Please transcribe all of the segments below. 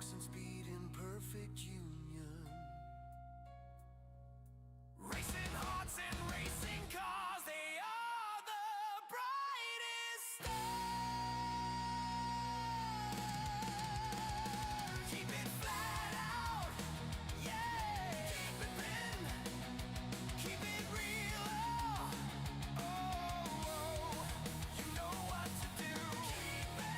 Torques and speed in perfect union. Racing hearts and racing cars, they are the brightest stars. Keep it flat out, yeah. Keep it pen, keep it real, oh, oh, you know what to do. Keep it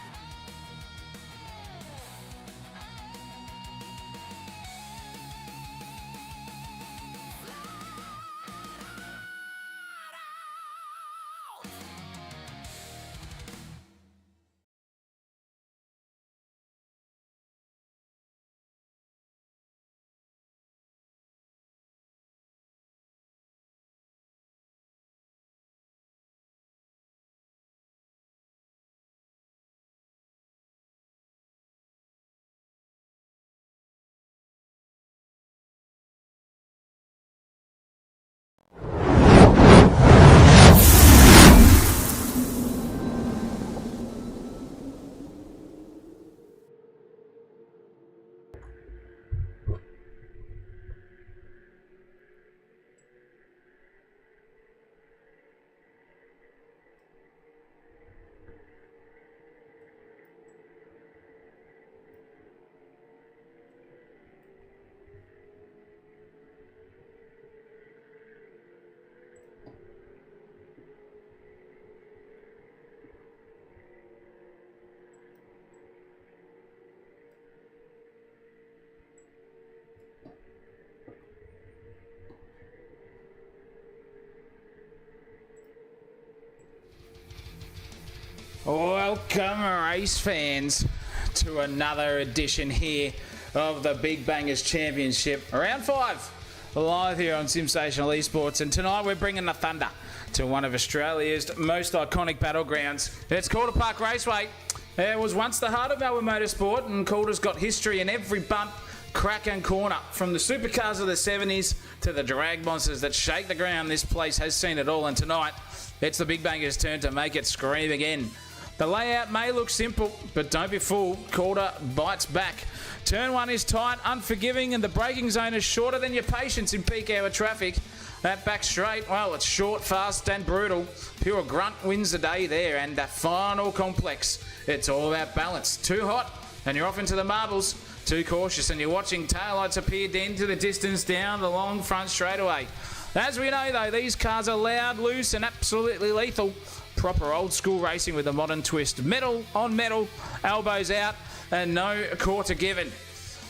Welcome, race fans, to another edition here of the Big Bangers Championship. Round 5, live here on Simsational Esports. And tonight we're bringing the thunder to one of Australia's most iconic battlegrounds. It's Calder Park Raceway. It was once the heart of Melbourne motorsport, and Calder's got history in every bump, crack and corner. From the supercars of the 70s to the drag monsters that shake the ground, this place has seen it all. And tonight, it's the Big Bangers' turn to make it scream again. The layout may look simple, but don't be fooled. Calder bites back. Turn 1 is tight, unforgiving, and the braking zone is shorter than your patience in peak hour traffic. That back straight, well, it's short, fast, and brutal. Pure grunt wins the day there, and the final complex. It's all about balance. Too hot, and you're off into the marbles. Too cautious, and you're watching taillights appear into the distance down the long front straightaway. As we know, though, these cars are loud, loose, and absolutely lethal. Proper old school racing with a modern twist. Metal on metal, elbows out, and no quarter given.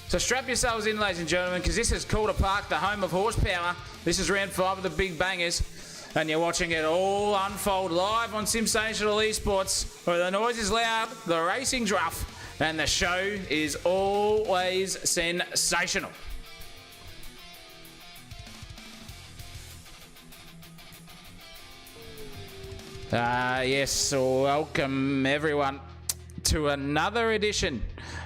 So strap yourselves in, ladies and gentlemen, because this is Calder Park, the home of horsepower. This is round 5 of the Big Bangers, and you're watching it all unfold live on Simsational Esports, where the noise is loud, the racing's rough, and the show is always sensational. Yes, welcome everyone to another edition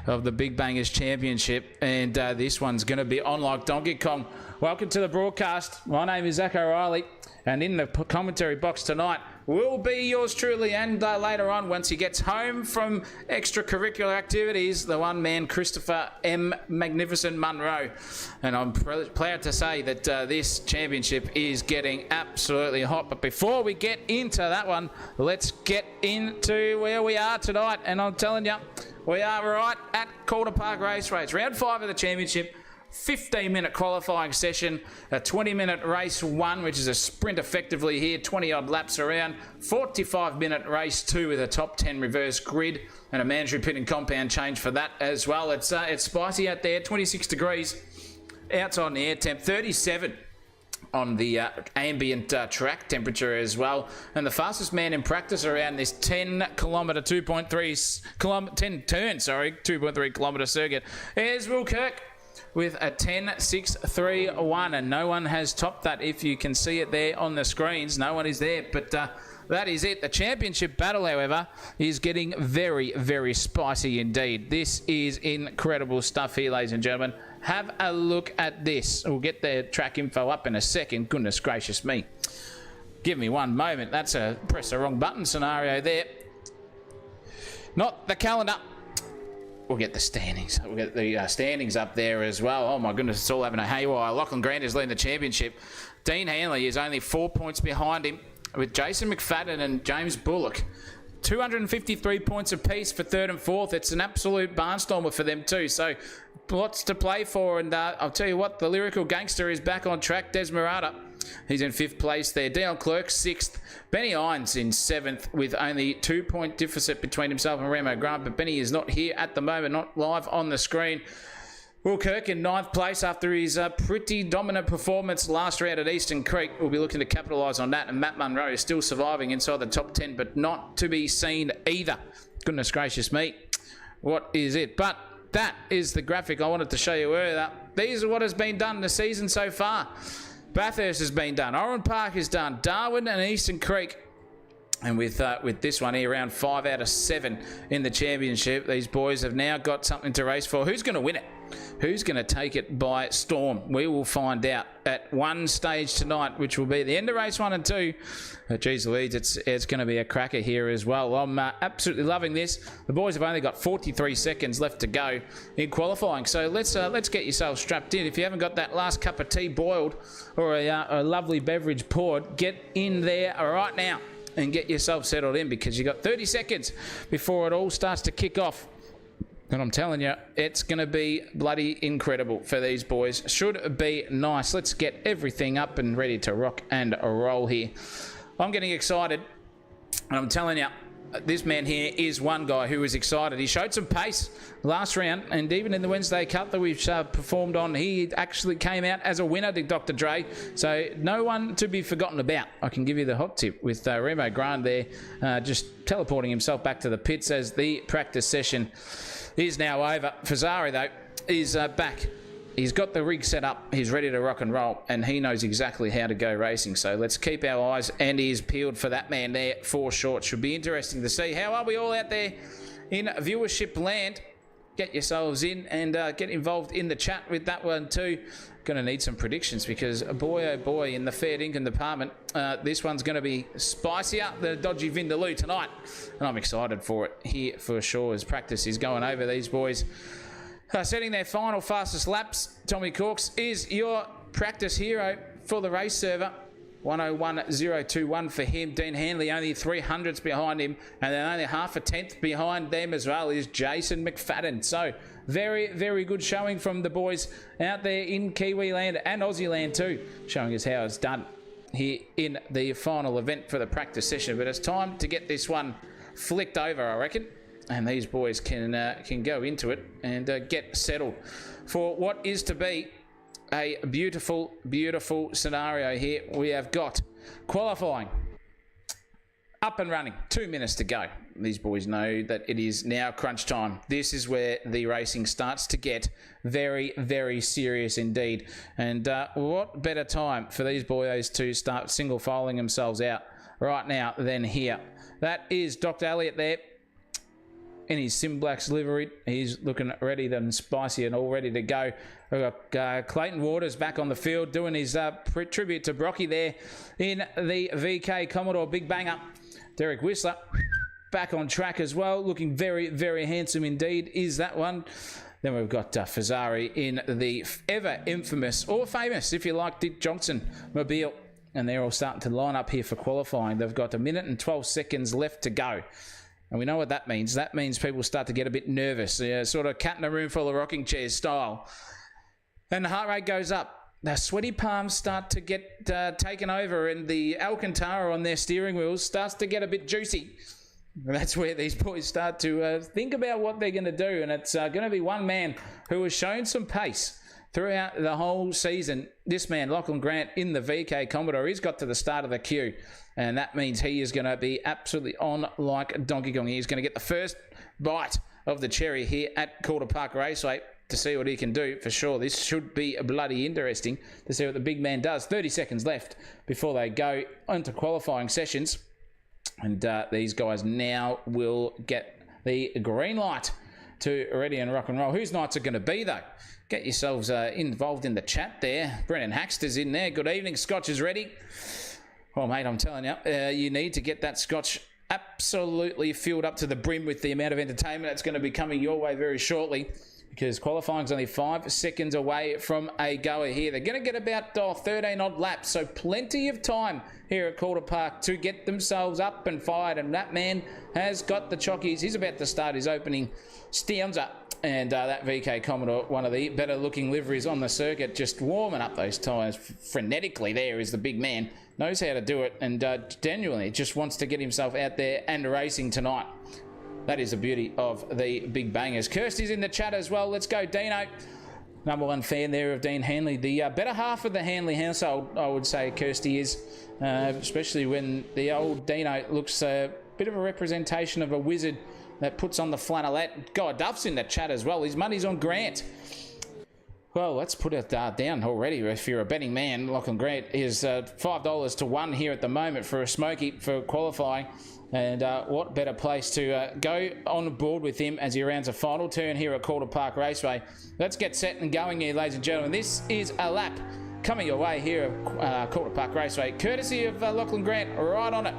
of the Big Bangers Championship, and this one's going to be on like Donkey Kong. Welcome to the broadcast. My name is Zach O'Reilly, and in the commentary box tonight will be yours truly, and later on, once he gets home from extracurricular activities, the one man Christopher M. Magnificent Munro. And I'm proud to say that this championship is getting absolutely hot. But before we get into that one, let's get into where we are tonight. And I'm telling you, we are right at Calder Park Raceway. It's round 5 of the championship. 15-minute qualifying session, a 20-minute race 1, which is a sprint effectively here, 20-odd laps around, 45-minute race 2 with a top 10 reverse grid and a mandatory pit and compound change for that as well. It's spicy out there, 26 degrees outside on the air temp, 37 on the ambient track temperature as well. And the fastest man in practice around this 2.3 kilometre circuit is Will Kirk, with a 10.631, and no one has topped that. If you can see it there on the screens, no one is there, but that is it. The championship battle, however, is getting very, very spicy indeed. This is incredible stuff here, ladies and gentlemen. Have a look at this. We'll get the track info up in a second. Goodness gracious me. Give me one moment. That's a press the wrong button scenario there. Not the calendar. we'll get the standings. We'll get the standings up there as well. Oh my goodness, it's all having a haywire. Lachlan Grant is leading the championship. Dean Hanley is only 4 points behind him, with Jason McFadden and James Bullock 253 points apiece for third and fourth. It's an absolute barnstormer for them too. So lots to play for. And I'll tell you what, the lyrical gangster is back on track. Des Murata, he's in 5th place there. Dion Clerk 6th. Benny Irons in 7th with only 2-point deficit between himself and Remo Grant. But Benny is not here at the moment, not live on the screen. Will Kirk in 9th place after his pretty dominant performance last round at Eastern Creek. We'll be looking to capitalise on that. And Matt Munro is still surviving inside the top 10, but not to be seen either. Goodness gracious me. What is it? But that is the graphic I wanted to show you earlier. These are what has been done this season so far. Bathurst has been done. Oran Park is done. Darwin and Eastern Creek. And with this one here, around 5 out of 7 in the championship, these boys have now got something to race for. Who's going to win it? Who's going to take it by storm? We will find out at one stage tonight, which will be the end of race 1 and 2. Geez Louise, it's going to be a cracker here as well. I'm absolutely loving this. The boys have only got 43 seconds left to go in qualifying. So let's get yourselves strapped in. If you haven't got that last cup of tea boiled or a lovely beverage poured, get in there right now and get yourself settled in, because you've got 30 seconds before it all starts to kick off. And I'm telling you, it's going to be bloody incredible for these boys. Should be nice. Let's get everything up and ready to rock and roll here. I'm getting excited. And I'm telling you, this man here is one guy who is excited. He showed some pace last round, and even in the Wednesday Cup that we've performed on, he actually came out as a winner, did Dr. Dre. So no one to be forgotten about. I can give you the hot tip with Remo Grant there, just teleporting himself back to the pits as the practice session is now over. Fazari, though, is back. He's got the rig set up. He's ready to rock and roll, and he knows exactly how to go racing. So let's keep our eyes and ears peeled for that man there for short. Should be interesting to see. How are we all out there in viewership land? Get yourselves in and get involved in the chat with that one too. Going to need some predictions, because boy oh boy, in the fair dinkum department, this one's going to be spicier than a dodgy Vindaloo tonight, and I'm excited for it here for sure, as practice is going over. These boys setting their final fastest laps. Tommy Corks is your practice hero for the race server. 101.021 for him. Dean Hanley only 300ths behind him, and then only half a tenth behind them as well is Jason McFadden. So very, very good showing from the boys out there in Kiwi land and Aussie land too, showing us how it's done here in the final event for the practice session. But it's time to get this one flicked over, I reckon. And these boys can go into it and get settled for what is to be a beautiful, beautiful scenario here. We have got qualifying up and running. 2 minutes to go. These boys know that it is now crunch time. This is where the racing starts to get very, very serious indeed. And what better time for these boys to start single filing themselves out right now than here. That is Dr. Elliott there in his Sim Blacks livery. He's looking ready and spicy and all ready to go. We've got Clayton Waters back on the field doing his tribute to Brocky there in the VK Commodore Big Banger. Derek Whistler back on track as well, looking very, very handsome indeed is that one. Then we've got Fazari in the ever infamous, or famous if you like, Dick Johnson mobile. And they're all starting to line up here for qualifying. They've got 1 minute and 12 seconds left to go. And we know what that means. That means people start to get a bit nervous, sort of cat in a room full of rocking chairs style. And the heart rate goes up. The sweaty palms start to get taken over, and the Alcantara on their steering wheels starts to get a bit juicy. And that's where these boys start to think about what they're going to do. And it's going to be one man who has shown some pace throughout the whole season. This man, Lachlan Grant, in the VK Commodore, he's got to the start of the queue. And that means he is going to be absolutely on like Donkey Kong. He's going to get the first bite of the cherry here at Calder Park Raceway to see what he can do for sure. This should be bloody interesting to see what the big man does. 30 seconds left before they go into qualifying sessions. And these guys now will get the green light to ready and rock and roll. Whose nights are going to be, though? Get yourselves involved in the chat there. Brennan Haxter's in there. Good evening. Scotch is ready. Well, mate, I'm telling you, you need to get that Scotch absolutely filled up to the brim with the amount of entertainment that's going to be coming your way very shortly, because qualifying's only 5 seconds away from a goer here. They're going to get about 13 odd laps, so plenty of time here at Calder Park to get themselves up and fired, and that man has got the chockies. He's about to start his opening stanza, and that VK Commodore, one of the better looking liveries on the circuit, just warming up those tyres frenetically. There is the big man, knows how to do it, and genuinely just wants to get himself out there and racing tonight. That is the beauty of the big bangers. Kirsty's in the chat as well. Let's go, Dino. Number one fan there of Dean Hanley. The better half of the Hanley household, I would say, Kirsty is. Especially when the old Dino looks a bit of a representation of a wizard that puts on the flannelette. God, Duff's in the chat as well. His money's on Grant. Well, let's put it down already. If you're a betting man, Lachlan Grant is $5 to 1 here at the moment for a smoky for qualifying. And what better place to go on board with him as he rounds a final turn here at Calder Park Raceway. Let's get set and going here, ladies and gentlemen. This is a lap coming your way here at Calder Park Raceway, courtesy of Lachlan Grant, right on it.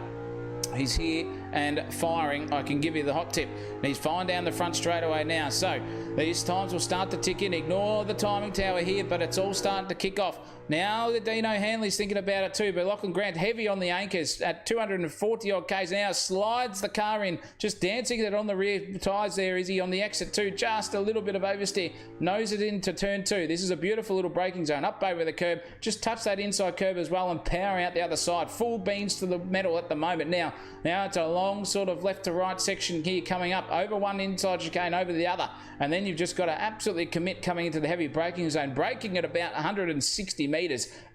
He's here and firing. I can give you the hot tip. And he's firing down the front straight away now. So these times will start to tick in. Ignore the timing tower here, but it's all starting to kick off. Now the Dino Hanley's thinking about it too, but Lachlan Grant heavy on the anchors at 240 odd k's now, slides the car in, just dancing it on the rear tyres there. Is he on the exit too? Just a little bit of oversteer, nose it into turn 2. This is a beautiful little braking zone up over the curb. Just touch that inside curb as well and power out the other side. Full beans to the metal at the moment. Now it's a long sort of left to right section here coming up over one inside chicane, over the other, and then you've just got to absolutely commit coming into the heavy braking zone, braking at about 160 metres.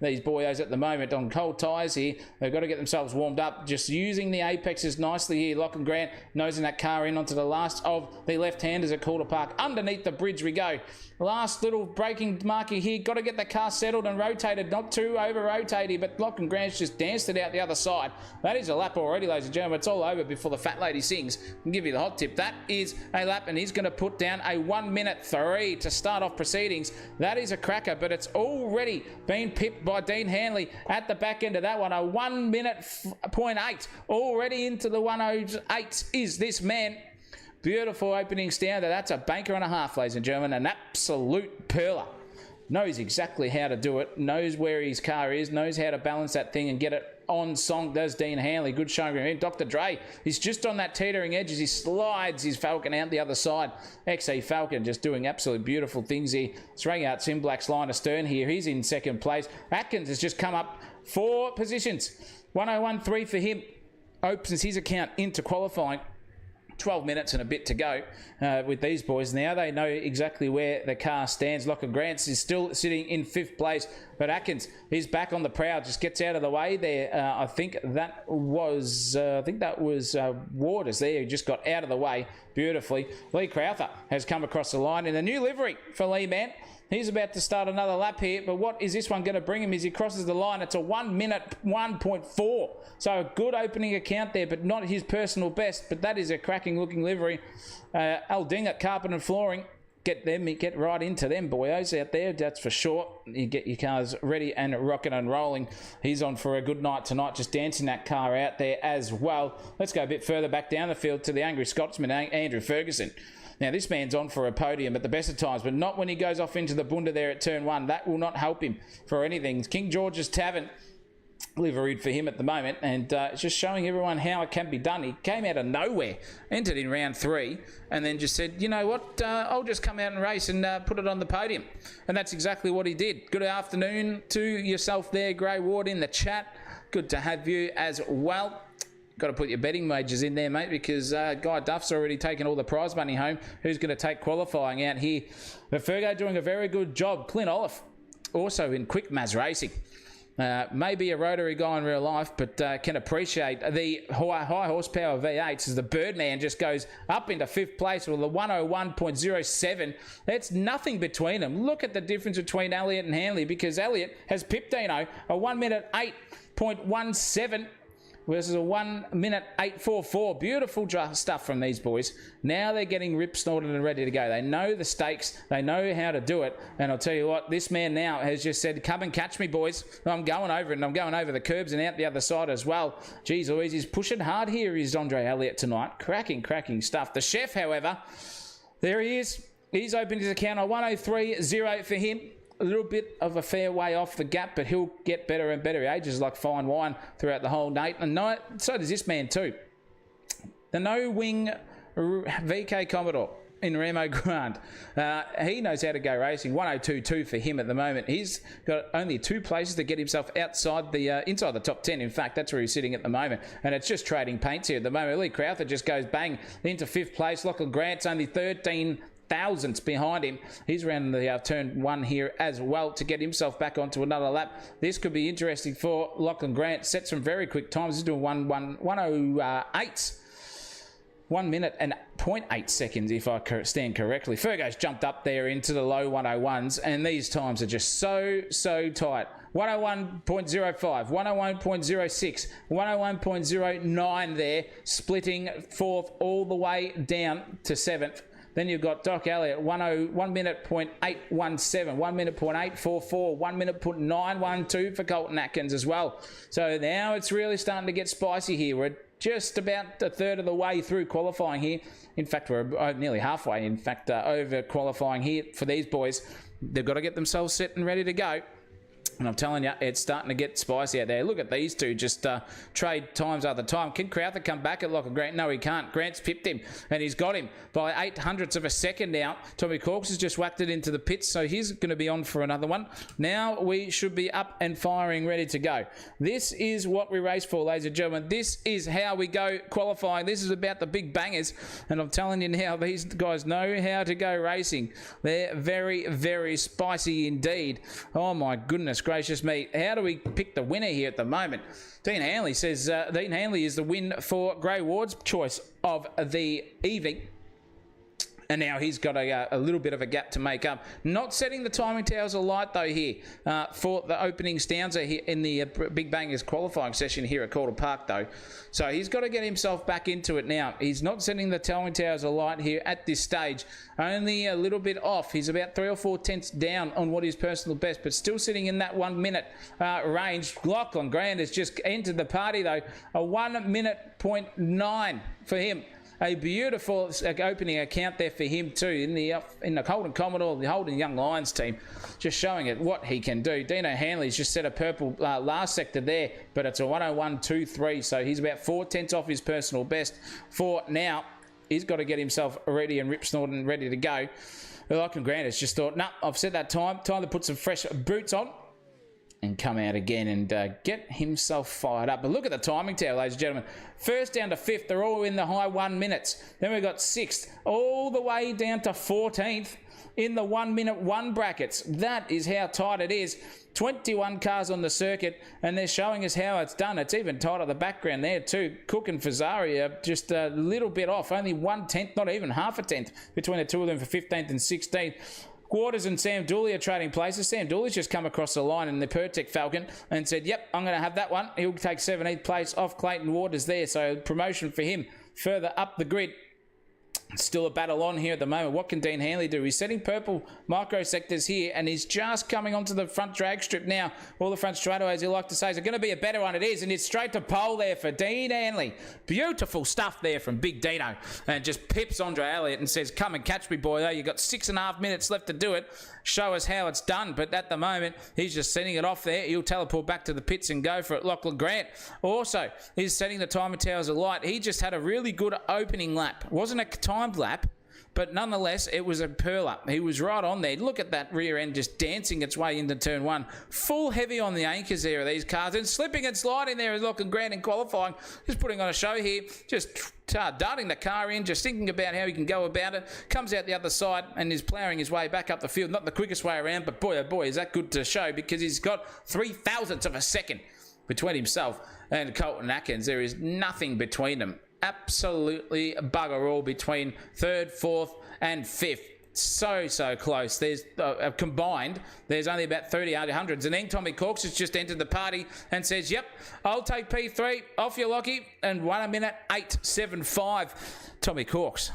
These boyos at the moment on cold tyres here, they've got to get themselves warmed up, just using the apexes nicely here. Lachlan Grant nosing that car in onto the last of the left-handers at Calder Park. Underneath the bridge we go. Last little braking marker here. Got to get the car settled and rotated, not too over-rotating, but Lachlan Grant's just danced it out the other side. That is a lap already, ladies and gentlemen. It's all over before the fat lady sings. I'll give you the hot tip. That is a lap, and he's going to put down a 1:03 to start off proceedings. That is a cracker, but it's already been pipped by Dean Hanley at the back end of that one. A 1 minute 0.8 already into the 108 is this man. Beautiful opening standard. That's a banker and a half, ladies and gentlemen. An absolute pearler. Knows exactly how to do it. Knows where his car is. Knows how to balance that thing and get it on song. Does Dean Hanley. Good showing. Dr. Dre, he's just on that teetering edge as he slides his Falcon out the other side. XE Falcon just doing absolutely beautiful things here. Throwing out Simblack's line astern here. He's in second place. Atkins has just come up 4 positions. 101.3 for him. Opens his account into qualifying. 12 minutes and a bit to go with these boys. Now they know exactly where the car stands. Lachlan Grant is still sitting in 5th place, but Atkins, he's back on the prowl, just gets out of the way there. I think that was Waters there, who just got out of the way beautifully. Lee Crowther has come across the line in a new livery for Lee, man. He's about to start another lap here, but what is this one going to bring him as he crosses the line? It's a 1 minute 1.4. So a good opening account there, but not his personal best. But that is a cracking looking livery. Aldinga, Carpet and Flooring. Get right into them boyos out there, that's for sure. You get your cars ready and rocking and rolling. He's on for a good night tonight, just dancing that car out there as well. Let's go a bit further back down the field to the angry Scotsman, Andrew Ferguson. Now, this man's on for a podium at the best of times, but not when he goes off into the bunda there at turn 1. That will not help him for anything. King George's Tavern, liveried for him at the moment, and it's just showing everyone how it can be done. He came out of nowhere, entered in round 3, and then just said, you know what, I'll just come out and race and put it on the podium. And that's exactly what he did. Good afternoon to yourself there, Grey Ward, in the chat. Good to have you as well. Got to put your betting majors in there, mate, because Guy Duff's already taken all the prize money home. Who's going to take qualifying out here? But Fergo doing a very good job. Clint Olive, also in Quick Maz Racing. Maybe a rotary guy in real life, but can appreciate the high horsepower V8s as the Birdman just goes up into 5th place with a 101.07. That's nothing between them. Look at the difference between Elliott and Hanley, because Elliott has pipped Dino a 1 minute 8.17. versus a 1 minute 8:44. Beautiful stuff from these boys. Now they're getting rip snorted and ready to go. They know the stakes. They know how to do it. And I'll tell you what, this man now has just said, come and catch me, boys. I'm going over it, and I'm going over the curbs and out the other side as well. Geez Louise, he's pushing hard here, is Andre Elliott tonight. Cracking stuff. The chef, however, there he is. He's opened his account on 103.0 for him. A little bit of a fair way off the gap, but he'll get better and better. He ages like fine wine throughout the whole night. And so does this man too. The no-wing VK Commodore in Remo Grant. He knows how to go racing. 102.2 for him at the moment. He's got only 2 places to get himself outside the inside the top 10. In fact, that's where he's sitting at the moment. And it's just trading paints here at the moment. Lee Crowther just goes bang into 5th place. Lachlan Grant's only 13 thousandths behind him. He's around the turn 1 here as well to get himself back onto another lap. This could be interesting for Lachlan Grant. Set some very quick times. He's doing 1:08. 1 minute and 0.8 seconds, if I stand correctly. Fergo's jumped up there into the low 101s, and these times are just so tight. 101.05, 101.06, 101.09 there, splitting 4th all the way down to 7th. Then you've got Doc Elliott, 1 minute 0.817, 1 minute 0.844, 1 minute 0.912 for Colton Atkins as well. So now it's really starting to get spicy here. We're just about a third of the way through qualifying here. In fact, we're nearly halfway, in fact, over qualifying here for these boys. They've got to get themselves set and ready to go. And I'm telling you, it's starting to get spicy out there. Look at these two just trade times after time. Can Crowther come back at Lachlan Grant? No, he can't. Grant's pipped him, and he's got him by 0.08 of a second now. Tommy Corks has just whacked it into the pits, so he's going to be on for another one. Now we should be up and firing, ready to go. This is what we race for, ladies and gentlemen. This is how we go qualifying. This is about the big bangers, and I'm telling you now, these guys know how to go racing. They're very spicy indeed. Oh, my goodness gracious me. How do we pick the winner here at the moment? Dean Hanley says Dean Hanley is the win for Gray Ward's choice of the evening. And now he's got a little bit of a gap to make up. Not setting the timing towers alight, though, here for the opening stanza here in the Big Bangers qualifying session here at Calder Park, though. So he's got to get himself back into it now. He's not setting the timing towers alight here at this stage. Only a little bit off. He's about 3 or 4 tenths down on what is personal best, but still sitting in that 1 minute range. Lachlan Grant has just entered the party, though. A 1 minute 0.9 for him. A beautiful opening account there for him too in the Holden Commodore, the Holden Young Lions team, just showing it what he can do. Dino Hanley's just set a purple last sector there, but it's a 101.23, so he's about 4 tenths off his personal best for now. He's got to get himself ready and rip snorted and ready to go. Lachlan Grant has just thought, nah, I've set that time to put some fresh boots on and come out again and get himself fired up. But look at the timing tower, ladies and gentlemen. First down to 5th, they're all in the high 1 minutes. Then we've got 6th, all the way down to 14th in the 1 minute 1 brackets. That is how tight it is. 21 cars on the circuit, and they're showing us how it's done. It's even tight at the background there too. Cook and Fazari are just a little bit off, only 1 tenth, not even half a tenth between the two of them for 15th and 16th. Waters and Sam Dooley are trading places. Sam Dooley's just come across the line in the Pertec Falcon and said, yep, I'm going to have that one. He'll take 17th place off Clayton Waters there. So promotion for him further up the grid. Still a battle on here at the moment. What can Dean Hanley do? He's setting purple micro sectors here, and he's just coming onto the front drag strip now. All the front straightaways, he like to say, is going to be a better one. It is, and it's straight to pole there for Dean Hanley. Beautiful stuff there from Big Dino, and just pips Andre Elliott and says, come and catch me, boy. You've got 6.5 minutes left to do it. Show us how it's done. But at the moment, he's just sending it off there. He'll teleport back to the pits and go for it. Lachlan Grant also is setting the timer towers alight. He just had a really good opening lap. Wasn't a timed lap, but nonetheless, it was a pearler. He was right on there. Look at that rear end just dancing its way into turn 1. Full heavy on the anchors there of these cars, and slipping and sliding there is Lachlan Grant in qualifying. Just putting on a show here, just darting the car in, just thinking about how he can go about it. Comes out the other side and is ploughing his way back up the field. Not the quickest way around, but boy, oh boy, is that good to show, because he's got 0.003 of a second between himself and Colton Atkins. There is nothing between them. Absolutely bugger all between 3rd, 4th and 5th. so close. There's combined, there's only about 3,800s. And then Tommy Corks has just entered the party and says, yep, I'll take P3 off you, Lockie, and 1 minute 8.75. Tommy Corks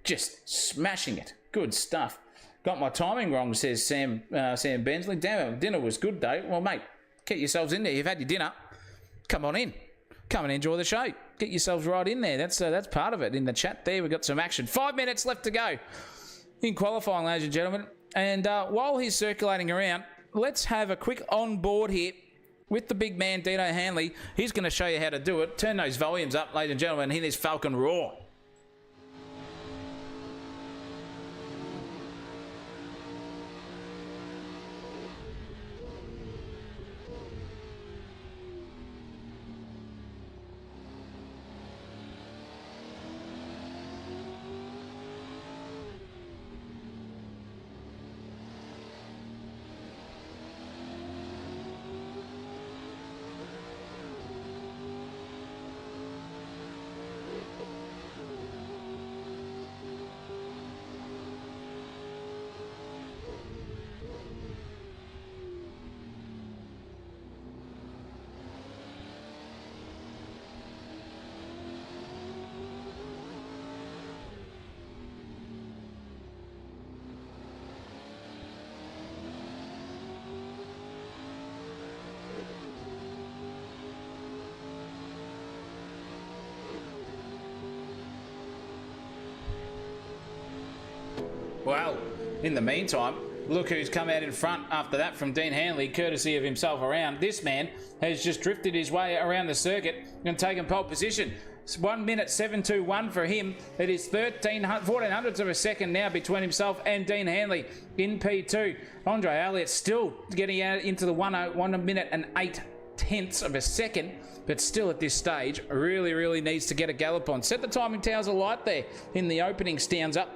just smashing it. Good stuff. Got my timing wrong, says Sam Bensley. Damn it, dinner was good, though. Well, mate, get yourselves in there. You've had your dinner. Come on in. Come and enjoy the show. Get yourselves right in there. That's part of it. In the chat there, we've got some action. 5 minutes left to go in qualifying, ladies and gentlemen. And while he's circulating around, let's have a quick on board here with the big man, Dino Hanley. He's going to show you how to do it. Turn those volumes up, ladies and gentlemen. Hear this Falcon roar. Well, in the meantime, look who's come out in front after that from Dean Hanley, courtesy of himself around. This man has just drifted his way around the circuit and taken pole position. It's 1 minute 7.21 for him. It is 1400ths of a second now between himself and Dean Hanley in P2. Andre Elliott still getting out into the 1 minute and 8/10 of a second, but still at this stage really needs to get a gallop on. Set the timing towers alight there in the opening stands up.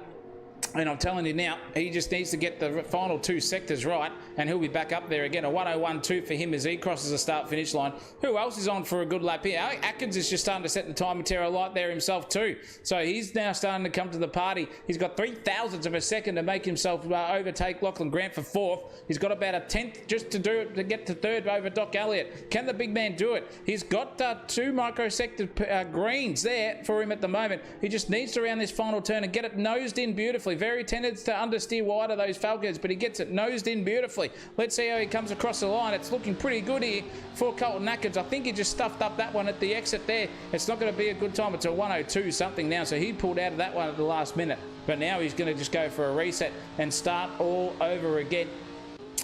And I'm telling you now, he just needs to get the final 2 sectors right, and he'll be back up there again. A 1:01.2 for him as he crosses the start-finish line. Who else is on for a good lap here? Atkins is just starting to set the timing tower light there himself too. So he's now starting to come to the party. He's got 3,000ths of a second to make himself overtake Lachlan Grant for 4th. He's got about a 10th just to do it to get to 3rd over Doc Elliott. Can the big man do it? He's got 2 microsector greens there for him at the moment. He just needs to round this final turn and get it nosed in beautifully. Very tended to understeer wide of those Falcons, but he gets it nosed in beautifully. Let's see how he comes across the line. It's looking pretty good here for Colton Atkins. I think he just stuffed up that one at the exit there. It's not going to be a good time. It's a 1:02 something now, so he pulled out of that one at the last minute. But now he's going to just go for a reset and start all over again.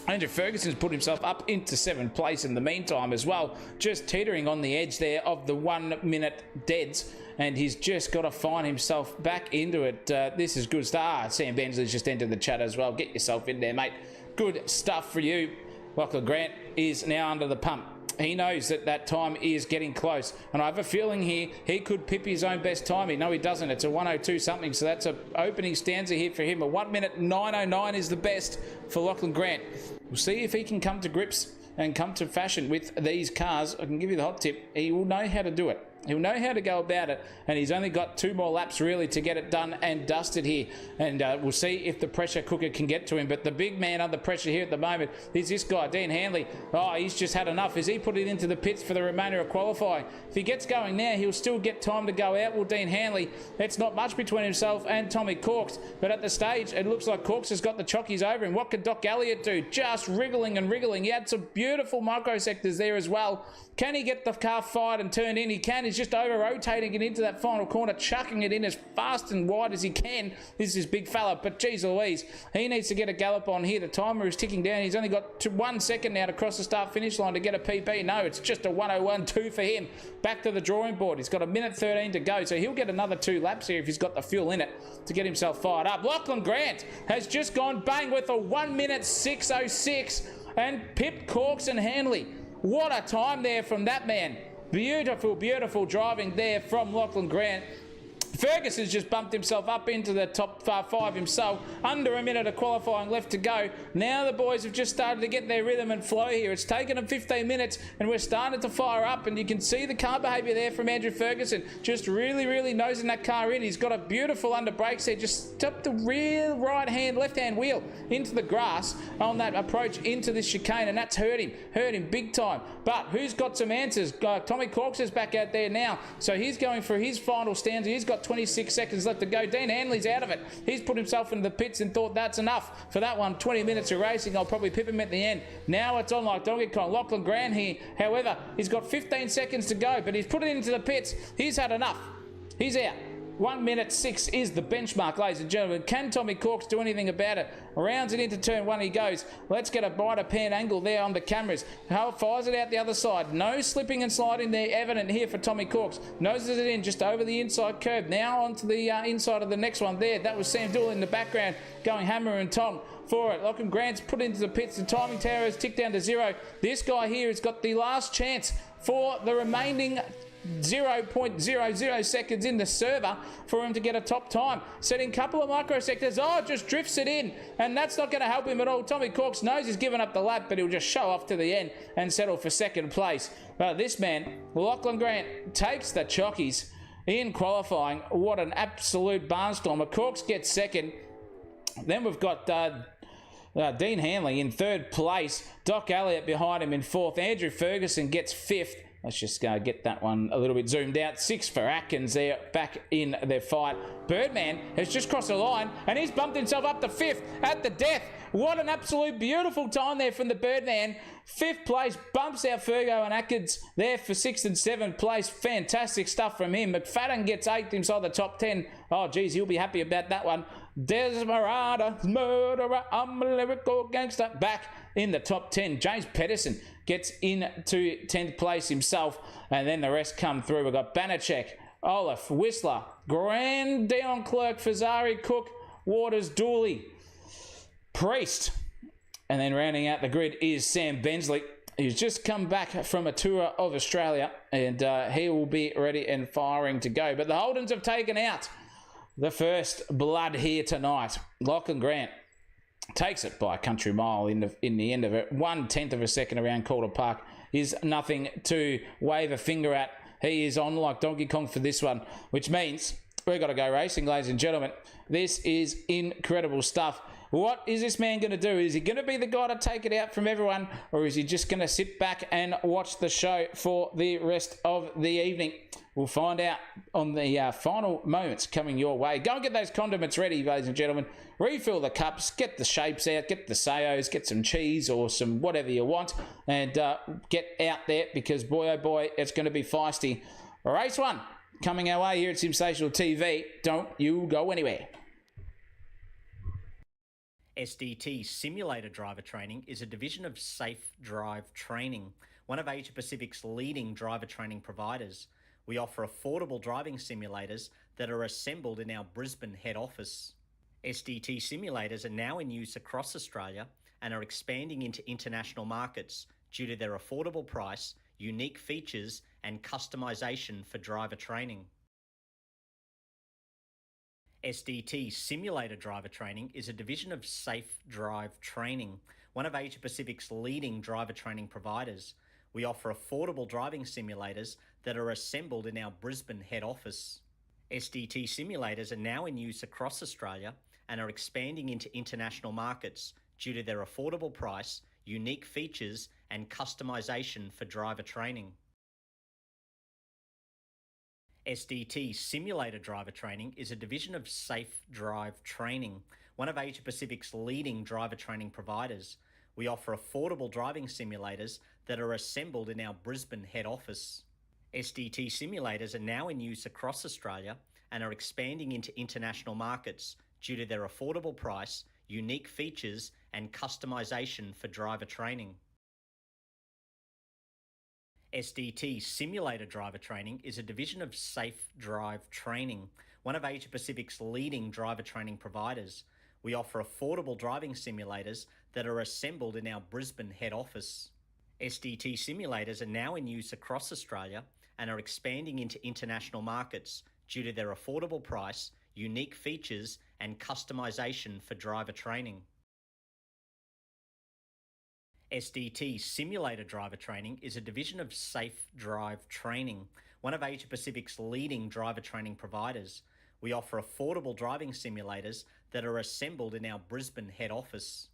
Andrew Ferguson's put himself up into 7th place in the meantime as well, just teetering on the edge there of the 1 minute deads, and he's just got to find himself back into it. This is good stuff. Sam Bensley's just entered the chat as well. Get yourself in there, mate. Good stuff for you. Lachlan Grant is now under the pump. He knows that that time is getting close, and I have a feeling here he could pip his own best timing. No, he doesn't. It's a 1:02 something, so that's an opening stanza here for him. A 1 minute 9:09 is the best for Lachlan Grant. We'll see if he can come to grips and come to fashion with these cars. I can give you the hot tip. He will know how to do it. He'll know how to go about it, and he's only got 2 more laps really to get it done and dusted here, and we'll see if the pressure cooker can get to him. But the big man under pressure here at the moment is this guy, Dean Hanley. Oh, he's just had enough. As he put it into the pits for the remainder of qualifying, if he gets going now, he'll still get time to go out. Well, Dean Hanley, it's not much between himself and Tommy Corks, but at the stage it looks like Corks has got the chockies over him. What could Doc Elliott do? Just wriggling and wriggling. He had some beautiful microsectors there as well. Can he get the car fired and turned in? He can. He's just over rotating it into that final corner, chucking it in as fast and wide as he can. This is big fella, but geez Louise, he needs to get a gallop on here. The timer is ticking down. He's only got 1 second now to cross the start finish line to get a PB. No, it's just a 1:01.2 for him. Back to the drawing board. He's got 1:13 to go, so he'll get another 2 laps here if he's got the fuel in it to get himself fired up. Lachlan Grant has just gone bang with a 1 minute 6:06 and pipped Corks and Hanley. What a time there from that man. Beautiful driving there from Lachlan Grant. Ferguson's just bumped himself up into the top 5 himself. Under a minute of qualifying left to go. Now the boys have just started to get their rhythm and flow here. It's taken them 15 minutes and we're starting to fire up, and you can see the car behaviour there from Andrew Ferguson. Just really nosing that car in. He's got a beautiful under brakes there. Just stepped the rear left-hand wheel into the grass on that approach into this chicane, and that's hurt him big time. But who's got some answers? Tommy Corks is back out there now, so he's going for his final stanza. He's got 26 seconds left to go. Dean Hanley's out of it. He's put himself into the pits and thought that's enough for that one. 20 minutes of racing. I'll probably pip him at the end. Now it's on like Donkey Kong. Lachlan Grant here, however, he's got 15 seconds to go, but he's put it into the pits. He's had enough. He's out. 1 minute 6 is the benchmark, ladies and gentlemen. Can Tommy Corks do anything about it? Rounds it into turn 1 he goes. Let's get a brighter pan angle there on the cameras. How fires it out the other side. No slipping and sliding there evident here for Tommy Corks. Noses it in just over the inside curb. Now onto the inside of the next one there. That was Sam Dool in the background going hammer and tong for it. Lachlan Grant's put into the pits. The timing tower has ticked down to 0. This guy here has got the last chance for the remaining 0.00 seconds in the server for him to get a top time. Setting a couple of microsectors. Oh, just drifts it in, and that's not going to help him at all. Tommy Corks knows he's given up the lap, but he'll just show off to the end and settle for second place. But this man, Lachlan Grant, takes the chockies in qualifying. What an absolute barnstormer. Corks gets second. Then we've got Dean Hanley in third place. Doc Elliott behind him in fourth. Andrew Ferguson gets fifth. Let's just get that one a little bit zoomed out. 6 for Atkins there, back in their fight. Birdman has just crossed the line, and he's bumped himself up to 5th at the death. What an absolute beautiful time there from the Birdman. 5th place, bumps out Fergo and Atkins there for 6th and 7th place. Fantastic stuff from him. McFadden gets 8th inside the top 10. Oh, geez, he'll be happy about that one. Desmerada, murderer, I'm a lyrical gangster. Back in the top 10. James Pedersen gets into 10th place himself, and then the rest come through. We've got Banachek, Olaf, Whistler, Grand Dion Clerk, Fazari, Cook, Waters, Dooley, Priest, and then rounding out the grid is Sam Bensley, who's just come back from a tour of Australia, and he will be ready and firing to go. But the Holdens have taken out the first blood here tonight. Lachlan Grant takes it by a country mile in the end of it. 1/10 of a second around Calder Park is nothing to wave a finger at. He is on like Donkey Kong for this one, which means we've got to go racing, ladies and gentlemen. This is incredible stuff. What is this man going to do? Is he going to be the guy to take it out from everyone, or is he just going to sit back and watch the show for the rest of the evening? We'll find out on the final moments coming your way. Go and get those condiments ready, ladies and gentlemen. Refill the cups, get the shapes out, get the sayos, get some cheese or some whatever you want, and get out there, because boy, oh boy, it's going to be feisty. Race 1 coming our way here at Simsational TV. Don't you go anywhere. SDT Simulator Driver Training is a division of Safe Drive Training, one of Asia Pacific's leading driver training providers. We offer affordable driving simulators that are assembled in our Brisbane head office. SDT simulators are now in use across Australia and are expanding into international markets due to their affordable price, unique features, and customization for driver training. SDT Simulator Driver Training is a division of Safe Drive Training, one of Asia Pacific's leading driver training providers. We offer affordable driving simulators that are assembled in our Brisbane head office. SDT simulators are now in use across Australia and are expanding into international markets due to their affordable price, unique features, and customization for driver training. SDT Simulator Driver Training is a division of Safe Drive Training, one of Asia Pacific's leading driver training providers. We offer affordable driving simulators that are assembled in our Brisbane head office. SDT simulators are now in use across Australia and are expanding into international markets due to their affordable price, unique features, and customization for driver training. SDT Simulator Driver Training is a division of Safe Drive Training, one of Asia Pacific's leading driver training providers. We offer affordable driving simulators that are assembled in our Brisbane head office. SDT simulators are now in use across Australia and are expanding into international markets due to their affordable price, unique features, and customization for driver training. SDT Simulator Driver Training is a division of Safe Drive Training, one of Asia Pacific's leading driver training providers. We offer affordable driving simulators that are assembled in our Brisbane head office.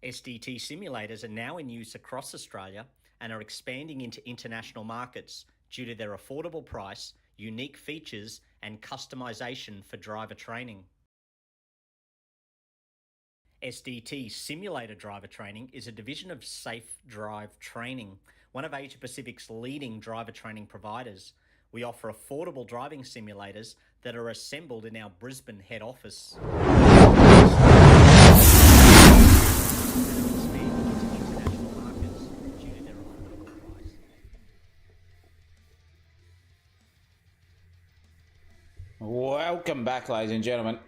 SDT simulators are now in use across Australia and are expanding into international markets due to their affordable price, unique features, and customization for driver training. SDT Simulator Driver Training is a division of Safe Drive Training, one of Asia Pacific's leading driver training providers. We offer affordable driving simulators that are assembled in our Brisbane head office. Welcome back, ladies and gentlemen.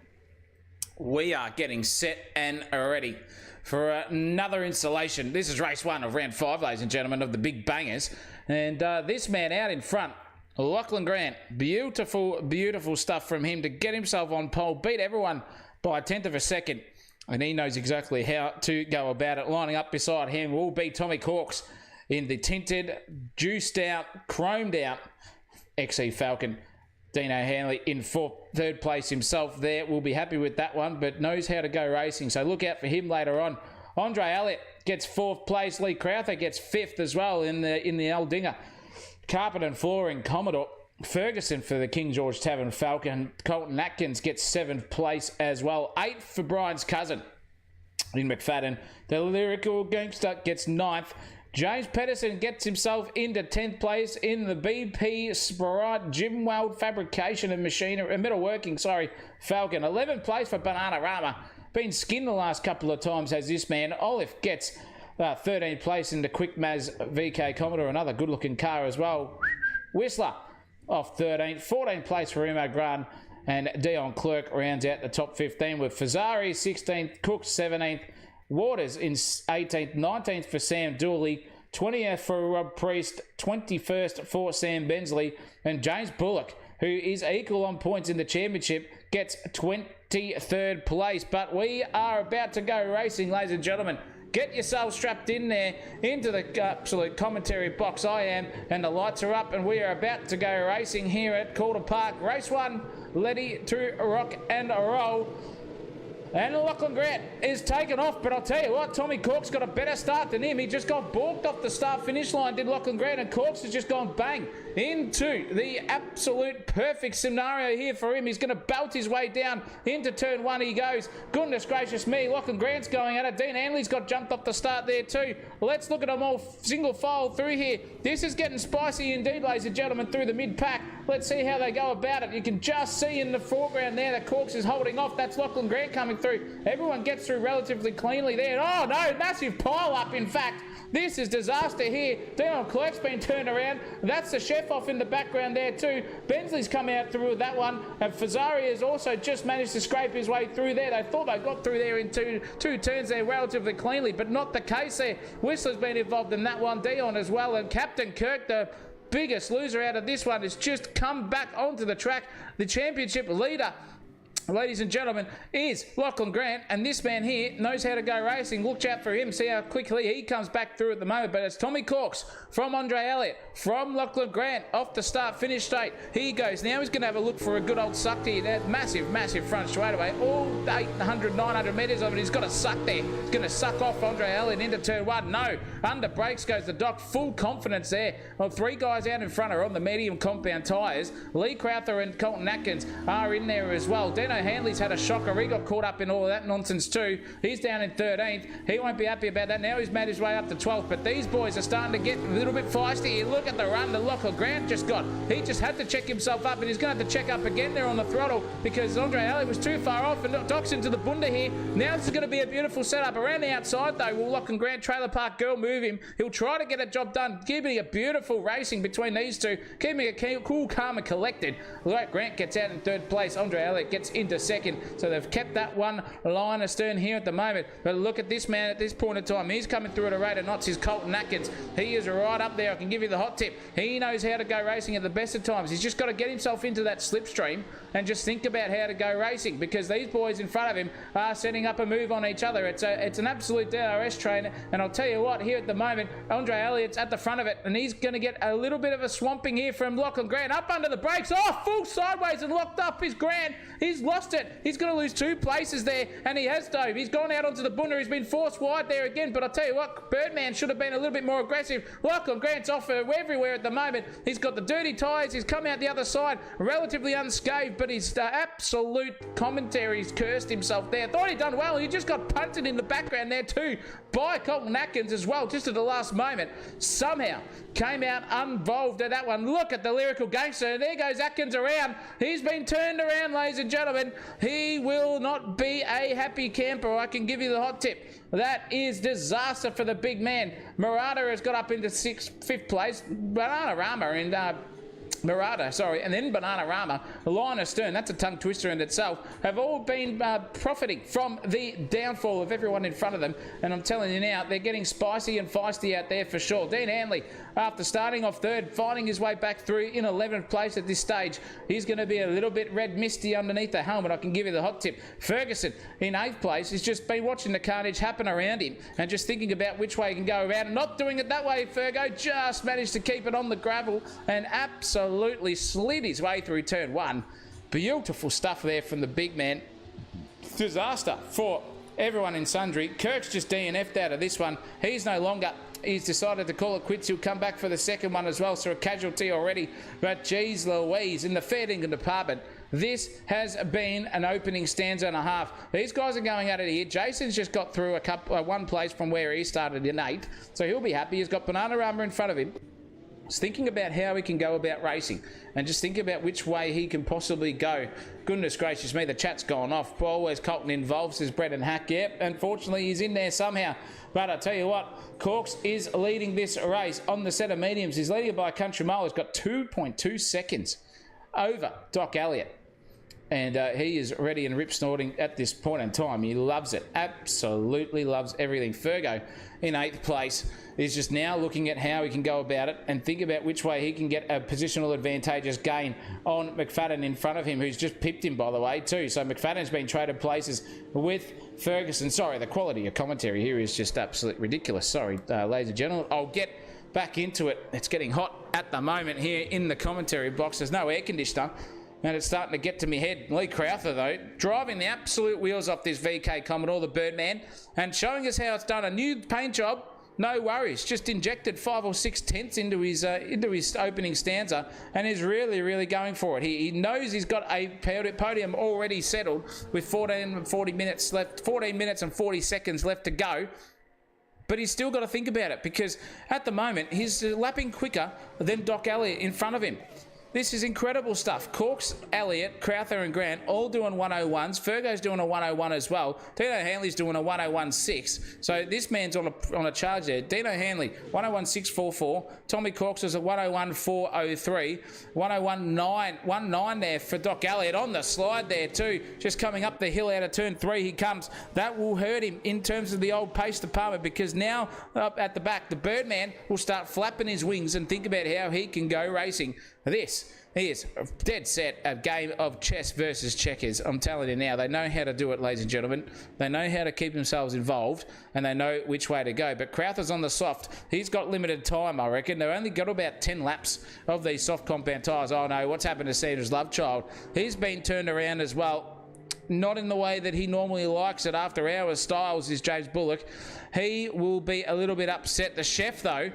We are getting set and ready for another installation. This is race 1 of round 5, ladies and gentlemen, of the Big Bangers. And this man out in front, Lachlan Grant, beautiful, beautiful stuff from him to get himself on pole, beat everyone by a tenth of a second. And he knows exactly how to go about it. Lining up beside him will be Tommy Corks in the tinted, juiced out, chromed out XE Falcon. Dino Hanley in third place himself there. Will be happy with that one, but knows how to go racing. So look out for him later on. Andre Elliott gets 4th place. Lee Crowther gets 5th as well in the Aldinger. Carpet and Flooring Commodore. Ferguson for the King George Tavern Falcon. Colton Atkins gets 7th place as well. 8th for Brian's cousin in McFadden. The Lyrical Gangster gets 9th. James Pedersen gets himself into 10th place in the BP Sprite Jim Weld Fabrication and Machinery, Metalworking, Falcon. 11th place for Banana Rama. Been skinned the last couple of times as this man. Olive gets 13th place in the Quick Maz VK Commodore, another good looking car as well. Whistler off 13th. 14th place for Remo Grant. And Dion Clerk rounds out the top 15 with Fazari 16th, Cook 17th. Waters in 18th, 19th for Sam Dooley, 20th for Rob Priest, 21st for Sam Bensley, and James Bullock, who is equal on points in the championship, gets 23rd place. But we are about to go racing, ladies and gentlemen. Get yourselves strapped in there into the absolute commentary box. I am, and the lights are up, and we are about to go racing here at Calder Park. Race 1, ready to rock and roll. And Lachlan Grant is taken off, but I'll tell you what, Tommy Corks got a better start than him. He just got balked off the start-finish line, did Lachlan Grant, and Corks has just gone bang into the absolute perfect scenario here for him. He's going to belt his way down into turn 1. He goes. Goodness gracious me, Lachlan Grant's going at it. Dean Hanley's got jumped off the start there too. Let's look at them all single file through here. This is getting spicy indeed, ladies and gentlemen, through the mid-pack. Let's see how they go about it. You can just see in the foreground there that Corks is holding off. That's Lachlan Grant coming through. Everyone gets through relatively cleanly there. Oh no, massive pile up in fact. This is disaster here. Dion Clerk's been turned around. That's the chef off in the background there too. Bensley's come out through with that one. And Fazari has also just managed to scrape his way through there. They thought they got through there in two turns there relatively cleanly, but not the case there. Whistler's been involved in that one. Dion as well. And Captain Kirk, the biggest loser out of this one, has just come back onto the track. The championship leader, ladies and gentlemen, is Lachlan Grant, and this man here knows how to go racing. Look out for him, see how quickly he comes back through at the moment. But it's Tommy Corks from Andre Elliott, from Lachlan Grant, off the start-finish straight. Here he goes. Now he's going to have a look for a good old suck here. That massive, massive front straightaway. All 800, 900 metres of it. He's got a suck there. He's going to suck off Andre Elliott into turn 1. No. Under brakes goes the Doc. Full confidence there. Well, 3 guys out in front are on the medium compound tyres. Lee Crowther and Colton Atkins are in there as well. Dino Hanley's had a shocker. He got caught up in all of that nonsense too. He's down in 13th. He won't be happy about that. Now he's made his way up to 12th. But these boys are starting to get a little bit feisty. You look at the run that Lachlan Grant just got. He just had to check himself up, and he's going to have to check up again there on the throttle because Andre Elliott was too far off, and Doc's into the bunda here. Now this is going to be a beautiful setup. Around the outside though, will Lachlan Grant, Trailer Park Girl move him? He'll try to get a job done, giving a beautiful racing between these two, keeping it cool, calm and collected. Grant gets out in 3rd place. Andre Elliott gets into 2nd. So they've kept that one line astern here at the moment. But look at this man at this point in time. He's coming through at a rate of knots. He's Colton Atkins. He is right right up there. I can give you the hot tip. He knows how to go racing at the best of times. He's just got to get himself into that slipstream and just think about how to go racing, because these boys in front of him are setting up a move on each other. It's an absolute DRS train, and I'll tell you what, here at the moment, Andre Elliott's at the front of it, and he's going to get a little bit of a swamping here from Lachlan Grant. Up under the brakes. Oh, full sideways and locked up is Grant. He's lost it. He's going to lose 2 places there, and he has dove. He's gone out onto the bunda. He's been forced wide there again, but I'll tell you what, Birdman should have been a little bit more aggressive. Lachlan Grant's off everywhere at the moment. He's got the dirty tyres. He's come out the other side relatively unscathed, but his absolute commentary's cursed himself there. Thought he'd done well. He just got punted in the background there too by Colton Atkins as well, just at the last moment. Somehow came out involved at that one. Look at the lyrical gangster. There goes Atkins around. He's been turned around, ladies and gentlemen. He will not be a happy camper. I can give you the hot tip. That is disaster for the big man. Murata has got up into 5th place. Banana Rama and Murata, sorry, and then Bananarama, Liner Stern, that's a tongue twister in itself, have all been profiting from the downfall of everyone in front of them. And I'm telling you now, they're getting spicy and feisty out there for sure. Dean Hanley, after starting off 3rd, finding his way back through in 11th place at this stage. He's going to be a little bit red misty underneath the helmet. I can give you the hot tip. Ferguson in 8th place has just been watching the carnage happen around him and just thinking about which way he can go around. Not doing it that way, Fergo just managed to keep it on the gravel and absolutely slid his way through turn 1. Beautiful stuff there from the big man. Disaster for everyone in sundry. Kirk's just DNF'd out of this one. He's no longer. He's decided to call it quits. He'll come back for the second one as well, so a casualty already. But geez Louise, in the fair dinkum department, this has been an opening stanza and a half. These guys are going at it here. Jason's just got through one place from where he started in 8th, so he'll be happy. He's got Bananarama in front of him. Just thinking about how he can go about racing and just think about which way he can possibly go. Goodness gracious me, the chat's gone off. Always Colton involved, says Brendan Hack. Yep, unfortunately he's in there somehow. But I tell you what, Corks is leading this race on the set of mediums. He's leading it by a country mile. He's got 2.2 seconds over Doc Elliott. And he is ready and rip snorting at this point in time. He loves it. Absolutely loves everything. Fergo in 8th place is just now looking at how he can go about it and think about which way he can get a positional advantageous gain on McFadden in front of him, who's just pipped him, by the way, too. So McFadden's been traded places with Ferguson. Sorry, the quality of commentary here is just absolutely ridiculous. Sorry, ladies and gentlemen. I'll get back into it. It's getting hot at the moment here in the commentary box. There's no air conditioner. And it's starting to get to me head. Lee Crowther, though, driving the absolute wheels off this VK Commodore, the Birdman, and showing us how it's done. A new paint job, no worries. Just injected 5 or 6 tenths into his opening stanza and is really, really going for it. He knows he's got a podium already settled with 14 minutes and 40 seconds left to go. But he's still got to think about it, because at the moment, he's lapping quicker than Doc Elliott in front of him. This is incredible stuff. Corks, Elliott, Crowther and Grant all doing 101s. Fergo's doing a 101 as well. Dino Hanley's doing a 101.6. So this man's on a charge there. Dino Hanley, 101.644. Tommy Corks is a 101.403. 101.919 there for Doc Elliott on the slide there too. Just coming up the hill out of turn 3 he comes. That will hurt him in terms of the old pace department, because now up at the back, the Birdman will start flapping his wings and think about how he can go racing. This is dead set a game of chess versus checkers. I'm telling you now, they know how to do it, ladies and gentlemen. They know how to keep themselves involved, and they know which way to go. But Crowther's on the soft. He's got limited time, I reckon. They've only got about 10 laps of these soft compound tyres. Oh no, what's happened to Sandra's love child? He's been turned around as well. Not in the way that he normally likes it after hours styles is James Bullock. He will be a little bit upset. The chef, though,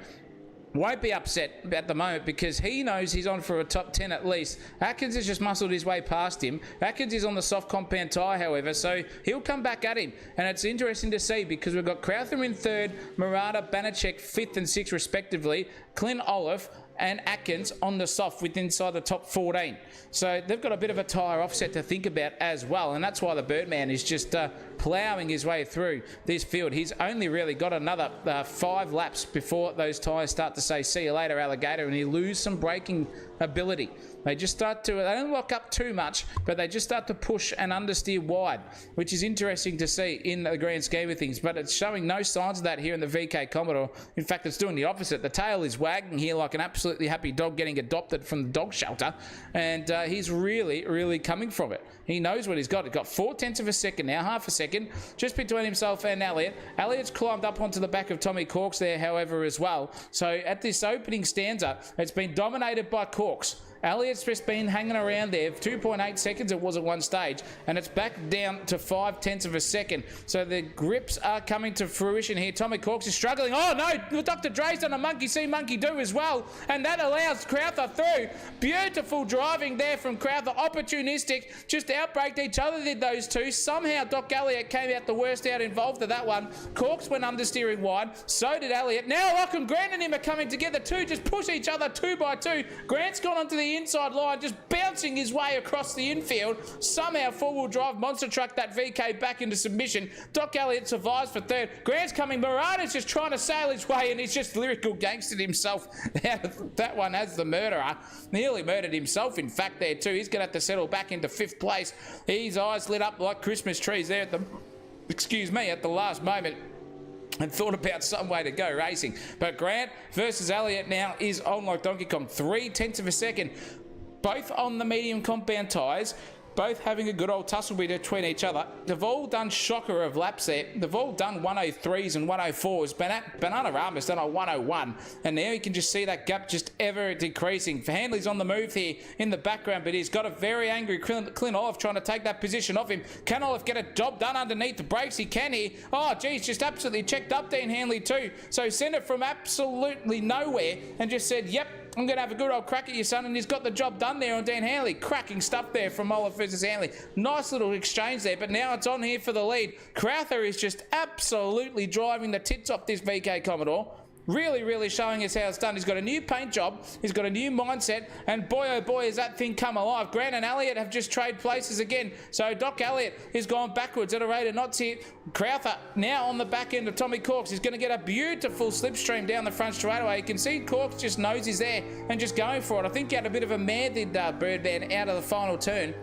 won't be upset at the moment, because he knows he's on for a top 10 at least. Atkins has just muscled his way past him. Atkins is on the soft compound tyre, however, so he'll come back at him. And it's interesting to see, because we've got Crowther in 3rd, Murata, Banachek 5th and 6th respectively, Clint Olive and Atkins on the soft with inside the top 14. So they've got a bit of a tyre offset to think about as well, and that's why the Birdman is just ploughing his way through this field. He's only really got another 5 laps before those tyres start to say, see you later, alligator, and he lose some braking ability. they just start to, they don't lock up too much, but they just start to push and understeer wide, which is interesting to see in the grand scheme of things. But it's showing no signs of that here in the VK Commodore. In fact, it's doing the opposite. The tail is wagging here like an absolutely happy dog getting adopted from the dog shelter, and he's really, really coming from it. He knows what he's got. He's got 0.4 of a second now, half a second, just between himself and Elliott. Elliott's climbed up onto the back of Tommy Corks there, however, as well. So at this opening stanza, it's been dominated by Corks. Elliott's just been hanging around there. 2.8 seconds it was at one stage, and it's back down to 0.5 of a second. So the grips are coming to fruition here. Tommy Corks is struggling. Oh no, Dr. Dre's done a monkey see, monkey do as well, and that allows Crowther through. Beautiful driving there from Crowther, opportunistic, just outbraked each other, did those two. Somehow Doc Elliott came out the worst out involved of that one. Corks went understeering wide, so did Elliott. Now Lachlan Grant and him are coming together too, just push each other 2 by 2. Grant's gone onto the inside line, just bouncing his way across the infield. Somehow four-wheel drive monster truck that VK back into submission. Doc Elliott survives for third. Grant's coming. Murata's just trying to sail his way, and he's just lyrical gangstered himself out of that one as the murderer. Nearly murdered himself, in fact, there too. He's going to have to settle back into 5th place. His eyes lit up like Christmas trees there at the, at the last moment, and thought about some way to go racing. But Grant versus Elliott now is on like Donkey Kong. 0.3 of a second. Both on the medium compound tyres, both having a good old tussle between each other. They've all done shocker of laps there. They've all done 103s and 104s. Bananarama's done a 101, and now you can just see that gap just ever decreasing. Handley's on the move here in the background, but he's got a very angry Clint Olive trying to take that position off him. Can Olive get a job done underneath the brakes? He can here. Oh, geez, just absolutely checked up Dean Handley too. So sent it from absolutely nowhere and just said, yep, I'm going to have a good old crack at you, son, and he's got the job done there on Dan Handley. Cracking stuff there from Olive versus Handley. Nice little exchange there, but now it's on here for the lead. Crowther is just absolutely driving the tits off this VK Commodore. Really, really showing us how it's done. He's got a new paint job. He's got a new mindset. And boy, oh boy, has that thing come alive. Grant and Elliott have just traded places again. So Doc Elliott has gone backwards at a rate of knots here. Crowther now on the back end of Tommy Corks. He's going to get a beautiful slipstream down the front straightaway. You can see Corks just knows he's there and just going for it. I think he had a bit of a mare, did Birdman, out of the final turn.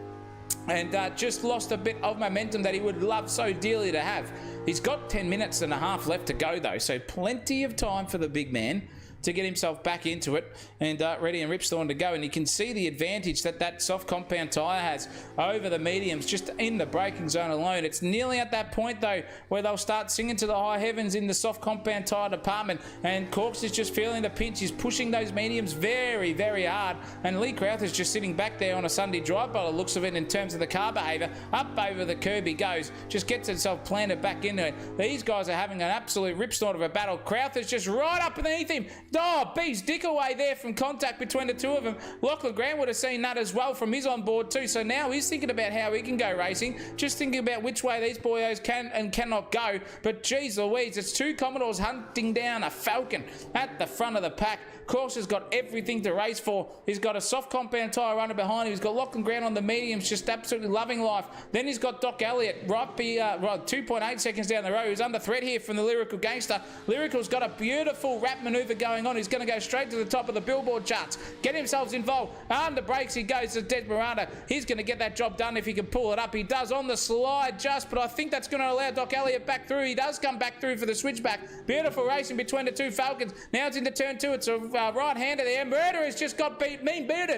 And just lost a bit of momentum that he would love so dearly to have. He's got 10 minutes and a half left to go though, so plenty of time for the big man to get himself back into it and ready and Ripsthorne to go. And you can see the advantage that that soft compound tyre has over the mediums just in the braking zone alone. It's nearly at that point though where they'll start singing to the high heavens in the soft compound tyre department, and Corks is just feeling the pinch. He's pushing those mediums very, very hard, and Lee Crowther's just sitting back there on a Sunday drive by the looks of it in terms of the car behaviour. Up over the curb he goes, just gets himself planted back into it. These guys are having an absolute ripsnort of a battle. Crowther's just right up underneath him. Oh, beats Dick away there from contact between the two of them. Lachlan Grant would have seen that as well from his on board too. So now he's thinking about how he can go racing, just thinking about which way these boyos can and cannot go. But geez Louise, it's two Commodores hunting down a Falcon at the front of the pack. Corks has got everything to race for. He's got a soft compound tyre runner behind him. He's got Lachlan Grant on the mediums, just absolutely loving life. Then he's got Doc Elliott right 2.8 seconds down the road. He's under threat here from the Lyrical Gangster. Lyrical's got a beautiful wrap manoeuvre going on. He's going to go straight to the top of the billboard charts, get himself involved. Under brakes he goes to Des Miranda. He's going to get that job done if he can pull it up. He does on the slide just, but I think that's going to allow Doc Elliott back through. He does come back through for the switchback. Beautiful racing between the two Falcons. Now it's into turn 2. It's a right-hander there. Murder has just got beaten.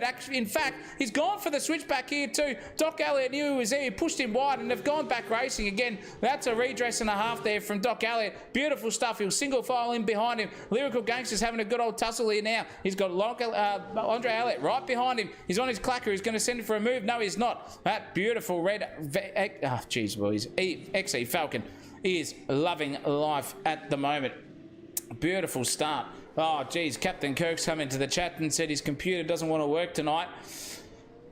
Actually, in fact, he's gone for the switchback here too. Doc Elliott knew he was there. He pushed him wide, and they've gone back racing again. That's a redress and a half there from Doc Elliott. Beautiful stuff. He'll single file in behind him. Lyrical Gangster's having a good old tussle here now. He's got Andre Elliott right behind him. He's on his clacker. He's going to send it for a move. No, he's not. That beautiful red XE Falcon is loving life at the moment. Beautiful start. Oh, geez, Captain Kirk's come into the chat and said his computer doesn't want to work tonight.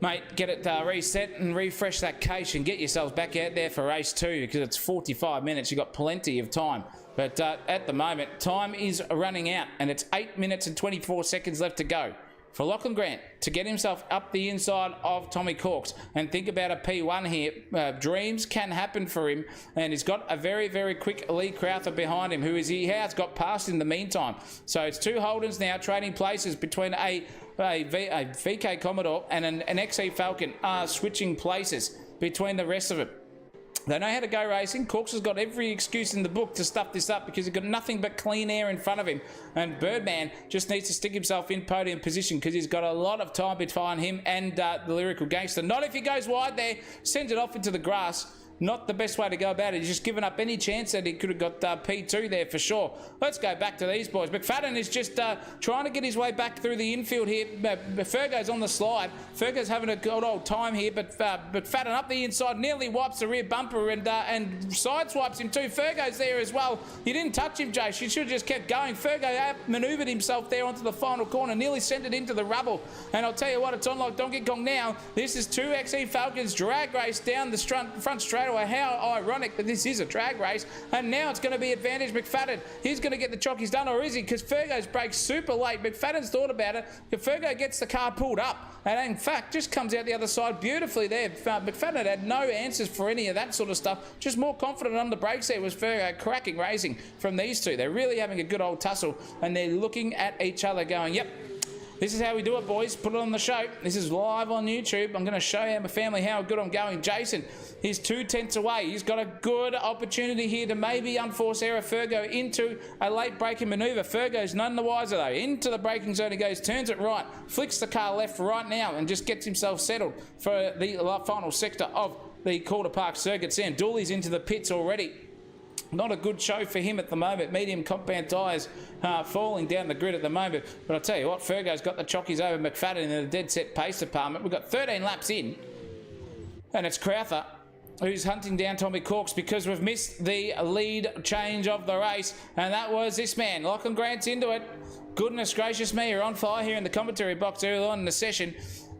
Mate, get it reset and refresh that cache and get yourselves back out there for race 2 because it's 45 minutes. You've got plenty of time. But at the moment, time is running out and it's 8 minutes and 24 seconds left to go. for Lachlan Grant to get himself up the inside of Tommy Corks and think about a P1 here. Dreams can happen for him, and he's got a very, very quick Lee Crowther behind him, who he has got past in the meantime. So it's two Holdens now trading places between a VK Commodore and an XE Falcon are switching places between the rest of it. They know how to go racing. Corks has got every excuse in the book to stuff this up because he's got nothing but clean air in front of him. And Birdman just needs to stick himself in podium position because he's got a lot of time between him and the Lyrical Gangster. Not if he goes wide there, sends it off into the grass. Not the best way to go about it. He's just given up any chance that he could have got P2 there for sure. Let's go back to these boys. McFadden is just trying to get his way back through the infield here. Fergo's on the slide. Fergo's having a good old time here, but McFadden up the inside nearly wipes the rear bumper and side swipes him too. Fergo's there as well. You didn't touch him, Jay. She should have just kept going. Fergo manoeuvred himself there onto the final corner, nearly sent it into the rubble. And I'll tell you what, it's on like Donkey Kong now. This is two XE Falcons drag race down the front straightaway. How ironic that this is a drag race, and now it's going to be advantage McFadden. He's going to get the chockies done, or is he? Because Fergo's brakes super late. McFadden's thought about it. If Fergo gets the car pulled up, and in fact just comes out the other side beautifully there. McFadden had no answers for any of that sort of stuff. Just more confident on the brakes there was Fergo. Cracking racing from these two. They're really having a good old tussle, and they're looking at each other going, yep, this is how we do it, boys. Put it on the show. This is live on YouTube. I'm going to show my family how good I'm going. Jason, he's 2/10 away. He's got a good opportunity here to maybe unforce error Fergo into a late braking manoeuvre. Fergo's none the wiser, though. Into the braking zone he goes, turns it right, flicks the car left right now, and just gets himself settled for the final sector of the Calder Park Circuit. Sam Dooley's into the pits already. Not a good show for him at the moment. Medium compound tyres falling down the grid at the moment. But I'll tell you what, Fergo's got the chockies over McFadden in the dead set pace department. We've got 13 laps in. And it's Crowther who's hunting down Tommy Corks because we've missed the lead change of the race. And that was this man. Lachlan Grant's into it. Goodness gracious me, you're on fire here in the commentary box early on in the session.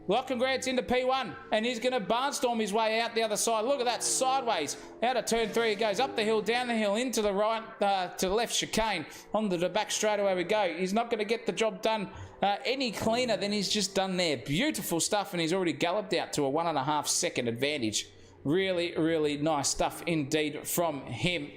Lachlan Grant's into P1, and he's going to barnstorm his way out the other side. Look at that, sideways. Out of turn 3, he goes up the hill, down the hill, into the right, to the left chicane. On the back straightaway we go. He's not going to get the job done any cleaner than he's just done there. Beautiful stuff, and he's already galloped out to a 1.5 second advantage. Really, really nice stuff indeed from him.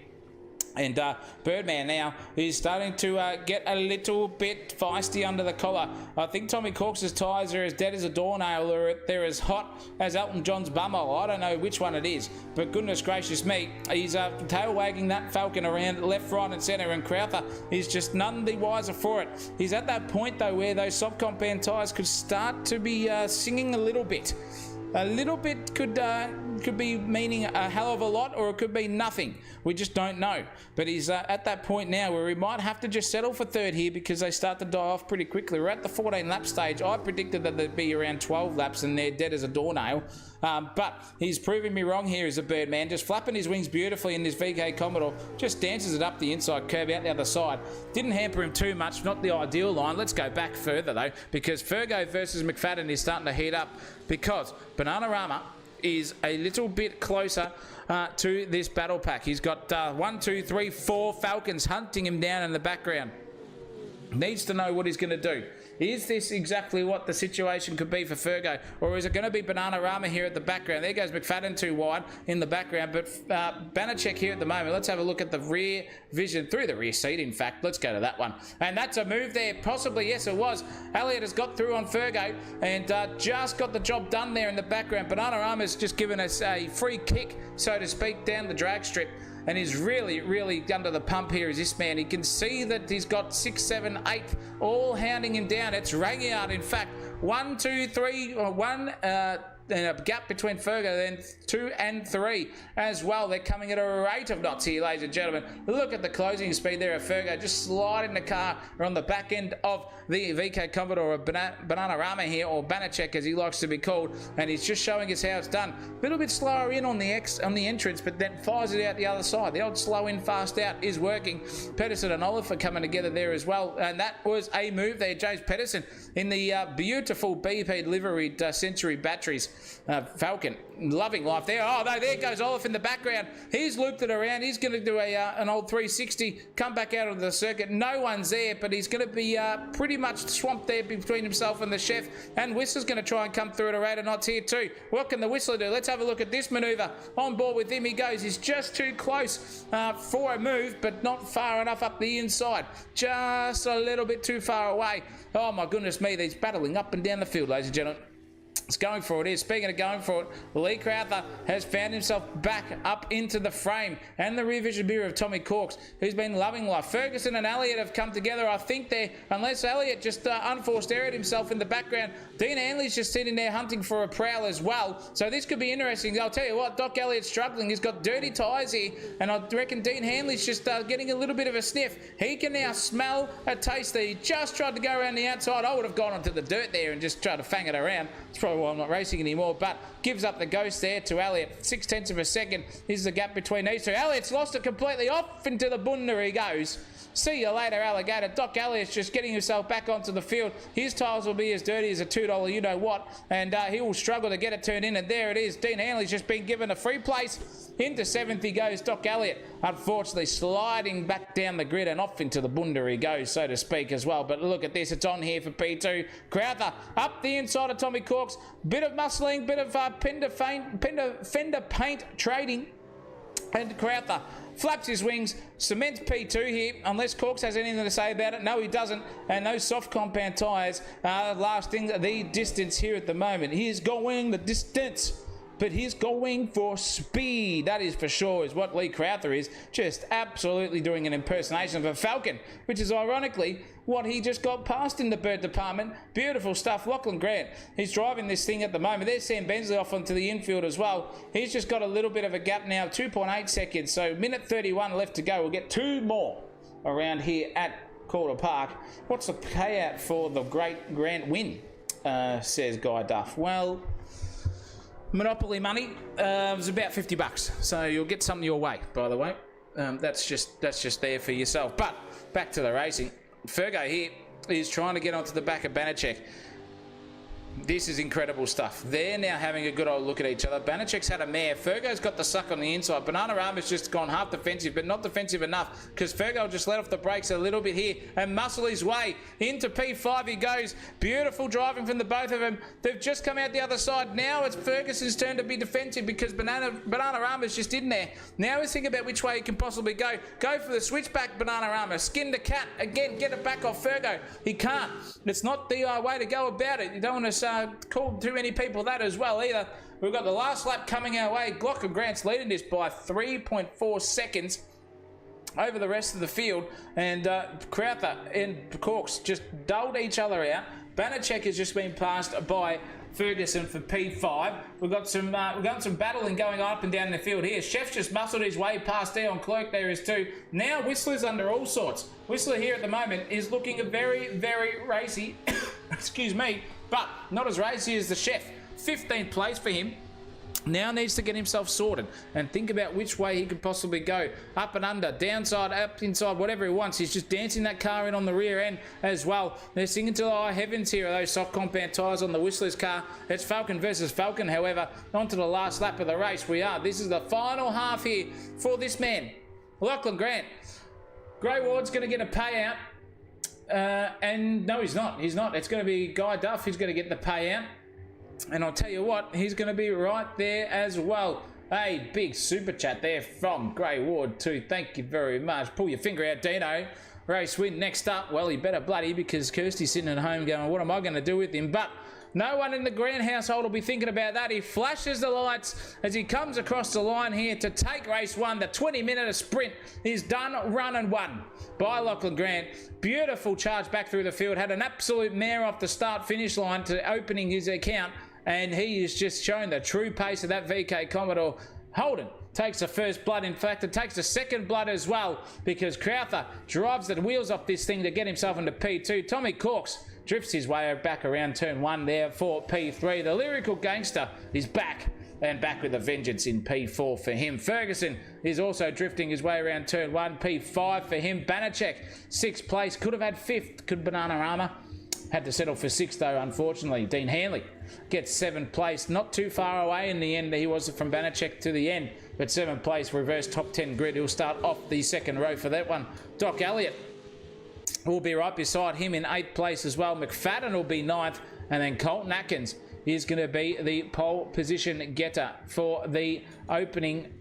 And Birdman now is starting to get a little bit feisty under the collar. I think Tommy Corks' tyres are as dead as a doornail, or they're as hot as Elton John's bumhole. I don't know which one it is, but goodness gracious me, he's tail wagging that Falcon around left, right and centre, and Crowther is just none the wiser for it. He's at that point though where those soft compound tyres could start to be singing a little bit. A little bit could be meaning a hell of a lot, or it could be nothing. We just don't know. But he's at that point now where he might have to just settle for third here because they start to die off pretty quickly. We're at the 14 lap stage. I predicted that they'd be around 12 laps and they're dead as a doornail. But he's proving me wrong here as a Birdman. Just flapping his wings beautifully in this VK Commodore. Just dances it up the inside curve out the other side. Didn't hamper him too much. Not the ideal line. Let's go back further though, because Fergo versus McFadden is starting to heat up because Bananarama is a little bit closer to this battle pack. He's got 1, 2, 3, 4 Falcons hunting him down in the background. Needs to know what he's going to do. Is this exactly what the situation could be for Fergo? Or is it going to be Bananarama here at the background? There goes McFadden too wide in the background. But Banachek here at the moment. Let's have a look at the rear vision, through the rear seat, in fact. Let's go to that one. And that's a move there. Possibly, yes, it was. Elliott has got through on Fergo and just got the job done there in the background. Bananarama's just given us a free kick, so to speak, down the drag strip. And he's really, really under the pump here is this man. He can see that he's got 6, 7, 8 all hounding him down. It's Rangyard, in fact. 1, 2, 3, 1 and a gap between Fergo, then 2 and 3 as well. They're coming at a rate of knots here, ladies and gentlemen. Look at the closing speed there of Fergo, just sliding the car on the back end of the VK Commodore, or Bananarama here, or Banachek as he likes to be called, and he's just showing us how it's done. A little bit slower in on the entrance, but then fires it out the other side. The old slow in, fast out is working. Pedersen and Oliver coming together there as well, and that was a move there. James Pedersen in the beautiful BP liveried Century batteries. Falcon, loving life there. Oh, no, there goes Olaf in the background. He's looped it around. He's going to do an old 360, come back out of the circuit. No one's there, but he's going to be pretty much swamped there between himself and the chef. And Whistler's going to try and come through at a rate of knots here too. What can the Whistler do? Let's have a look at this manoeuvre. On board with him he goes. He's just too close for a move, but not far enough up the inside. Just a little bit too far away. Oh my goodness me, he's battling up and down the field, ladies and gentlemen. It's going for it here. Speaking of going for it, Lee Crowther has found himself back up into the frame and the rear vision mirror of Tommy Corks, who's been loving life. Ferguson and Elliott have come together, I think there, unless Elliott just unforced errored himself in the background. Dean Hanley's just sitting there hunting for a prowl as well. So this could be interesting. I'll tell you what, Doc Elliott's struggling. He's got dirty tyres here, and I reckon Dean Hanley's just getting a little bit of a sniff. He can now smell a taste that he just tried to go around the outside. I would have gone onto the dirt there and just tried to fang it around. It's probably why I'm not racing anymore, but gives up the ghost there to Elliott. 0.6 of a second is the gap between these two. Elliott's lost it completely. Off into the bunda he goes. See you later, alligator. Doc Elliott's just getting himself back onto the field. His tyres will be as dirty as a $2 you know what, and he will struggle to get it turned in, and there it is. Dean Hanley's just been given a free place. Into 7th he goes, Doc Elliott, unfortunately sliding back down the grid and off into the bunda he goes, so to speak, as well. But look at this, it's on here for P2. Crowther up the inside of Tommy Corks. Bit of muscling, bit of fender paint trading. And Crowther flaps his wings, cements P2 here, unless Corks has anything to say about it. No, he doesn't. And those soft compound tyres are lasting the distance here at the moment. He is going the distance, but he's going for speed. That is for sure, is what Lee Crowther is. Just absolutely doing an impersonation of a Falcon, which is ironically what he just got past in the bird department. Beautiful stuff. Lachlan Grant, he's driving this thing at the moment. There's Sam Bensley off onto the infield as well. He's just got a little bit of a gap now, 2.8 seconds. So minute 31 left to go. We'll get 2 more around here at Calder Park. What's the payout for the great Grant win, says Guy Duff? Well, Monopoly money was about $50, so you'll get something your way, by the way. That's just there for yourself. But back to the racing. Fergo here is trying to get onto the back of Banachek. This is incredible stuff. They're now having a good old look at each other. Banachek's had a mare. Fergo's got the suck on the inside. Bananarama's just gone half defensive, but not defensive enough, because Fergo just let off the brakes a little bit here and muscle his way into P5. He goes. Beautiful driving from the both of them. They've just come out the other side. Now it's Ferguson's turn to be defensive, because Bananarama's just in there. Now he's thinking about which way he can possibly go. Go for the switchback, Bananarama. Skin the cat. Again, get it back off Fergo. He can't. It's not the way to go about it. You don't want to call too many people that as well either. We've got the last lap coming our way. Glock and Grant's leading this by 3.4 seconds over the rest of the field, and Crowther and Corks just dulled each other out. Banachek has just been passed by Ferguson for P5. We've got some battling going on up and down the field here. Chef's just muscled his way past there on Clerk. There is 2. Now Whistler's under all sorts. Whistler here at the moment is looking very, very racy. Excuse me, but not as racy as the Chef. 15th place for him. Now needs to get himself sorted and think about which way he could possibly go. Up and under, downside, up, inside, whatever he wants. He's just dancing that car in on the rear end as well. They're singing to the high heavens here, those soft compound tyres on the Whistler's car. It's Falcon versus Falcon, however. On to the last lap of the race we are. This is the final half here for this man, Lachlan Grant. Grey Ward's going to get a payout. And no, he's not. He's not. It's going to be Guy Duff who's going to get the payout. And I'll tell you what, he's going to be right there as well. A big super chat there from Grey Ward too. Thank you very much. Pull your finger out, Dino. Race win next up. Well, he better bloody, because Kirsty's sitting at home going, what am I going to do with him? But no one in the Grant household will be thinking about that. He flashes the lights as he comes across the line here to take race 1. The 20-minute sprint is done, run and won by Lachlan Grant. Beautiful charge back through the field. Had an absolute mare off the start-finish line to opening his account. And he has just shown the true pace of that VK Commodore. Holden takes the first blood. In fact, it takes the second blood as well, because Crowther drives the wheels off this thing to get himself into P2. Tommy Corks drifts his way back around turn 1 there for P3. The Lyrical Gangster is back, and back with a vengeance in P4 for him. Ferguson is also drifting his way around turn 1. P5 for him. Banachek, 6th place. Could have had 5th. Could Bananarama. Had to settle for 6th though, unfortunately. Dean Hanley gets 7th place. Not too far away in the end. He was from Banachek to the end. But 7th place, reverse top 10 grid. He'll start off the second row for that one. Doc Elliott will be right beside him in 8th place as well. McFadden will be 9th. And then Colton Atkins is going to be the pole position getter for the opening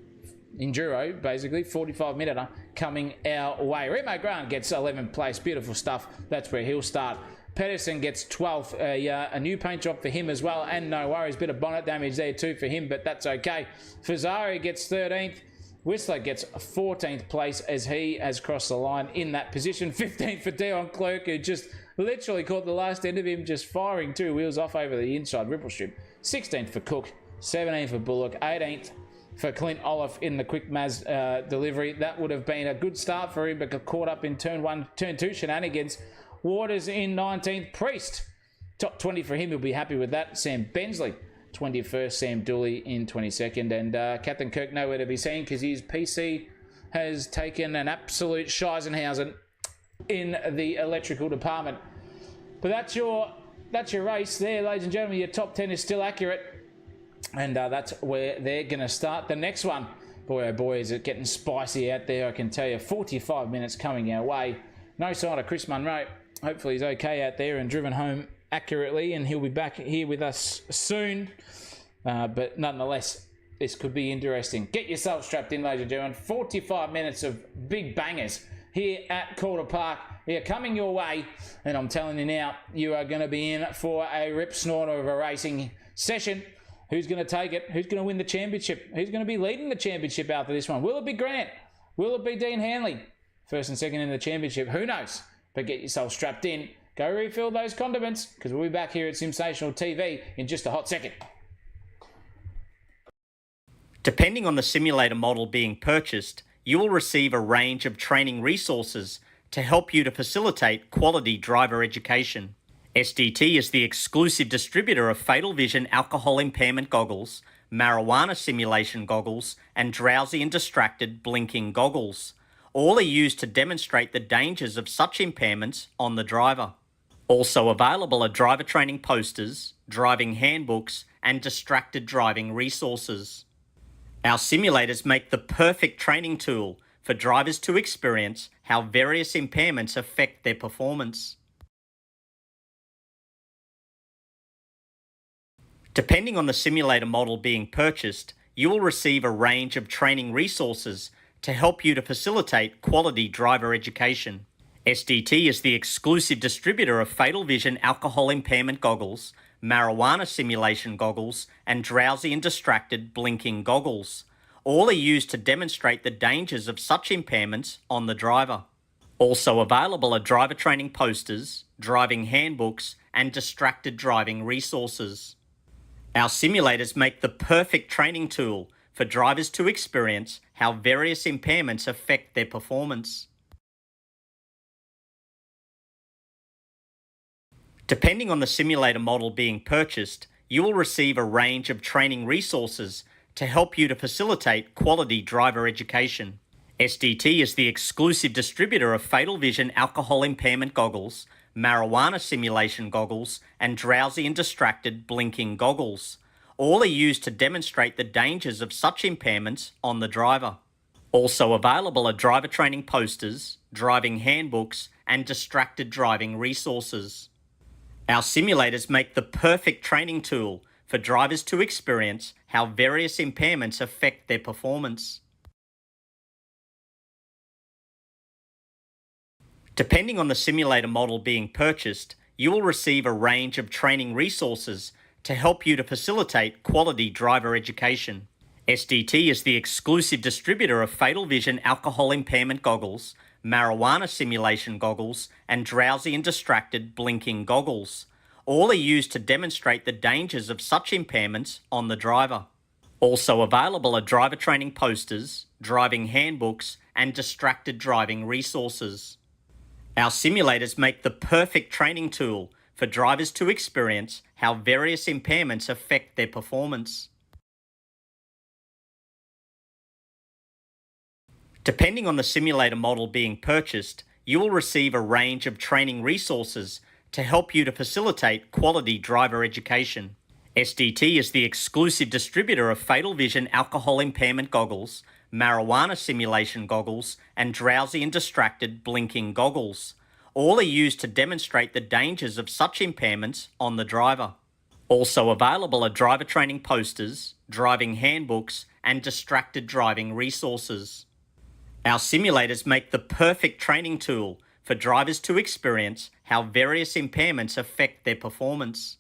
enduro, basically 45-minute coming our way. Remo Grant gets 11th place. Beautiful stuff. That's where he'll start. Pedersen gets 12th. A new paint job for him as well, and no worries. Bit of bonnet damage there too for him, but that's okay. Fazari gets 13th. Whistler gets 14th place as he has crossed the line in that position. 15th for Dion Clerk, who just literally caught the last end of him just firing 2 wheels off over the inside ripple strip. 16th for Cook. 17th for Bullock. 18th for Clint Olive in the quick Maz delivery. That would have been a good start for him, but got caught up in turn 2 shenanigans. Waters in 19th. Priest, top 20 for him. He'll be happy with that. Sam Bensley, 21st. Sam Dooley in 22nd. And Captain Kirk nowhere to be seen because his PC has taken an absolute Scheisenhausen in the electrical department. But that's your race there, ladies and gentlemen. Your top 10 is still accurate. And that's where they're going to start the next one. Boy, oh boy, is it getting spicy out there, I can tell you. 45 minutes coming our way. No sign of Chris Munro. Hopefully he's okay out there and driven home accurately, and he'll be back here with us soon. But nonetheless, this could be interesting. Get yourself strapped in, ladies and gentlemen. 45 minutes of big bangers here at Calder Park. They're coming your way, and I'm telling you now, you are going to be in for a rip snorter of a racing session. Who's going to take it? Who's going to win the championship? Who's going to be leading the championship after this one? Will it be Grant? Will it be Dean Hanley? First and second in the championship. Who knows? But get yourself strapped in. Go refill those condiments, because we'll be back here at Simsational TV in just a hot second. Depending on the simulator model being purchased, you will receive a range of training resources to help you to facilitate quality driver education. SDT is the exclusive distributor of Fatal Vision alcohol impairment goggles, marijuana simulation goggles, and drowsy and distracted blinking goggles. All are used to demonstrate the dangers of such impairments on the driver. Also available are driver training posters, driving handbooks, and distracted driving resources. Our simulators make the perfect training tool for drivers to experience how various impairments affect their performance. Depending on the simulator model being purchased, you will receive a range of training resources to help you to facilitate quality driver education. SDT is the exclusive distributor of Fatal Vision alcohol impairment goggles, marijuana simulation goggles, and drowsy and distracted blinking goggles. All are used to demonstrate the dangers of such impairments on the driver. Also available are driver training posters, driving handbooks, and distracted driving resources. Our simulators make the perfect training tool for drivers to experience how various impairments affect their performance. Depending on the simulator model being purchased, you will receive a range of training resources to help you to facilitate quality driver education. SDT is the exclusive distributor of Fatal Vision alcohol impairment goggles, marijuana simulation goggles, and drowsy and distracted blinking goggles. All are used to demonstrate the dangers of such impairments on the driver. Also available are driver training posters, driving handbooks, and distracted driving resources. Our simulators make the perfect training tool for drivers to experience how various impairments affect their performance. Depending on the simulator model being purchased, you will receive a range of training resources to help you to facilitate quality driver education. SDT is the exclusive distributor of Fatal Vision alcohol impairment goggles, marijuana simulation goggles, and drowsy and distracted blinking goggles. All are used to demonstrate the dangers of such impairments on the driver. Also available are driver training posters, driving handbooks, and distracted driving resources. Our simulators make the perfect training tool for drivers to experience how various impairments affect their performance. Depending on the simulator model being purchased, you will receive a range of training resources to help you to facilitate quality driver education. SDT is the exclusive distributor of Fatal Vision alcohol impairment goggles, marijuana simulation goggles, and drowsy and distracted blinking goggles. All are used to demonstrate the dangers of such impairments on the driver. Also available are driver training posters, driving handbooks, and distracted driving resources. Our simulators make the perfect training tool for drivers to experience how various impairments affect their performance.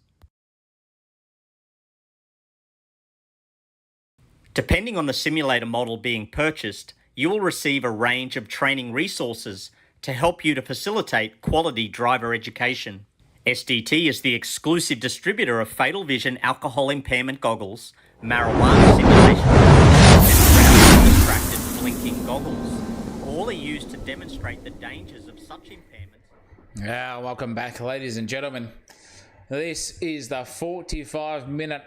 Depending on the simulator model being purchased, you will receive a range of training resources to help you to facilitate quality driver education. SDT is the exclusive distributor of Fatal Vision alcohol impairment goggles, marijuana simulation goggles, and drowsy and distracted blinking goggles. All are used to demonstrate the dangers of such impairments. Welcome back, ladies and gentlemen. This is the 45-minute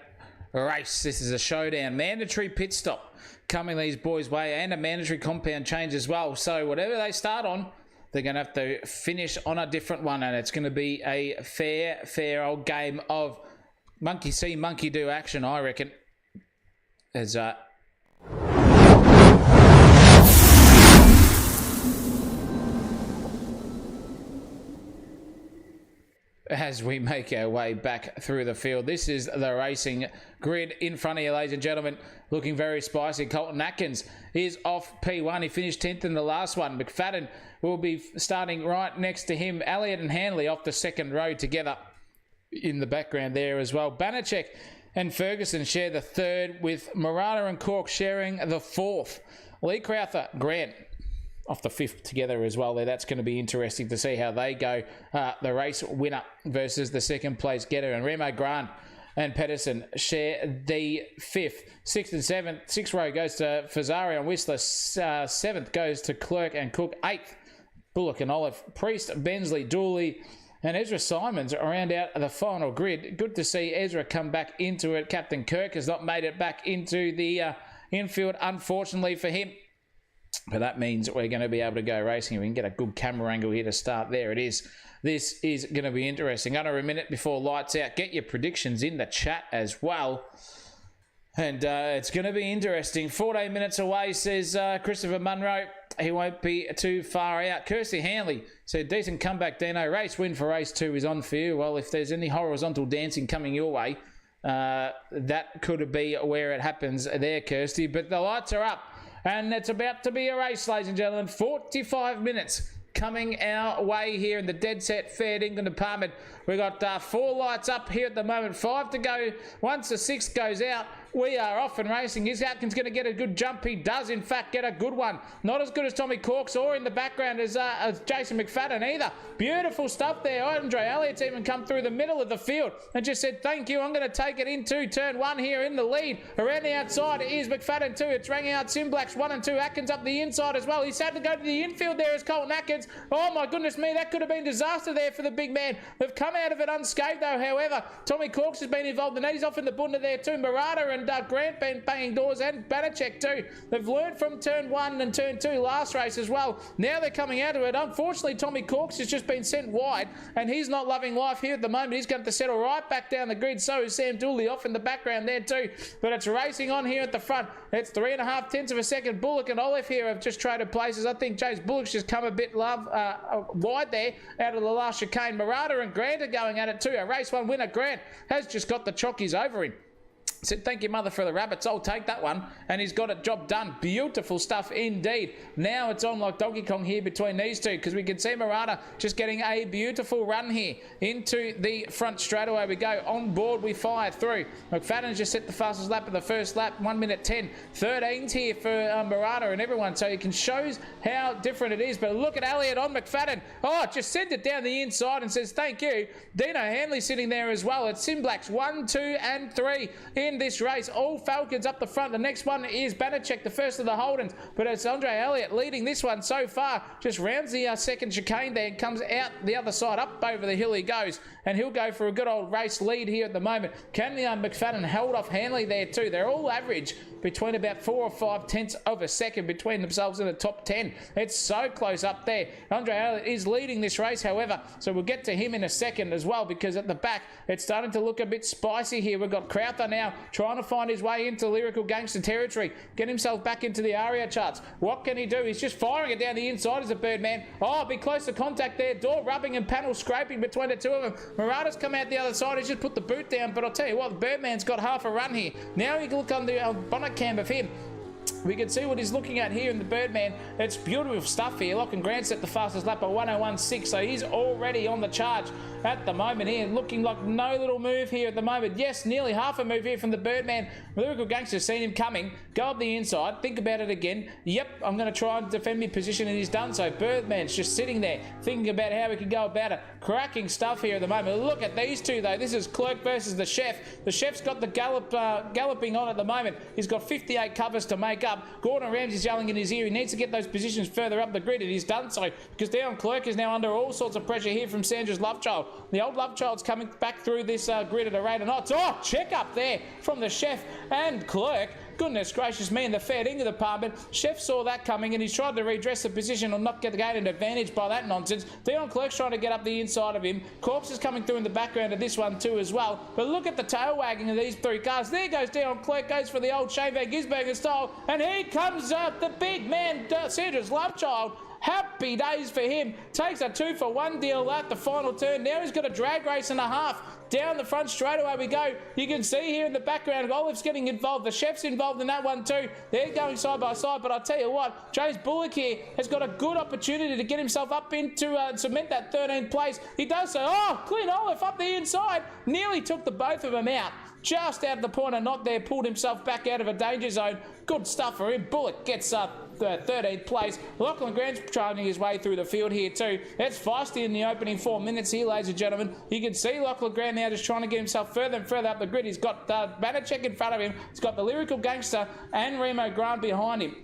race. This is a showdown. Mandatory pit stop coming these boys' way and a mandatory compound change as well. So whatever they start on, they're going to have to finish on a different one, and it's going to be a fair old game of monkey see, monkey do action, I reckon. As we make our way back through the field. This is the racing grid in front of you, ladies and gentlemen. Looking very spicy. Colton Atkins is off P1. He finished 10th in the last one. McFadden will be starting right next to him. Elliott and Hanley off the second row together in the background there as well. Banachek and Ferguson share the third, with Murata and Cork sharing the fourth. Lee Crowther, Grant off the fifth together as well there. That's going to be interesting to see how they go. The race winner versus the second place getter. And Remo Grant and Pedersen share the fifth. Sixth and seventh. Sixth row goes to Fazari and Whistler. Seventh goes to Clerk and Cook. Eighth, Bullock and Olive. Priest, Bensley, Dooley, and Ezra Simons round out the final grid. Good to see Ezra come back into it. Captain Kirk has not made it back into the infield, unfortunately for him. But that means we're going to be able to go racing. We can get a good camera angle here to start. There it is. This is going to be interesting. Under a minute before lights out. Get your predictions in the chat as well. And it's going to be interesting. 14 minutes away, says Christopher Munro. He won't be too far out. Kirsty Hanley said, decent comeback, Dino. Race win for race 2 is on for you. Well, if there's any horizontal dancing coming your way, that could be where it happens there, Kirsty. But the lights are up. And it's about to be a race, ladies and gentlemen. 45 minutes coming our way here in the Dead Set Fair England department. We've got 4 lights up here at the moment, 5 to go. Once the 6th goes out, we are off and racing. Is Atkins going to get a good jump? He does, in fact, get a good one. Not as good as Tommy Corks or in the background as Jason McFadden either. Beautiful stuff there. Andre Elliott's even come through the middle of the field and just said, thank you, I'm going to take it into turn 1 here in the lead. Around the outside is McFadden 2. It's ranging out Simblacks 1 and 2. Atkins up the inside as well. He's had to go to the infield there as Colton Atkins. Oh my goodness me, that could have been disaster there for the big man. They've come out of it unscathed though, however. Tommy Corks has been involved and he's off in the bunda there too. Murata and Grant been banging doors, and Banachek too. They've learned from turn 1 and turn 2 last race as well. Now they're coming out of it. Unfortunately, Tommy Corks has just been sent wide and he's not loving life here at the moment. He's going to have to settle right back down the grid. So is Sam Dooley off in the background there too. But it's racing on here at the front. It's 3.5 tenths of a second. Bullock and Olive here have just traded places. I think James Bullock's just come a bit wide there out of the last chicane. Murata and Grant are going at it too. A race 1 winner, Grant, has just got the chockies over him. Said, thank you, mother, for the rabbits. I'll take that one. And he's got a job done. Beautiful stuff indeed. Now it's on like Donkey Kong here between these two, because we can see Murata just getting a beautiful run here into the front straight away. We go on board. We fire through. McFadden's just set the fastest lap of the first lap. 1 minute 10. 13's here for Murata and everyone. So you can shows how different it is. But look at Elliott on McFadden. Oh, just sent it down the inside and says, thank you. Dino Hanley sitting there as well. It's Simblacks 1, 2, and 3 in this race. All Falcons up the front. The next one is Banachek, the first of the Holdens, but it's Andre Elliott leading this one so far. Just rounds the second chicane there and comes out the other side. Up over the hill he goes, and he'll go for a good old race lead here at the moment. Can McFadden held off Hanley there too. They're all average between about 4 or 5 tenths of a second between themselves in the top 10. It's so close up there. Andre Elliott is leading this race, however, so we'll get to him in a second as well, because at the back it's starting to look a bit spicy here. We've got Crowther now trying to find his way into Lyrical Gangster territory, get himself back into the ARIA charts. What can he do? He's just firing it down the inside as a Birdman. Oh, be close to contact there. Door rubbing and panel scraping between the two of them. Murata's come out the other side. He's just put the boot down, but I'll tell you what, the Birdman's got half a run here. Now you can look on the bonnet cam of him. We can see what he's looking at here in the Birdman. It's beautiful stuff here. Lachlan Grant set the fastest lap at 1:01.6, so he's already on the charge at the moment here. Looking like no little move here at the moment. Yes, nearly half a move here from the Birdman. Lyrical Gangster's seen him coming. Go up the inside. Think about it again. Yep, I'm going to try and defend my position, and he's done so. Birdman's just sitting there thinking about how we can go about it. Cracking stuff here at the moment. Look at these two, though. This is Clerk versus the Chef. The Chef's got the galloping on at the moment. He's got 58 covers to make up. Gordon Ramsay's yelling in his ear. He needs to get those positions further up the grid, and he's done so, because Dion Clerk is now under all sorts of pressure here from Sandra's Lovechild. The old Lovechild's coming back through this grid at a rate of knots. Oh, check up there from the Chef and Clerk. Goodness gracious me, in the fair dinkum department. Chef saw that coming, and he's tried to redress the position or not get an advantage by that nonsense. Dion Clerk's trying to get up the inside of him. Corpse is coming through in the background of this one too as well. But look at the tail wagging of these three cars. There goes Dion Clerk, goes for the old Shane Van Gisbergen style, and here comes the big man, Sandra's Lovechild. Happy days for him. Takes a 2-for-1 deal at the final turn. Now he's got a drag race and a half. Down the front straight away we go. You can see here in the background, Olive's getting involved. The Chef's involved in that one too. They're going side by side, but I'll tell you what, James Bullock here has got a good opportunity to get himself up into cement that 13th place. He does so. Oh, Clint Olive up the inside. Nearly took the both of them out. Just out of the point of knot there, pulled himself back out of a danger zone. Good stuff for him. Bullock gets the 13th place. Lachlan Grant's charging his way through the field here too. It's feisty in the opening 4 minutes here, ladies and gentlemen. You can see Lachlan Grant now just trying to get himself further and further up the grid. He's got Banachek in front of him. He's got the Lyrical Gangster and Remo Grant behind him.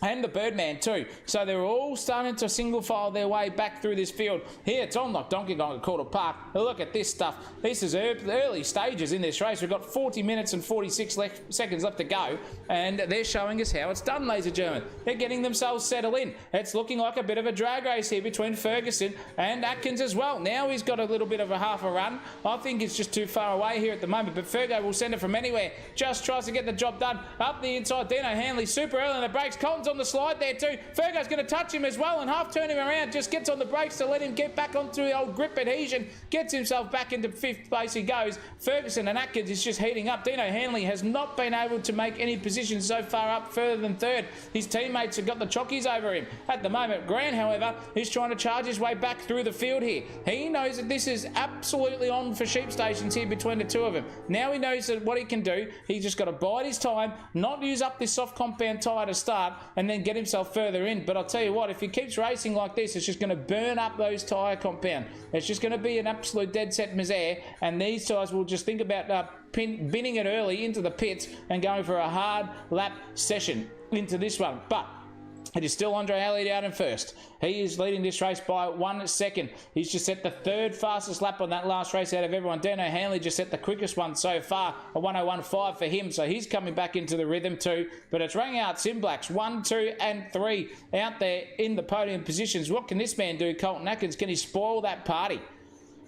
And the Birdman too. So they're all starting to single file their way back through this field. Here it's on like Donkey Kong at Calder Park. Look at this stuff. This is early stages in this race. We've got 40 minutes and 46 seconds left to go. And they're showing us how it's done, ladies and gentlemen. They're getting themselves settled in. It's looking like a bit of a drag race here between Ferguson and Atkins as well. Now he's got a little bit of a half a run. I think it's just too far away here at the moment. But Fergo will send it from anywhere. Just tries to get the job done. Up the inside, Dino Hanley super early in the brakes. Collins on the slide there too. Fergo's going to touch him as well and half turn him around. Just gets on the brakes to let him get back onto the old grip adhesion. Gets himself back into 5th place he goes. Ferguson and Atkins is just heating up. Dino Hanley has not been able to make any positions so far up further than 3rd. His teammates have got the chockies over him. At the moment, Grant, however, is trying to charge his way back through the field here. He knows that this is absolutely on for sheep stations here between the two of them. Now he knows that what he can do. He's just got to bide his time, not use up this soft compound tyre to start, and then get himself further in. But I'll tell you what, if he keeps racing like this, it's just going to burn up those tyre compound. It's just going to be an absolute dead set misere, and these tyres will just think about binning it early into the pits and going for a hard lap session into this one. But it is still Andre Elliott out in first. He is leading this race by 1 second. He's just set the 3rd fastest lap on that last race out of everyone. Dino Hanley just set the quickest one so far, a 1:01.5 for him. So he's coming back into the rhythm too. But it's rang out Simblacks 1, 2, and 3 out there in the podium positions. What can this man do, Colton Atkins? Can he spoil that party?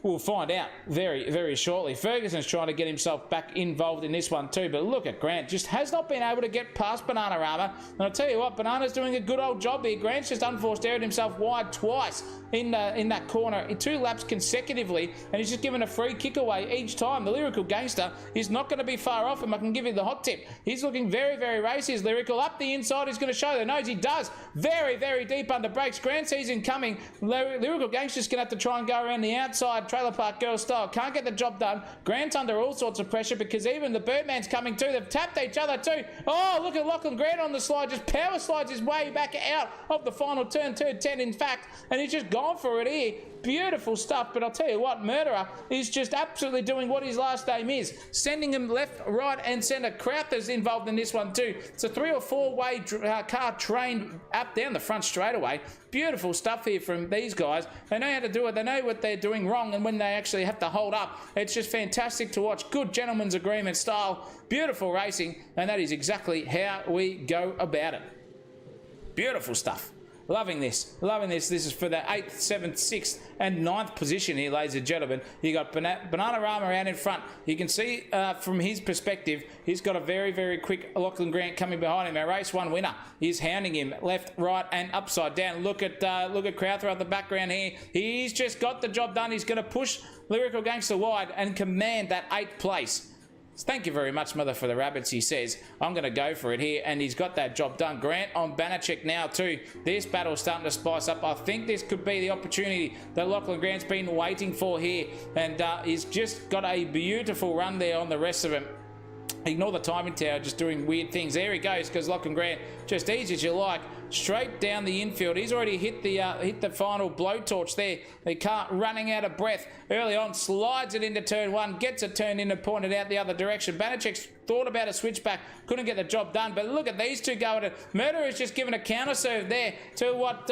We'll find out very, very shortly. Ferguson's trying to get himself back involved in this one too, but look at Grant. Just has not been able to get past Bananarama. And I'll tell you what, Banana's doing a good old job here. Grant's just unforced aired himself wide twice in that corner in 2 laps consecutively, and he's just given a free kick away each time. The Lyrical Gangster is not going to be far off him. I can give you the hot tip. He's looking very, very racy as Lyrical. Up the inside, he's going to show the nose. He does. Very, very deep under brakes. Grant sees him coming. Lyrical Gangster's going to have to try and go around the outside, Trailer Park Girl style. Can't get the job done. Grant's under all sorts of pressure because even the Birdman's coming too. They've tapped each other too. Oh, look at Lachlan Grant on the slide. Just power slides his way back out of the final turn, turn 10 in fact, and he's just gone for it here. Beautiful stuff, but I'll tell you what, Murderer is just absolutely doing what his last name is. Sending him left, right, and centre. Crowther's involved in this one too. It's a 3 or 4 way car trained up down the front straightaway. Beautiful stuff here from these guys. They know how to do it. They know what they're doing wrong and when they actually have to hold up. It's just fantastic to watch. Good gentleman's agreement style, beautiful racing, and that is exactly how we go about it. Beautiful stuff. Loving this. Loving this. This is for the 8th, 7th, 6th, and 9th position here, ladies and gentlemen. You got Bananarama out in front. You can see from his perspective, he's got a very, very quick Lachlan Grant coming behind him. Our race 1 winner is hounding him left, right, and upside down. Look at Crowther at the background here. He's just got the job done. He's going to push Lyrical Gangster wide and command that 8th place. Thank you very much, Mother, for the rabbits, he says. I'm going to go for it here, and he's got that job done. Grant on Banachek now, too. This battle's starting to spice up. I think this could be the opportunity that Lachlan Grant's been waiting for here, and he's just got a beautiful run there on the rest of him. Ignore the timing tower, just doing weird things. There he goes, because Lachlan Grant, just easy as you like, straight down the infield. He's already hit the final blowtorch there. The car running out of breath early on, slides it into turn 1, gets it turned in and pointed out the other direction. Banachek's thought about a switchback, couldn't get the job done, but look at these two go at it. Murderer has just given a counter serve there to what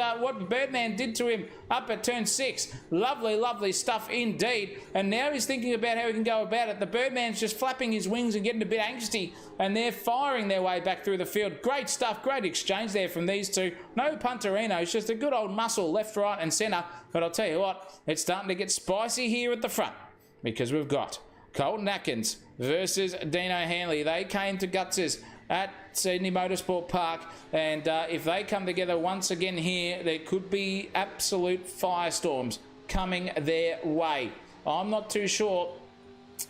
Birdman did to him up at turn 6. Lovely, lovely stuff indeed. And now he's thinking about how he can go about it. The Birdman's just flapping his wings and getting a bit angsty, and they're firing their way back through the field. Great stuff, great exchange there from these two. No punterino, it's just a good old muscle left, right, and centre. But I'll tell you what, it's starting to get spicy here at the front, because we've got Colton Atkins versus Dino Hanley. They came to Guts's at Sydney Motorsport Park, and if they come together once again here, there could be absolute firestorms coming their way. I'm not too sure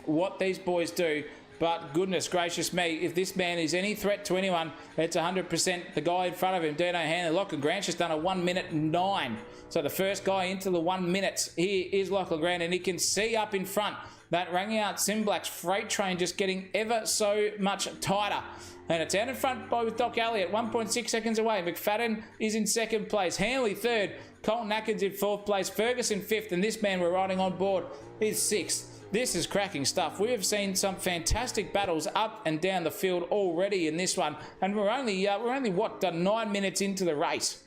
what these boys do, but goodness gracious me, if this man is any threat to anyone, it's 100% the guy in front of him, Dino Hanley. Lachlan Grant's just done a 1:09. So the first guy into the 1 minute here is Lachlan Grant, and he can see up in front that Rangiat Simblack's freight train just getting ever so much tighter. And it's out in front by with Doc Elliott, 1.6 seconds away. McFadden is in 2nd place. Hanley 3rd. Colton Atkins in 4th place. Ferguson 5th. And this man we're riding on board is 6th. This is cracking stuff. We have seen some fantastic battles up and down the field already in this one. And we're only what, 9 minutes into the race.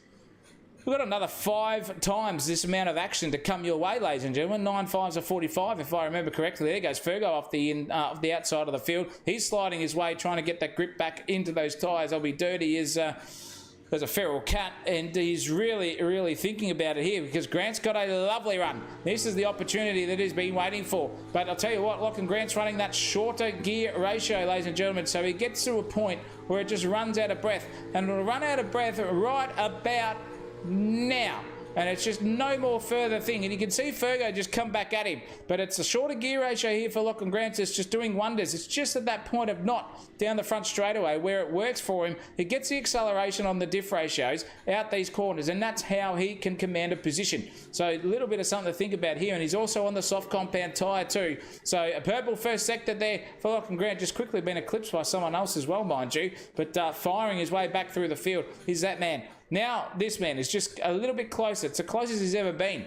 We've got another 5 times this amount of action to come your way, ladies and gentlemen. 9 5s are 45, if I remember correctly. There goes Fergo off the outside of the field. He's sliding his way, trying to get that grip back into those tyres. They'll be dirty as a feral cat, and he's really, really thinking about it here, because Grant's got a lovely run. This is the opportunity that he's been waiting for. But I'll tell you what, Lachlan Grant's running that shorter gear ratio, ladies and gentlemen, so he gets to a point where it just runs out of breath, and it'll run out of breath right about now, and it's just no more further thing. And you can see Fergo just come back at him, but it's a shorter gear ratio here for Lachlan Grant. It's just doing wonders. It's just at that point of not down the front straightaway where it works for him. He gets the acceleration on the diff ratios out these corners, and that's how he can command a position. So a little bit of something to think about here. And he's also on the soft compound tyre too, so a purple first sector there for Lachlan Grant, just quickly been eclipsed by someone else as well, mind you, but firing his way back through the field. He's that man. Now this man is just a little bit closer. It's the closest he's ever been,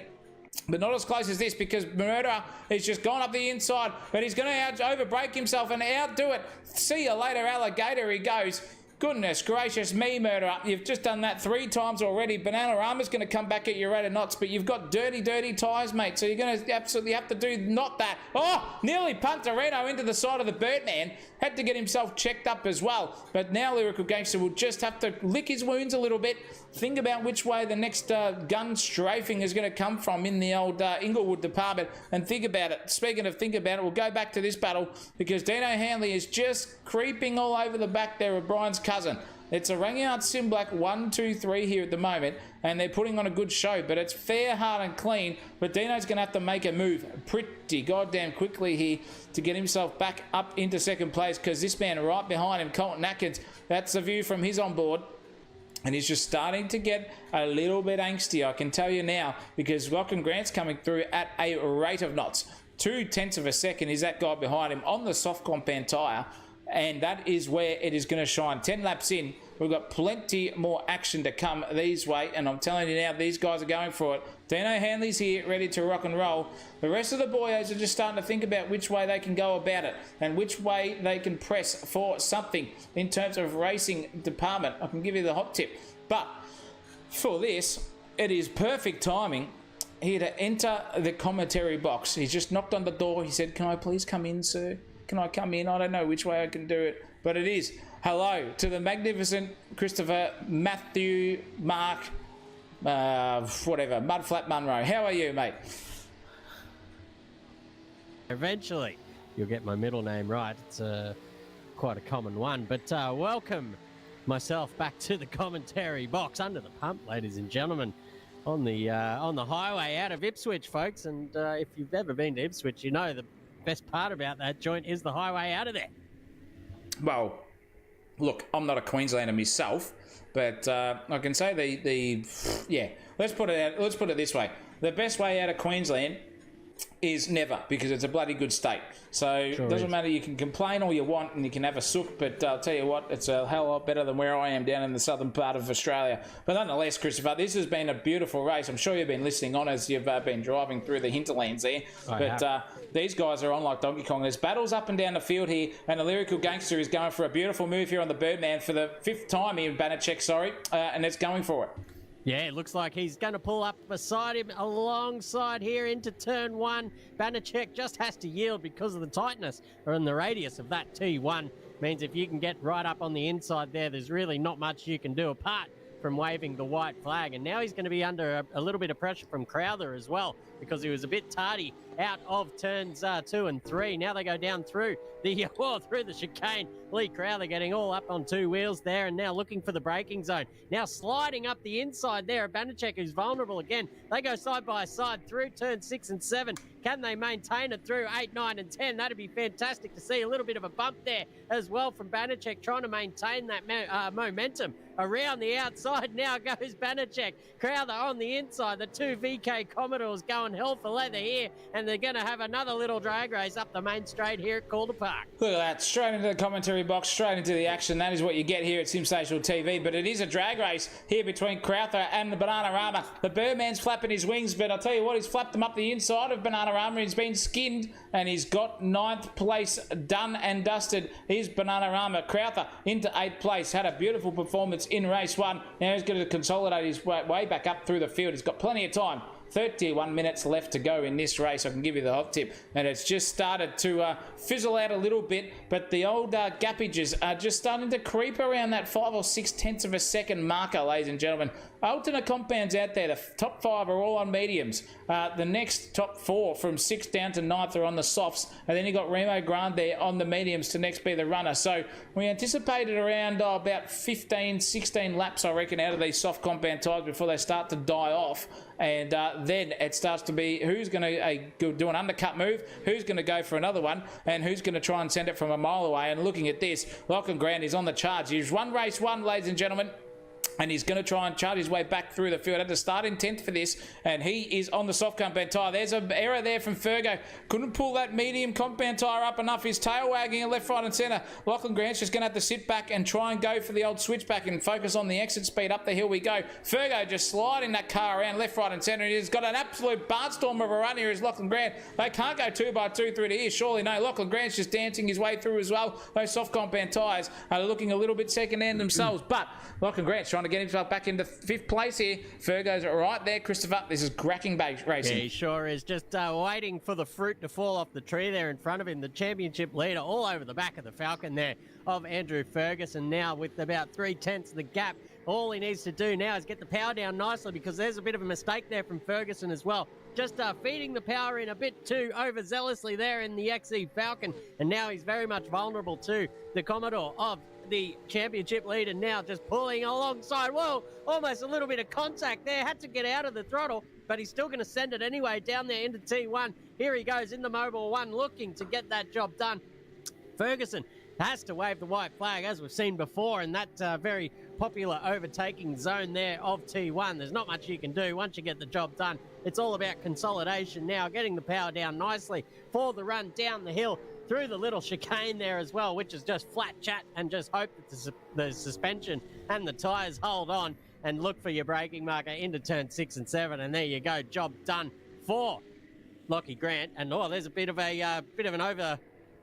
but not as close as this, because Murderer has just gone up the inside, but he's going to overbreak himself and outdo it. See you later, alligator, he goes. Goodness gracious me, Murderer. You've just done that 3 times already. Bananarama's going to come back at your rate of knots, but you've got dirty, dirty tyres, mate. So you're going to absolutely have to do not that. Oh, nearly Punterino into the side of the Birdman. Had to get himself checked up as well. But now Lyrical Gangster will just have to lick his wounds a little bit. Think about which way the next gun strafing is going to come from in the old Inglewood department, and think about it. Speaking of think about it, we'll go back to this battle, because Dino Hanley is just creeping all over the back there of Brian's cousin. It's a Rangiat Simblack 1, 2, 3 here at the moment, and they're putting on a good show, but it's fair, hard and clean. But Dino's going to have to make a move pretty goddamn quickly here to get himself back up into 2nd place, because this man right behind him, Colton Atkins, that's the view from his onboard. And he's just starting to get a little bit angsty, I can tell you now, because Lachlan Grant's coming through at a rate of knots. 0.2 of a second is that guy behind him on the soft compound tyre, and that is where it is going to shine. 10 laps in, we've got plenty more action to come these way, and I'm telling you now, these guys are going for it. Dino Hanley's here, ready to rock and roll. The rest of the boyos are just starting to think about which way they can go about it, and which way they can press for something in terms of racing department. I can give you the hot tip, but for this, it is perfect timing here to enter the commentary box. He's just knocked on the door. He said, "Can I please come in, sir? Can I come in? I don't know which way I can do it, but it is." Hello to the magnificent Christopher, Matthew, Mark, whatever, Mudflap Munro. How are you, mate? Eventually, you'll get my middle name right. It's quite a common one, but welcome myself back to the commentary box under the pump, ladies and gentlemen, on the highway out of Ipswich, folks. And if you've ever been to Ipswich, you know the best part about that joint is the highway out of there. Well, look, I'm not a Queenslander myself, but I can say let's put it this way: the best way out of Queensland is never, because it's a bloody good state. So it doesn't matter, you can complain all you want and you can have a sook, but I'll tell you what, it's a hell of a lot better than where I am down in the southern part of Australia. But nonetheless, Christopher, this has been a beautiful race. I'm sure you've been listening on as you've been driving through the hinterlands there. These guys are on like Donkey Kong. There's battles up and down the field here, and the Lyrical Gangster is going for a beautiful move here on the Birdman for the 5th time here in Banachek, and it's going for it. Yeah, it looks like he's going to pull up beside him alongside here into turn 1. Banachek just has to yield because of the tightness or in the radius of that T1. Means if you can get right up on the inside there, there's really not much you can do apart from waving the white flag. And now he's going to be under a little bit of pressure from Crowther as well, because he was a bit tardy out of turns 2 and 3. Now they go down through the chicane. Lee Crowther getting all up on 2 wheels there, and now looking for the braking zone. Now sliding up the inside there. Banachek, who's vulnerable again. They go side by side through turn 6 and 7. Can they maintain it through 8, 9 and 10? That'd be fantastic to see. A little bit of a bump there as well from Banachek, trying to maintain that momentum around the outside. Now goes Banachek. Crowther on the inside. The 2 VK Commodores going hell for leather here, and they're going to have another little drag race up the main straight here at Calder Park. Look at that, straight into the commentary box, straight into the action. That is what you get here at Simsational TV, but it is a drag race here between Crowther and the Bananarama. The Birdman's flapping his wings, but I'll tell you what, he's flapped them up the inside of Bananarama. He's been skinned, and he's got 9th place done and dusted. Here's Bananarama. Crowther into 8th place, had a beautiful performance in race 1. Now he's going to consolidate his way back up through the field. He's got plenty of time. 31 minutes left to go in this race. I can give you the hot tip, and it's just started to fizzle out a little bit, but the old gappages are just starting to creep around that 5 or 6 tenths of a second marker, ladies and gentlemen. Alternate compounds out there. The top 5 are all on mediums. The next top 4 from 6th down to 9th are on the softs, and then you got Remo Grande on the mediums to next be the runner. So we anticipated around about 15, 16 laps, I reckon, out of these soft compound tyres before they start to die off. And then it starts to be who's going to do an undercut move, who's going to go for another one, and who's going to try and send it from a mile away. And looking at this, Lachlan Grant is on the charge. He's won race 1, ladies and gentlemen, and he's going to try and charge his way back through the field. Had to start in 10th for this, and he is on the soft compound tyre. There's an error there from Fergo. Couldn't pull that medium compound tyre up enough. His tail wagging left, right and centre. Lachlan Grant's just going to have to sit back and try and go for the old switchback and focus on the exit speed. Up the hill we go. Fergo just sliding that car around left, right and centre. He's got an absolute barnstorm of a run here is Lachlan Grant. They can't go 2 by 2 through to here. Surely no. Lachlan Grant's just dancing his way through as well. Those soft compound tyres are looking a little bit second-hand themselves, but Lachlan Grant's trying to get himself back into 5th place here. Fergo's right there, Christopher. This is cracking racing. Yeah, he sure is. Just waiting for the fruit to fall off the tree there in front of him. The championship leader all over the back of the Falcon there of Andrew Ferguson. Now with about 3 tenths of the gap, all he needs to do now is get the power down nicely, because there's a bit of a mistake there from Ferguson as well. Just feeding the power in a bit too overzealously there in the XE Falcon, and now he's very much vulnerable to the Commodore of the championship leader, now just pulling alongside. Whoa, almost a little bit of contact there. Had to get out of the throttle, but he's still going to send it anyway down there into T1. Here he goes in the Mobile 1, looking to get that job done. Ferguson has to wave the white flag, as we've seen before, in that very popular overtaking zone there of T1. There's not much you can do once you get the job done. It's all about consolidation now, getting the power down nicely for the run down the hill through the little chicane there as well, which is just flat chat, and just hope that the suspension and the tyres hold on, and look for your braking marker into turn 6 and 7, and there you go, job done for Lockie Grant. And there's a bit of an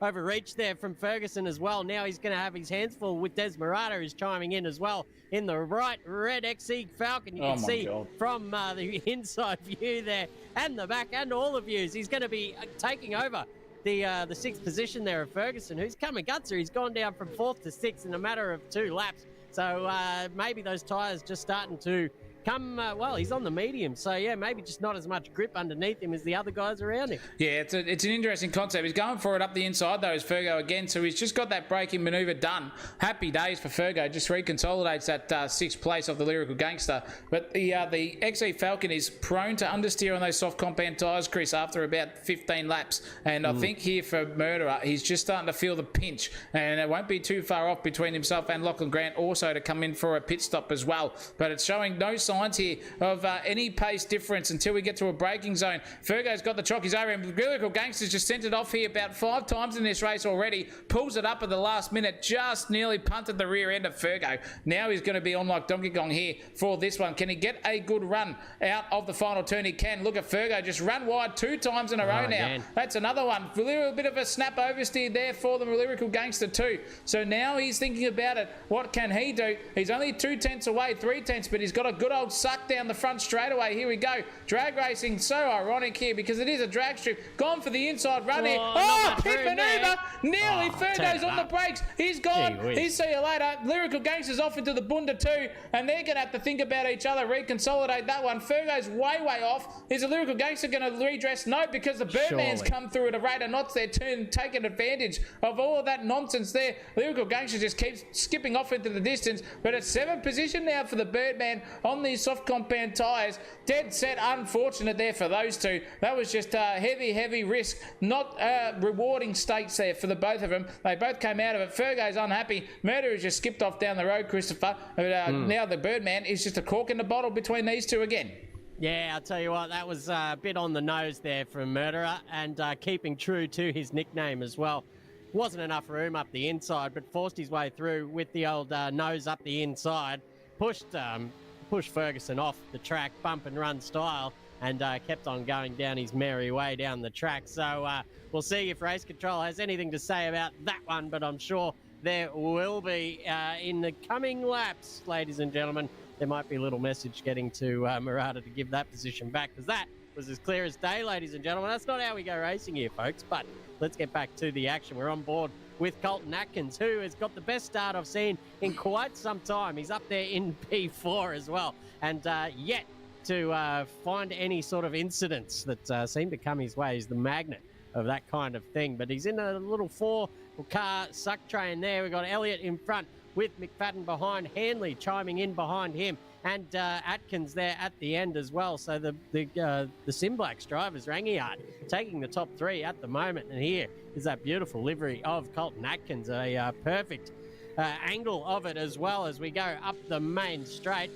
overreach there from Ferguson as well. Now he's going to have his hands full with Desmerado, who's chiming in as well in the right red XE Falcon. You can see from the inside view there and the back and all the views. He's going to be taking over the sixth position there of Ferguson, who's coming gutser. He's gone down from fourth to sixth in a matter of 2 laps. So maybe those tyres just starting to come, well, he's on the medium, so yeah, maybe just not as much grip underneath him as the other guys around him. Yeah, it's an interesting concept. He's going for it up the inside, though, is Fergo again, so he's just got that braking manoeuvre done. Happy days for Fergo, just reconsolidates that 6th place of the Lyrical Gangster. But the XE Falcon is prone to understeer on those soft compound tyres, Chris, after about 15 laps. And I think here for Murderer, he's just starting to feel the pinch, and it won't be too far off between himself and Lachlan Grant also to come in for a pit stop as well. But it's showing no signs here of any pace difference until we get to a braking zone. Fergo's got the chockies over him. Lyrical Gangster's just sent it off here about 5 times in this race already. Pulls it up at the last minute. Just nearly punted the rear end of Fergo. Now he's going to be on like Donkey Kong here for this one. Can he get a good run out of the final turn? He can. Look at Fergo just run wide 2 times in a row now. Man. That's another one. A little bit of a snap oversteer there for the Lyrical Gangster too. So now he's thinking about it. What can he do? He's only 2 tenths away, 3 tenths, but he's got a good old suck down the front straightaway. Here we go. Drag racing, so ironic here because it is a drag strip. Gone for the inside run here. Oh, pit maneuver. Nearly Fergo's on the brakes. He's gone. He's see you later. Lyrical Gangster's off into the bunda too, and they're going to have to think about each other, reconsolidate that one. Fergo's way going Is the Lyrical Gangster going to redress? No, because the Birdman's come through at a rate of knots there too, taking advantage of all of that nonsense there. Lyrical Gangster just keeps skipping off into the distance, but it's 7th position now for the Birdman on these soft compound tyres. Dead set unfortunate there for those two. That was just a heavy risk, not rewarding stakes there for the both of them. They both came out of it. Fergo's unhappy. Murderer's just skipped off down the road, Christopher. Now the Birdman is just a cork in the bottle between these two again. Yeah, I'll tell you what, that was a bit on the nose there from Murderer, and keeping true to his nickname as well. Wasn't enough room up the inside, but forced his way through with the old nose up the inside. Pushed Ferguson off the track, bump and run style, and kept on going down his merry way down the track. So we'll see if Race Control has anything to say about that one, but I'm sure there will be in the coming laps, ladies and gentlemen. There might be a little message getting to Murata to give that position back, because that was as clear as day, ladies and gentlemen. That's not how we go racing here, folks, but let's get back to the action. We're on board with Colton Atkins, who has got the best start I've seen in quite some time. He's up there in P4 as well, and yet to find any sort of incidents that seem to come his way. He's the magnet of that kind of thing, but he's in a little 4-car suck train there. We've got Elliott in front with McFadden behind, Hanley chiming in behind him, and Atkins there at the end as well. So the Simblacks drivers, Rangiard, taking the top 3 at the moment. And here is that beautiful livery of Colton Atkins, a perfect angle of it as well as we go up the main straight.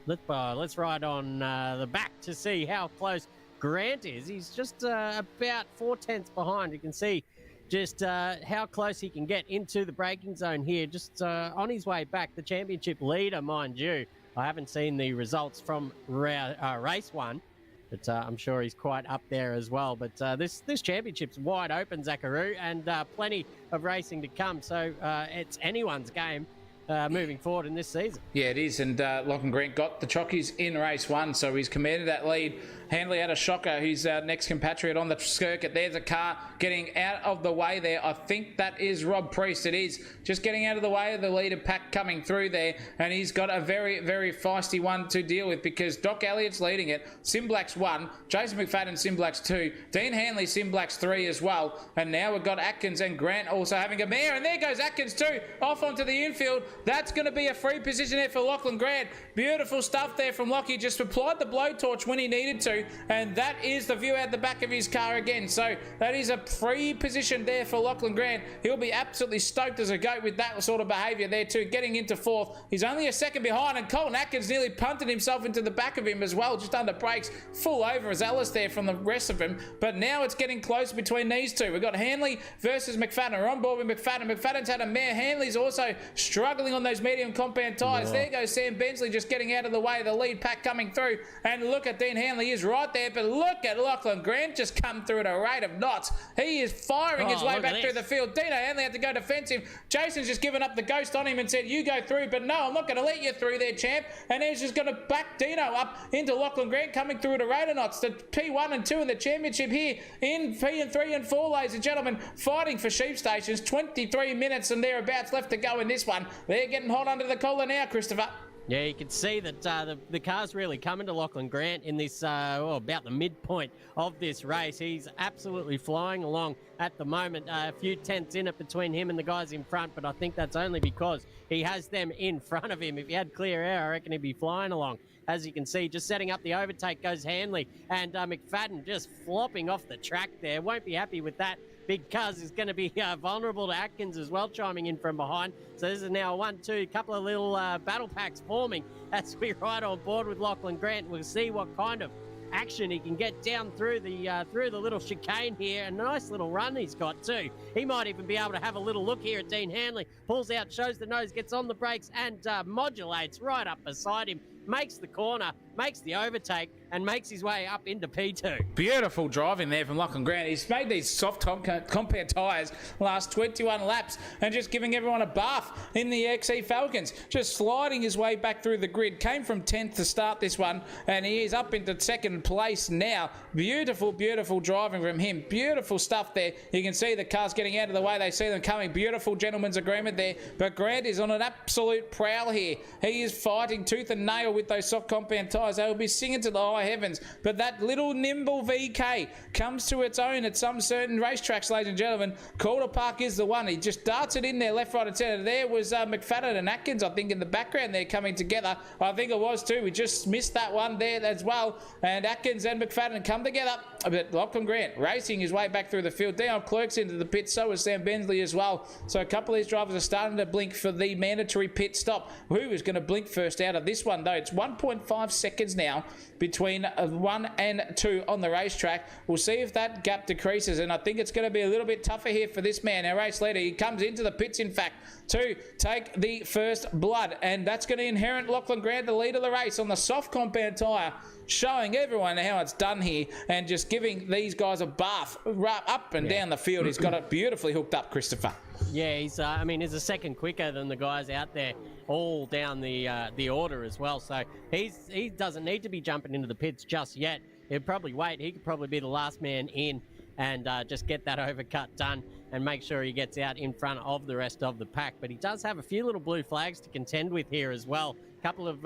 Let's ride on the back to see how close Grant is. He's just about 4 tenths behind. You can see just how close he can get into the braking zone here, just on his way back. The championship leader, mind you. I haven't seen the results from race 1, but I'm sure he's quite up there as well. But this championship's wide open, Zachary, and plenty of racing to come. So it's anyone's game moving forward in this season. Yeah, it is, and Lachlan Grant got the chockies in race 1, so he's commanded that lead. Hanley had a shocker, who's our next compatriot on the circuit. There's a car getting out of the way there. I think that is Rob Priest. It is just getting out of the way of the leader pack coming through there, and he's got a very feisty one to deal with because Doc Elliott's leading it. Simblacks 1, Jason McFadden Simblacks 2, Dean Hanley Simblacks 3 as well, and now we've got Atkins and Grant also having a mare, and there goes Atkins too, off onto the infield. That's going to be a free position there for Lachlan Grant. Beautiful stuff there from Lockie. Just applied the blowtorch when he needed to, and that is the view out the back of his car again. So that is a free position there for Lachlan Grant. He'll be absolutely stoked as a goat with that sort of behaviour there too, getting into 4th. He's only a second behind, and Colton Atkins nearly punted himself into the back of him as well, just under brakes, full over as Ellis there from the rest of him. But now it's getting close between these two. We've got Hanley versus McFadden. We're on board with McFadden. McFadden's had a mare. Hanley's also struggling on those medium compound tyres. There goes Sam Bensley just getting out of the way of the lead pack coming through. And look at Dean Hanley is right there, but look at Lachlan Grant just come through at a rate of knots. He is firing his way back through the field. Dino Hanley had to go defensive. Jason's just given up the ghost on him and said, you go through, but no, I'm not going to let you through there, champ. And he's just going to back Dino up into Lachlan Grant coming through at a rate of knots. The P1 and 2 in the championship here in P and 3 and 4, ladies and gentlemen, fighting for sheep stations. 23 minutes and thereabouts left to go in this one. They're getting hot under the collar now, Christopher. Yeah, you can see that the car's really coming to Lachlan Grant in this, about the midpoint of this race. He's absolutely flying along at the moment. A few tenths in it between him and the guys in front, but I think that's only because he has them in front of him. If he had clear air, I reckon he'd be flying along. As you can see, just setting up the overtake goes Hanley, and McFadden just flopping off the track there. Won't be happy with that. Big Cuz is going to be vulnerable to Atkins as well, chiming in from behind. So this is now a 1-2, couple of little battle packs forming as we ride on board with Lachlan Grant. We'll see what kind of action he can get down through the little chicane here. A nice little run he's got too. He might even be able to have a little look here at Dean Hanley. Pulls out, shows the nose, gets on the brakes and modulates right up beside him. Makes the corner, makes the overtake, and makes his way up into P2. Beautiful driving there from Lachlan Grant. He's made these soft compact tyres last 21 laps and just giving everyone a bath in the XE Falcons. Just sliding his way back through the grid. Came from 10th to start this one, and he is up into second place now. Beautiful, beautiful driving from him. Beautiful stuff there. You can see the cars getting out of the way. They see them coming. Beautiful gentleman's agreement there. But Grant is on an absolute prowl here. He is fighting tooth and nail with those soft compound tyres. They will be singing to the high heavens. But that little nimble VK comes to its own at some certain racetracks, ladies and gentlemen. Calder Park is the one. He just darts it in there, left, right, and centre. There was McFadden and Atkins, I think, in the background there coming together. I think it was too. We just missed that one there as well. And Atkins and McFadden come together. But Lachlan Grant racing his way back through the field. Dion Clerk's into the pit. So is Sam Bensley as well. So a couple of these drivers are starting to blink for the mandatory pit stop. Who is going to blink first out of this one, though? It's 1.5 seconds now between 1 and 2 on the racetrack. We'll see if that gap decreases, and I think it's going to be a little bit tougher here for this man, our race leader. He comes into the pits, in fact, to take the first blood, and that's going to inherit Lachlan Grant, the lead of the race, on the soft compound tyre, showing everyone how it's done here and just giving these guys a bath up and down the field. He's got it beautifully hooked up, Christopher. Yeah, he's he's a second quicker than the guys out there all down the order as well. So he doesn't need to be jumping into the pits just yet. He'll probably wait. He could probably be the last man in and just get that overcut done and make sure he gets out in front of the rest of the pack. But he does have a few little blue flags to contend with here as well. A couple of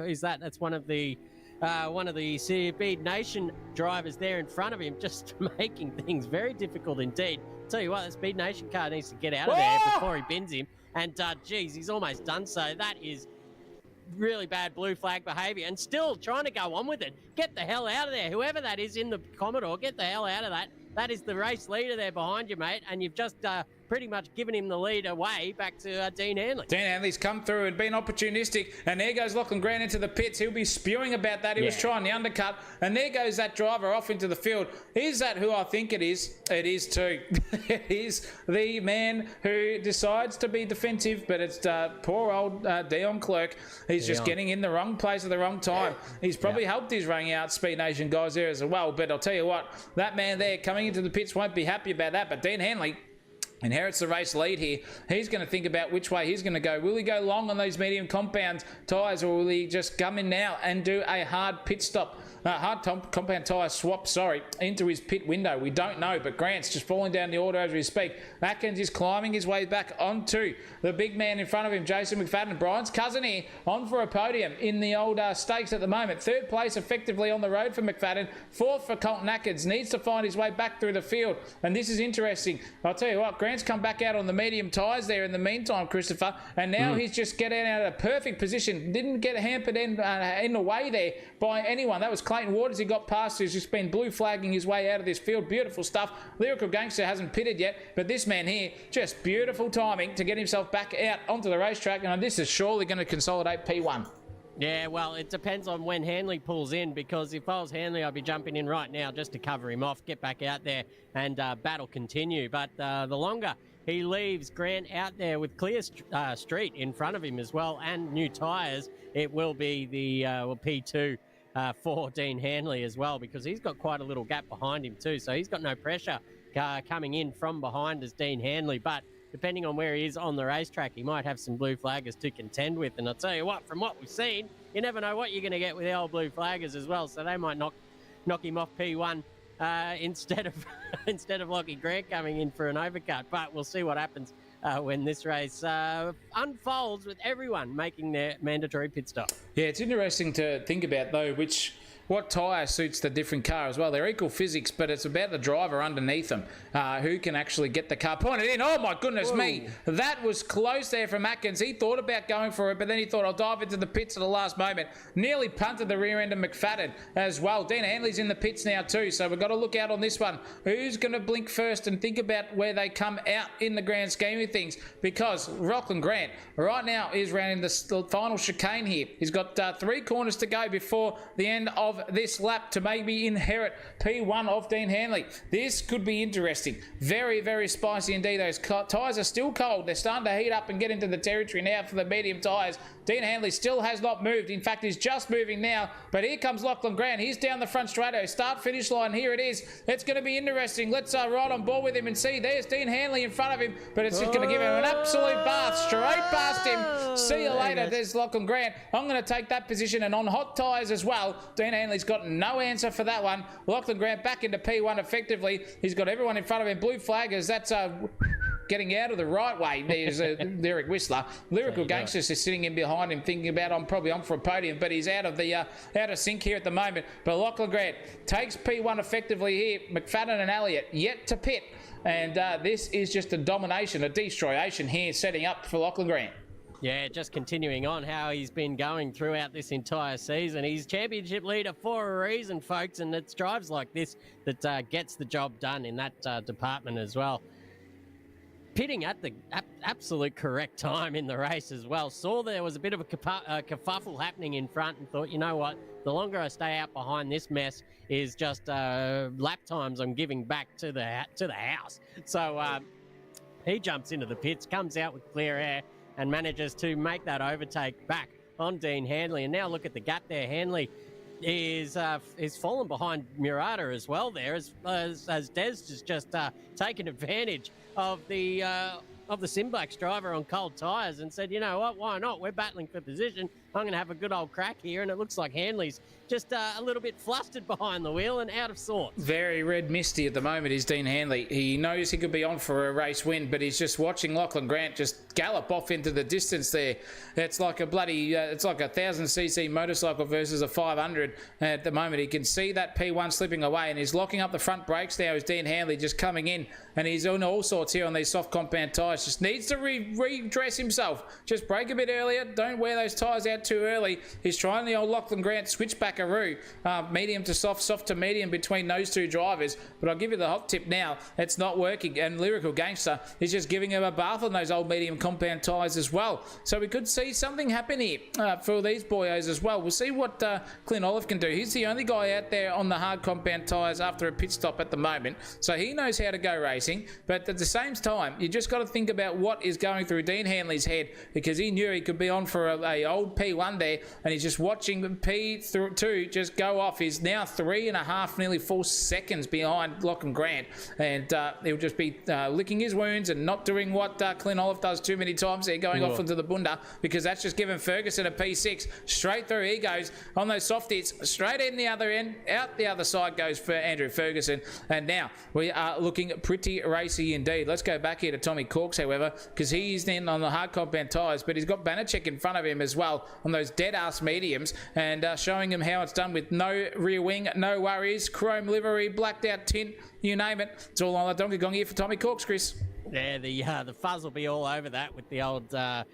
who's that? That's one of the Speed Nation drivers there in front of him, just making things very difficult indeed. Tell you what, the Speed Nation car needs to get out of there before he bins him. And, geez, he's almost done so. That is really bad blue flag behaviour and still trying to go on with it. Get the hell out of there. Whoever that is in the Commodore, get the hell out of that. That is the race leader there behind you, mate, and you've just pretty much given him the lead away back to Dean Hanley. Dean Hanley's come through and been opportunistic, and there goes Lachlan Grant into the pits. He'll be spewing about that. He was trying the undercut, and there goes that driver off into the field. Is that who I think it is? It is too. It is the man who decides to be defensive, but it's poor old Dion Clerk. He's just getting in the wrong place at the wrong time. He's probably helped his running out Speed Nation guys there as well, but I'll tell you what, that man there coming into the pits won't be happy about that, but Dean Hanley inherits the race lead here. He's going to think about which way he's going to go. Will he go long on these medium compound tyres, or will he just come in now and do a hard pit stop? Compound tyre swap, into his pit window. We don't know, but Grant's just falling down the order as we speak. Atkins is climbing his way back onto the big man in front of him, Jason McFadden. Brian's cousin here on for a podium in the old stakes at the moment. Third place effectively on the road for McFadden. Fourth for Colton Atkins. Needs to find his way back through the field, and this is interesting. I'll tell you what, Grant's come back out on the medium tyres there in the meantime, Christopher, and now he's just getting out of a perfect position. Didn't get hampered in the way there by anyone. That was Clayton Waters. He got past. He's just been blue flagging his way out of this field. Beautiful stuff. Lyrical Gangster hasn't pitted yet, but this man here, just beautiful timing to get himself back out onto the racetrack, and this is surely going to consolidate P1. Yeah, well, it depends on when Hanley pulls in, because if I was Hanley, I'd be jumping in right now just to cover him off, get back out there and battle continue. But the longer he leaves Grant out there with clear street in front of him as well and new tyres, it will be the P2 for Dean Hanley as well, because he's got quite a little gap behind him too. So he's got no pressure coming in from behind as Dean Hanley. But depending on where he is on the racetrack, he might have some blue flaggers to contend with. And I'll tell you what, from what we've seen, you never know what you're going to get with the old blue flaggers as well. So they might knock him off P1 instead of Lockie Grant coming in for an overcut. But we'll see what happens when this race unfolds with everyone making their mandatory pit stop. Yeah, it's interesting to think about, though, what tyre suits the different car as well. They're equal physics, but it's about the driver underneath them who can actually get the car pointed in. Oh, my goodness me. That was close there from Atkins. He thought about going for it, but then he thought, I'll dive into the pits at the last moment. Nearly punted the rear end of McFadden as well. Dean Hanley's in the pits now too, so we've got to look out on this one. Who's going to blink first and think about where they come out in the grand scheme of things? Because Lachlan Grant right now is rounding the final chicane here. He's got 3 corners to go before the end of this lap to maybe inherit P1 of Dean Hanley. This could be interesting. Very, very spicy indeed. Those tyres are still cold. They're starting to heat up and get into the territory now for the medium tyres. Dean Hanley still has not moved. In fact, he's just moving now. But here comes Lachlan Grant. He's down the front straight. Start-finish line. Here it is. It's going to be interesting. Let's ride on board with him and see. There's Dean Hanley in front of him. But it's just going to give him an absolute bath straight past him. See you later. There's Lachlan Grant. I'm going to take that position. And on hot tyres as well, Dean Hanley's got no answer for that one. Lachlan Grant back into P1 effectively. He's got everyone in front of him. Blue flaggers. That's getting out of the right way. There's Derek Whistler. Lyrical Gangsters is sitting in behind him, thinking about I'm probably on for a podium, but he's out of sync here at the moment. But Lachlan Grant takes P1 effectively here. McFadden and Elliott yet to pit, and this is just a domination, a destroyation here, setting up for Lachlan Grant. Yeah, just continuing on how he's been going throughout this entire season. He's championship leader for a reason, folks, and it's drives like this that gets the job done in that department as well. Pitting at the absolute correct time in the race as well. Saw there was a bit of a kerfuffle happening in front and thought, you know what, the longer I stay out behind this mess is just lap times I'm giving back to the house. So he jumps into the pits, comes out with clear air and manages to make that overtake back on Dean Hanley. And now look at the gap there. Hanley is fallen behind Murata as well there, as Des has just taken advantage of the Simblacks driver on cold tyres and said, you know what, why not? We're battling for position. I'm going to have a good old crack here. And it looks like Hanley's just a little bit flustered behind the wheel and out of sorts. Very red misty at the moment is Dean Hanley. He knows he could be on for a race win, but he's just watching Lachlan Grant just gallop off into the distance there. It's like a bloody, it's like a 1000cc motorcycle versus a 500 at the moment. He can see that P1 slipping away and he's locking up the front brakes now as Dean Hanley just coming in, and he's on all sorts here on these soft compound tyres. Just needs to redress himself. Just brake a bit earlier. Don't wear those tyres out too early. He's trying the old Lachlan Grant switchbackaroo, medium to soft, soft to medium between those two drivers. But I'll give you the hot tip now. It's not working. And Lyrical Gangster is just giving him a bath on those old medium compound tyres as well. So we could see something happen here for these boyos as well. We'll see what Clint Olive can do. He's the only guy out there on the hard compound tyres after a pit stop at the moment. So he knows how to go racing. But at the same time, you just got to think about what is going through Dean Hanley's head, because he knew he could be on for a old P1 there, and he's just watching P2 just go off. He's now 3.5, nearly 4 seconds behind Lachlan Grant, and he'll just be licking his wounds and not doing what Clint Olive does too many times there, going off into the bunda, because that's just given Ferguson a P6 straight through. He goes on those softies straight in the other end, out the other side goes for Andrew Ferguson, and now we are looking pretty racy indeed. Let's go back here to Tommy Corks, however, because he's in on the hard compound tyres, but he's got Banachek in front of him as well on those dead-ass mediums, and showing him how it's done with no rear wing, no worries, chrome livery, blacked out tint, you name it. It's all on the Donkey Kong here for Tommy Corks, Chris. Yeah, the fuzz will be all over that with the old, I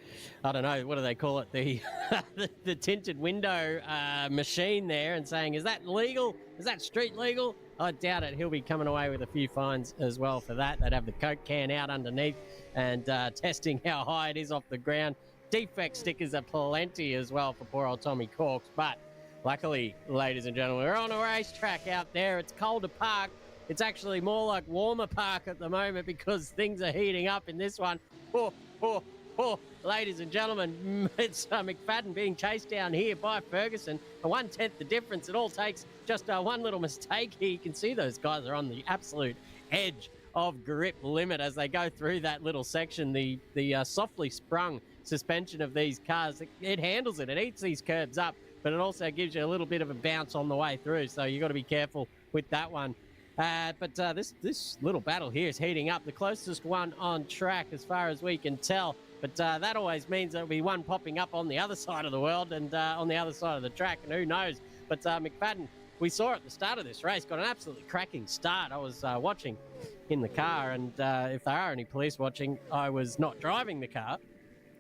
don't know, what do they call it? The tinted window machine there, and saying, is that legal? Is that street legal? I doubt it. He'll be coming away with a few fines as well for that. They'd have the Coke can out underneath and testing how high it is off the ground. Defect stickers are plenty as well for poor old Tommy Corks. But luckily, ladies and gentlemen, we're on a racetrack out there. It's Calder Park. It's actually more like Warmer Park at the moment because things are heating up in this one. ladies and gentlemen, it's McFadden being chased down here by Ferguson. A 1/10 the difference. It all takes just one little mistake here. You can see those guys are on the absolute edge of grip limit as they go through that little section. The softly sprung suspension of these cars, it handles it. It eats these curbs up, but it also gives you a little bit of a bounce on the way through. So you've got to be careful with that one. But this little battle here is heating up. The closest one on track as far as we can tell. But that always means there'll be one popping up on the other side of the world and on the other side of the track, and who knows. But McFadden, we saw at the start of this race, got an absolutely cracking start. I was watching in the car, and if there are any police watching, I was not driving the car.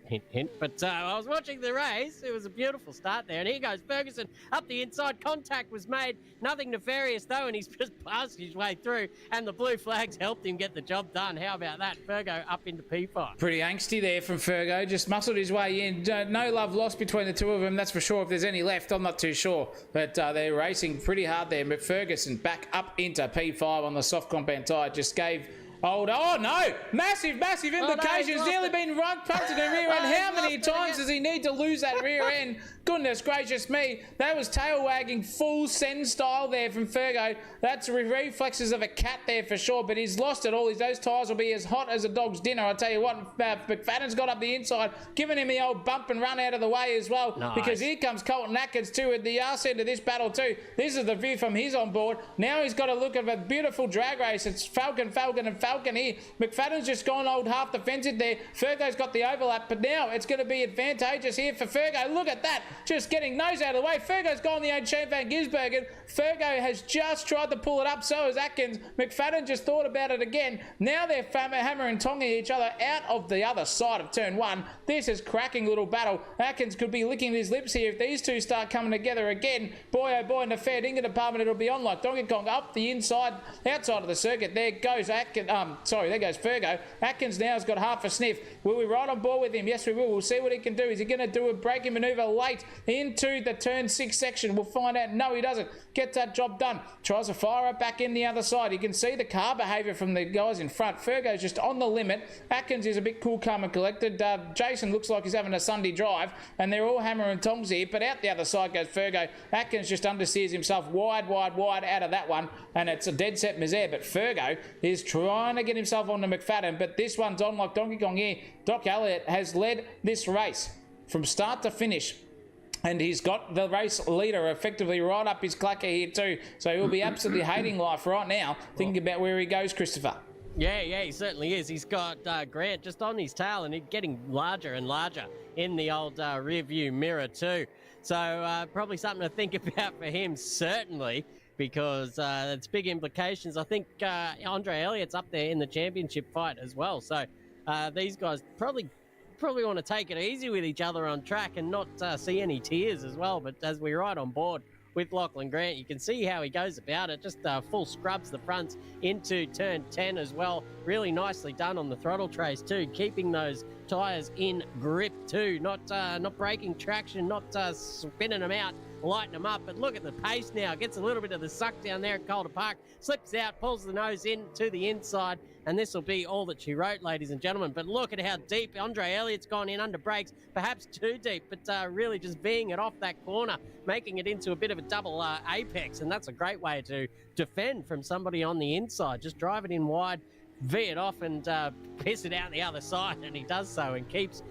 Hint, hint. But I was watching the race. It was a beautiful start there. And here goes Ferguson up the inside. Contact was made. Nothing nefarious, though, and he's just passed his way through. And the blue flags helped him get the job done. How about that? Fergo up into P5. Pretty angsty there from Fergo. Just muscled his way in. No love lost between the two of them, that's for sure. If there's any left, I'm not too sure. But they're racing pretty hard there. But Ferguson back up into P5 on the soft compound tyre. Just gave... Oh no! Massive implications. Nearly been run punted to the rear end. How many times does he need to lose that rear end? Goodness gracious me. That was tail wagging full send style there from Fergo. That's reflexes of a cat there for sure, but he's lost it all. Those tyres will be as hot as a dog's dinner. I tell you what, McFadden's got up the inside, giving him the old bump and run out of the way as well. Nice. Because here comes Colton Atkins too at the arse end of this battle too. This is the view from his on board. Now he's got to look at a beautiful drag race. It's Falcon here. McFadden's just gone old half defensive there. Fergo's got the overlap, but now it's going to be advantageous here for Fergo. Look at that. Just getting nose out of the way. Fergo's gone the old Shane van Gisbergen. Fergo has just tried to pull it up, so has Atkins. McFadden just thought about it again. Now they're hammer and tonguing each other out of the other side of turn one. This is cracking little battle. Atkins could be licking his lips here if these two start coming together again. Boy, oh boy, in the fair dinkum department, it'll be on like Donkey Kong up the inside, outside of the circuit. There goes Atkins. There goes Fergo. Atkins now has got half a sniff. Will we ride on board with him? Yes, we will. We'll see what he can do. Is he going to do a braking maneuver late into the turn 6 section? We'll find out. No, he doesn't. Gets that job done. Tries to fire it back in the other side. You can see the car behaviour from the guys in front. Fergo's just on the limit. Atkins is a bit cool, calm and collected. Jason looks like he's having a Sunday drive, and they're all hammer and tongs here, but out the other side goes Fergo. Atkins just understeers himself wide out of that one, and it's a dead set misère, but Fergo is trying to get himself onto McFadden, but this one's on like Donkey Kong here. Doc Elliott has led this race from start to finish, and he's got the race leader effectively right up his clacker here too, so he'll be absolutely hating life right now, thinking about where he goes, Christopher. Yeah, he certainly is. He's got Grant just on his tail, and he's getting larger and larger in the old rear view mirror too. So probably something to think about for him, certainly, because it's big implications. I think Andre Elliott's up there in the championship fight as well. So these guys probably want to take it easy with each other on track and not see any tears as well. But as we ride on board with Lachlan Grant, you can see how he goes about it. Just full scrubs the fronts into turn 10 as well. Really nicely done on the throttle trace too, keeping those tyres in grip too, not breaking traction, not spinning them out, lighten them up. But look at the pace now. Gets a little bit of the suck down there at Calder Park, slips out, pulls the nose in to the inside, and this will be all that she wrote, ladies and gentlemen. But look at how deep Andre Elliott's gone in under brakes, perhaps too deep, but really just being it off that corner, making it into a bit of a double apex, and that's a great way to defend from somebody on the inside. Just drive it in wide, V it off, and piss it out the other side, and he does so and keeps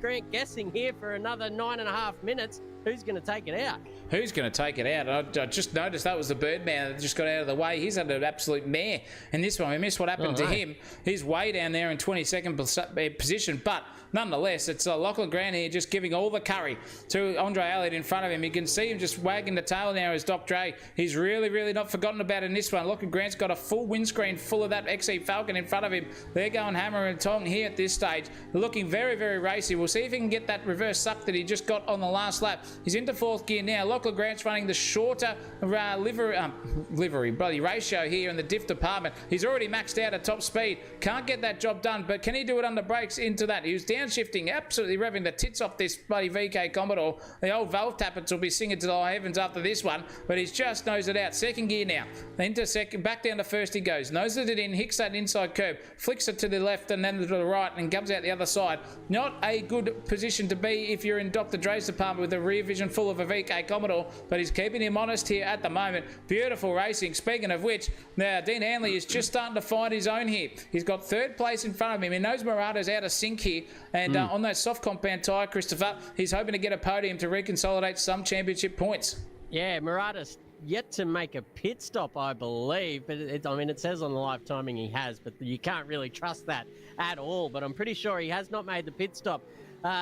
Grant guessing here for another 9.5 minutes. Who's going to take it out? Who's going to take it out? I just noticed that was the Birdman that just got out of the way. He's under an absolute mare. And this one, we missed what happened to him. He's way down there in 22nd position, but nonetheless, it's Lachlan Grant here just giving all the curry to Andre Elliott in front of him. You can see him just wagging the tail now as Doc Dre. He's really not forgotten about it in this one. Lachlan Grant's got a full windscreen full of that XE Falcon in front of him. They're going hammer and tong here at this stage. Looking very racy. We'll see if he can get that reverse suck that he just got on the last lap. He's into fourth gear now. Lachlan Grant's running the shorter livery ratio here in the diff department. He's already maxed out at top speed. Can't get that job done, but can he do it under brakes into that? He was downshifting, absolutely revving the tits off this bloody VK Commodore. The old valve tappets will be singing to the high heavens after this one, but he's just nosed it out. Second gear now. Into second, back down to first he goes. Noses it in, hicks that inside curb, flicks it to the left and then to the right and comes out the other side. Not a good position to be if you're in Dr. Dre's department with a rear vision full of a VK Commodore, but he's keeping him honest here at the moment. Beautiful racing. Speaking of which, now Dean Hanley is just starting to find his own here. He's got third place in front of him. He knows Murata's out of sync here, and on that soft compound tyre, Christopher, he's hoping to get a podium to reconsolidate some championship points. Yeah, Murata's yet to make a pit stop, I believe, but it says on the live timing he has, but you can't really trust that at all. But I'm pretty sure he has not made the pit stop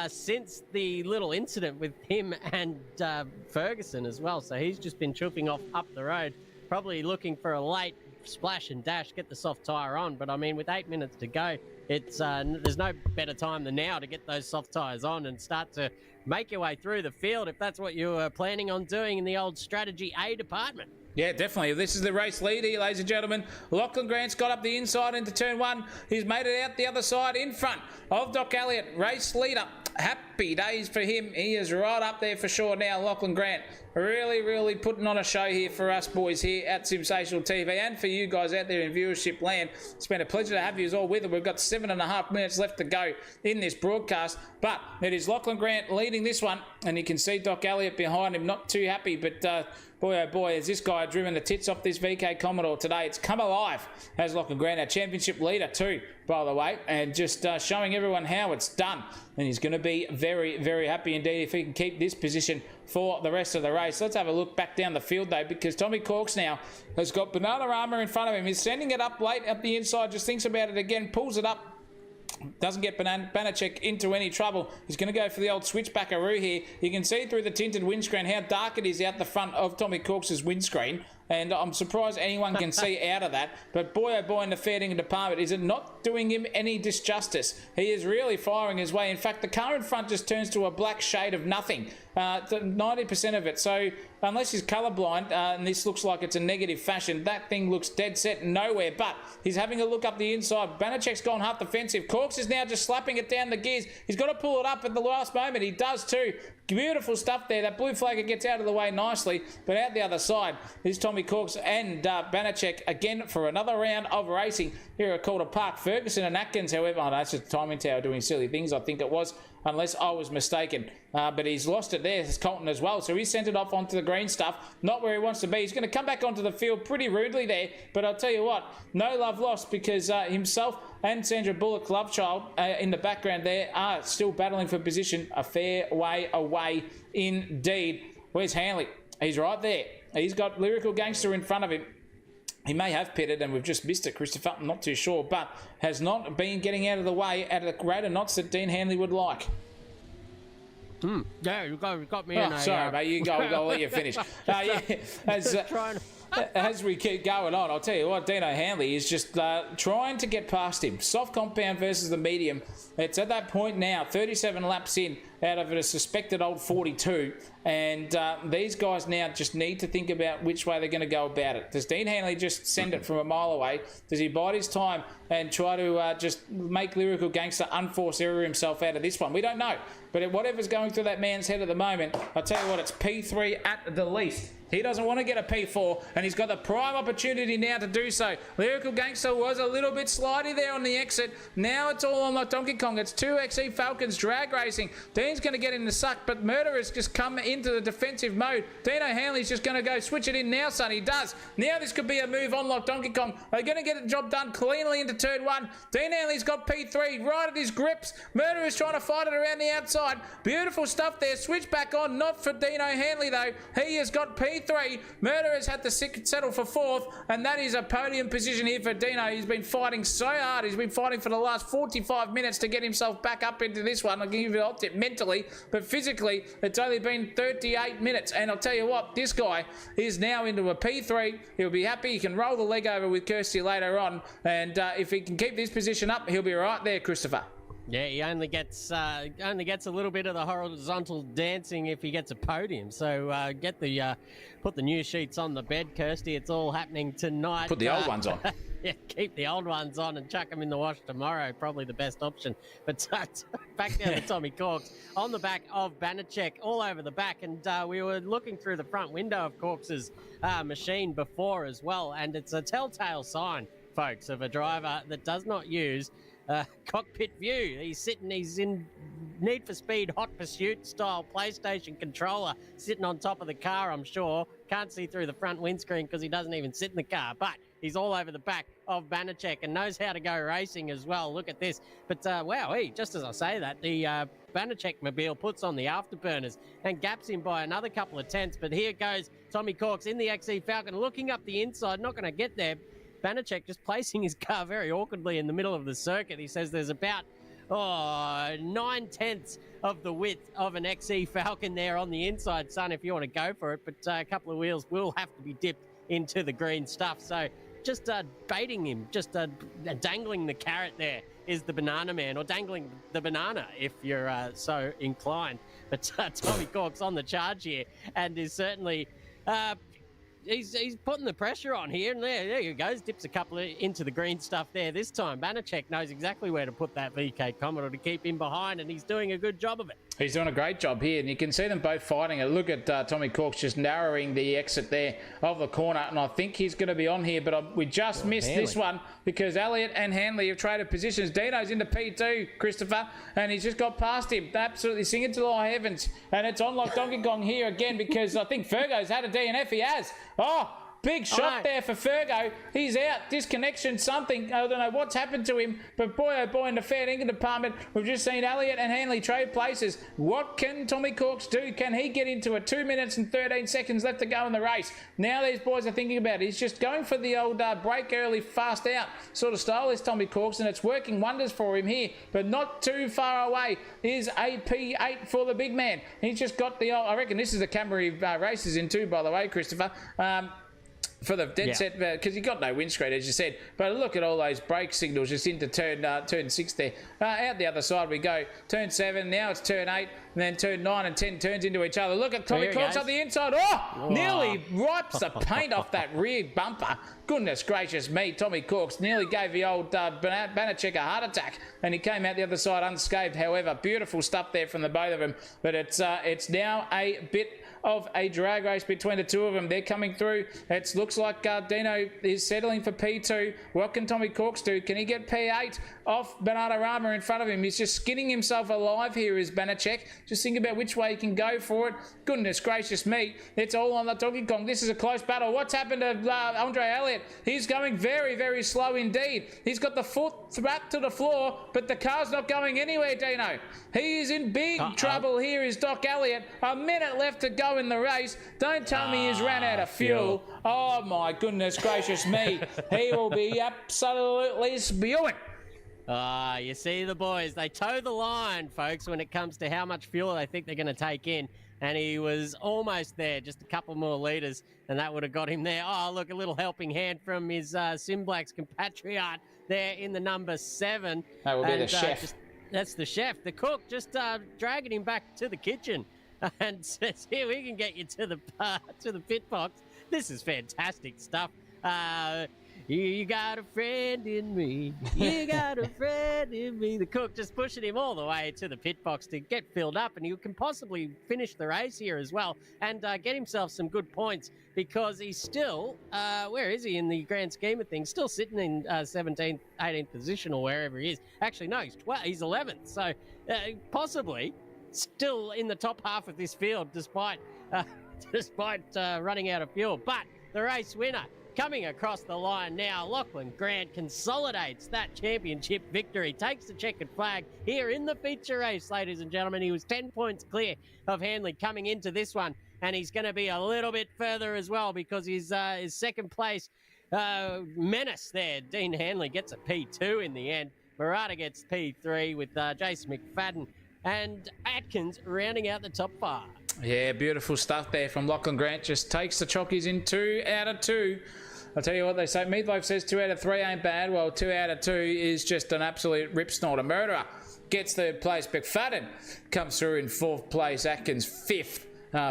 since the little incident with him and Ferguson as well. So he's just been chooping off up the road, probably looking for a late splash and dash, get the soft tyre on. But I mean, with 8 minutes to go, it's there's no better time than now to get those soft tyres on and start to make your way through the field if that's what you were planning on doing in the old strategy A department. Yeah, definitely. This is the race lead here, ladies and gentlemen. Lachlan Grant's got up the inside into turn one. He's made it out the other side in front of Doc Elliott, race leader. Happy days for him. He is right up there for sure now, Lachlan Grant. Really putting on a show here for us boys here at Simsational TV and for you guys out there in viewership land. It's been a pleasure to have you all with us. We've got 7.5 minutes left to go in this broadcast, but it is Lachlan Grant leading this one, and you can see Doc Elliott behind him, not too happy, but boy oh boy, has this guy driven the tits off this VK Commodore today. It's come alive as Lachlan Grant, our championship leader too, by the way, and just showing everyone how it's done. And he's going to be very happy indeed if he can keep this position for the rest of the race. Let's have a look back down the field though, because Tommy Corks now has got Banana Armour in front of him. He's sending it up late up the inside, just thinks about it again, pulls it up. Doesn't get Banachek into any trouble. He's going to go for the old switchbackaroo here. You can see through the tinted windscreen how dark it is out the front of Tommy Corks' windscreen. And I'm surprised anyone can see out of that. But boy, oh boy, in the fair dinkum department, is it not doing him any disjustice? He is really firing his way. In fact, the car in front just turns to a black shade of nothing. 90% of it. So unless he's colourblind, and this looks like it's a negative fashion, that thing looks dead set nowhere. But he's having a look up the inside. Banachek's gone half defensive. Corks is now just slapping it down the gears. He's got to pull it up at the last moment. He does too. Beautiful stuff there. That blue flagger gets out of the way nicely, but out the other side is Tommy Corks and Banachek again for another round of racing here at Calder Park. Ferguson and Atkins, however, that's just timing tower doing silly things, I think it was, unless I was mistaken. But he's lost it there. It's Colton as well, so he sent it off onto the green stuff, not where he wants to be. He's going to come back onto the field pretty rudely there, but I'll tell you what, no love lost, because himself and Sandra Bullock, Lovechild, in the background there, are still battling for position a fair way away indeed. Where's Hanley? He's right there. He's got Lyrical Gangster in front of him. He may have pitted and we've just missed it, Christopher. I'm not too sure, but has not been getting out of the way at the rate of knots that Dean Hanley would like. Yeah, you got me in a... Sorry, mate. You go. I'll let you finish. As we keep going on, I'll tell you what, Dino Hanley is just trying to get past him. Soft compound versus the medium. It's at that point now, 37 laps in out of a suspected old 42. And these guys now just need to think about which way they're going to go about it. Does Dean Hanley just send it from a mile away? Does he bide his time and try to just make Lyrical Gangster unforce error himself out of this one? We don't know. But whatever's going through that man's head at the moment, I'll tell you what, it's P3 at the least. He doesn't want to get a P4, and he's got the prime opportunity now to do so. Lyrical Gangster was a little bit slidey there on the exit. Now it's all on like Donkey Kong. It's 2XE Falcons drag racing. Dean's going to get in the suck, but Murderer's just come into the defensive mode. Dino Hanley's just going to go switch it in now, son. He does. Now this could be a move on like Donkey Kong. They're going to get the job done cleanly into turn one. Dean Hanley's got P3 right at his grips. Murderer's trying to fight it around the outside. Beautiful stuff there. Switch back on. Not for Dino Hanley, though. He has got P3. Murderer's had to settle for fourth, and that is a podium position here for Dino. He's been fighting so hard. He's been fighting for the last 45 minutes to get himself back up into this one. I'll give you the tip mentally, but physically, it's only been 38 minutes. And I'll tell you what, this guy is now into a P3. He'll be happy. He can roll the leg over with Kirsty later on, and if he can keep this position up, he'll be right there, Christopher. Yeah, he only gets a little bit of the horizontal dancing if he gets a podium. So put the news sheets on the bed, Kirsty. It's all happening tonight. Put the old ones on. Yeah, keep the old ones on and chuck them in the wash tomorrow. Probably the best option. But back down to Tommy Corks on the back of Banachek, all over the back. And we were looking through the front window of Corks's machine before as well. And it's a telltale sign, folks, of a driver that does not use cockpit view. He's in Need for Speed Hot Pursuit style PlayStation controller sitting on top of the car, I'm sure. Can't see through the front windscreen because he doesn't even sit in the car, but he's all over the back of Banachek and knows how to go racing as well. Look at this. But wow, just as I say that, the Banachek mobile puts on the afterburners and gaps him by another couple of tenths. But here goes Tommy Corks in the XE Falcon, looking up the inside, not going to get there. Banachek just placing his car very awkwardly in the middle of the circuit. He says there's about 9/10 of the width of an XE Falcon there on the inside, son, if you want to go for it. But a couple of wheels will have to be dipped into the green stuff. So just baiting him, just dangling the carrot there is the banana man, or dangling the banana if you're so inclined. But Tommy Cork's on the charge here and is certainly... He's putting the pressure on here, and there he goes. Dips a couple into the green stuff there this time. Banachek knows exactly where to put that VK Commodore to keep him behind, and he's doing a good job of it. He's doing a great job here, and you can see them both fighting it. Look at Tommy Corks just narrowing the exit there of the corner, and I think he's going to be on here, but we just missed Hanley. This one because Elliott and Hanley have traded positions. Dino's into P2, Christopher, and he's just got past him. Absolutely sing it to the high heavens, and it's on like Donkey Kong here again because I think Fergo's had a DNF. He has. Oh, big shot there for Fergo. He's out. Disconnection, something. I don't know what's happened to him. But boy, oh boy, in the fair dinkum department, we've just seen Elliott and Hanley trade places. What can Tommy Corks do? Can he get into it? 2 minutes and 13 seconds left to go in the race. Now these boys are thinking about it. He's just going for the old break early, fast out sort of style, is Tommy Corks, and it's working wonders for him here. But not too far away is a P8 for the big man. He's just got the old... I reckon this is the Camry races in too, by the way, Christopher. For the dead set, because you got no windscreen, as you said. But look at all those brake signals just into turn 6 there. Out the other side we go. Turn 7, now it's turn 8, and then turn 9 and 10 turns into each other. Look at Tommy Corks up the inside. Oh, nearly wipes the paint off that rear bumper. Goodness gracious me, Tommy Corks nearly gave the old Banachek a heart attack, and he came out the other side unscathed. However, beautiful stuff there from the both of them. But it's now a bit of a drag race between the two of them. They're coming through. It looks like Dino is settling for P2. What can Tommy Corks do? Can he get P8 off Bananarama in front of him? He's just skinning himself alive here, is Banachek. Just think about which way he can go for it. Goodness gracious me. It's all on the Donkey Kong. This is a close battle. What's happened to Andre Elliott? He's going very, very slow indeed. He's got the foot wrapped to the floor, but the car's not going anywhere, Dino. He is in big trouble here, is Doc Elliott. A minute left to go in the race. Don't tell me he's ran out of fuel. Oh my goodness gracious me. He will be absolutely spewing. You see the boys, they toe the line, folks, when it comes to how much fuel they think they're going to take in. And he was almost there, just a couple more litres, and that would have got him there. Oh, look, a little helping hand from his Simblacks compatriot there in the number 7. That will be the chef. That's the chef. The cook just dragging him back to the kitchen and says, here, we can get you to the pit box. This is fantastic stuff. You got a friend in me. You got a friend in me. The cook just pushing him all the way to the pit box to get filled up, and he can possibly finish the race here as well and get himself some good points, because he's still, where is he in the grand scheme of things? Still sitting in 17th, 18th position or wherever he is. Actually, no, he's 11th. So possibly still in the top half of this field despite running out of fuel. But the race winner coming across the line now, Lachlan Grant consolidates that championship victory, takes the checkered flag here in the feature race, ladies and gentlemen. He was 10 points clear of Hanley coming into this one, and he's going to be a little bit further as well because his second place menace there, Dean Hanley, gets a P2 in the end. Murata gets P3 with Jason McFadden and Atkins rounding out the top 5. Yeah, beautiful stuff there from Lachlan Grant. Just takes the chockies in 2 out of 2. I'll tell you what they say. Meatloaf says 2 out of 3 ain't bad. Well, 2 out of 2 is just an absolute rip snorter. Murderer gets 3rd place. McFadden comes through in 4th place. Atkins 5th.